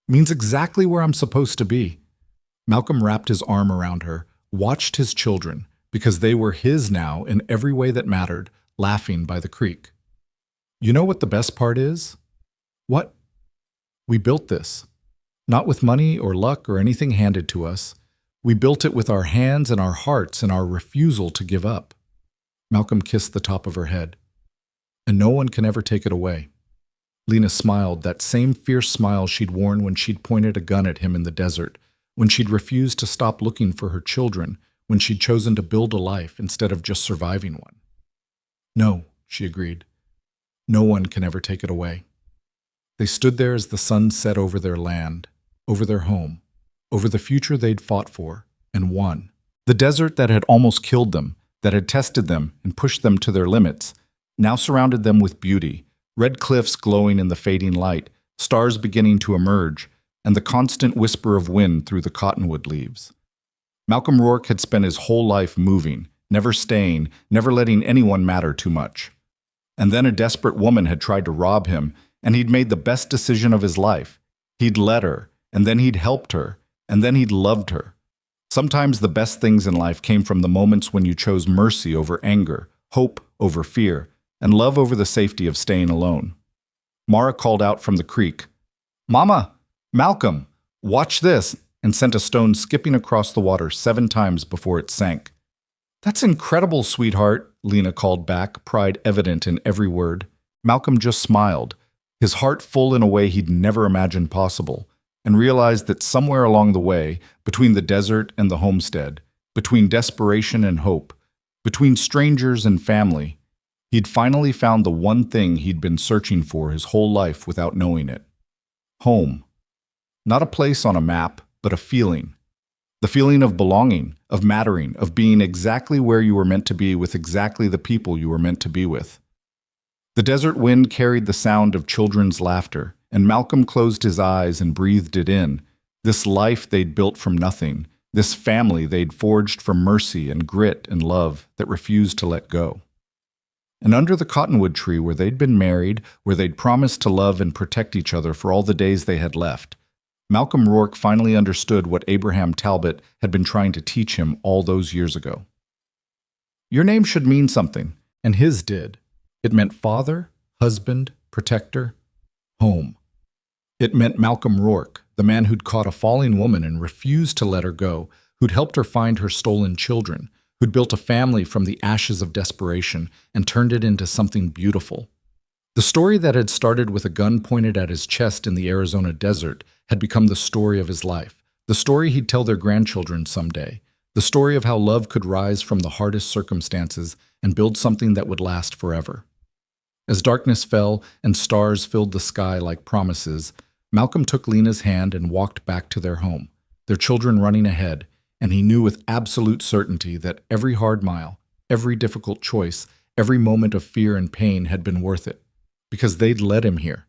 S1: means exactly where I'm supposed to be." Malcolm wrapped his arm around her, watched his children, because they were his now in every way that mattered, laughing by the creek. "You know what the best part is?" "What?" "We built this. Not with money or luck or anything handed to us. We built it with our hands and our hearts and our refusal to give up." Malcolm kissed the top of her head. "And no one can ever take it away." Lena smiled, that same fierce smile she'd worn when she'd pointed a gun at him in the desert, when she'd refused to stop looking for her children, when she'd chosen to build a life instead of just surviving one. "No," she agreed. "No one can ever take it away." They stood there as the sun set over their land, over their home, over the future they'd fought for and won. The desert that had almost killed them, that had tested them and pushed them to their limits, now surrounded them with beauty, red cliffs glowing in the fading light, stars beginning to emerge, and the constant whisper of wind through the cottonwood leaves. Malcolm Rourke had spent his whole life moving, never staying, never letting anyone matter too much. And then a desperate woman had tried to rob him, and he'd made the best decision of his life. He'd let her, and then he'd helped her, and then he'd loved her. Sometimes the best things in life came from the moments when you chose mercy over anger, hope over fear, and love over the safety of staying alone. Mara called out from the creek, "Mama! Malcolm! Watch this!" and sent a stone skipping across the water 7 times before it sank. "That's incredible, sweetheart," Lena called back, pride evident in every word. Malcolm just smiled, his heart full in a way he'd never imagined possible, and realized that somewhere along the way, between the desert and the homestead, between desperation and hope, between strangers and family, he'd finally found the one thing he'd been searching for his whole life without knowing it. Home. Not a place on a map, but a feeling. The feeling of belonging, of mattering, of being exactly where you were meant to be with exactly the people you were meant to be with. The desert wind carried the sound of children's laughter, and Malcolm closed his eyes and breathed it in, this life they'd built from nothing, this family they'd forged from mercy and grit and love that refused to let go. And under the cottonwood tree where they'd been married, where they'd promised to love and protect each other for all the days they had left, Malcolm Rourke finally understood what Abraham Talbot had been trying to teach him all those years ago. Your name should mean something, and his did. It meant father, husband, protector, home. It meant Malcolm Rourke, the man who'd caught a falling woman and refused to let her go, who'd helped her find her stolen children, who'd built a family from the ashes of desperation and turned it into something beautiful. The story that had started with a gun pointed at his chest in the Arizona desert had become the story of his life, the story he'd tell their grandchildren someday, the story of how love could rise from the hardest circumstances and build something that would last forever. As darkness fell and stars filled the sky like promises, Malcolm took Lena's hand and walked back to their home, their children running ahead, and he knew with absolute certainty that every hard mile, every difficult choice, every moment of fear and pain had been worth it, because they'd led him here,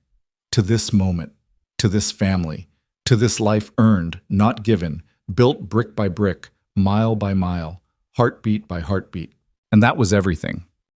S1: to this moment, to this family, to this life earned, not given, built brick by brick, mile by mile, heartbeat by heartbeat. And that was everything.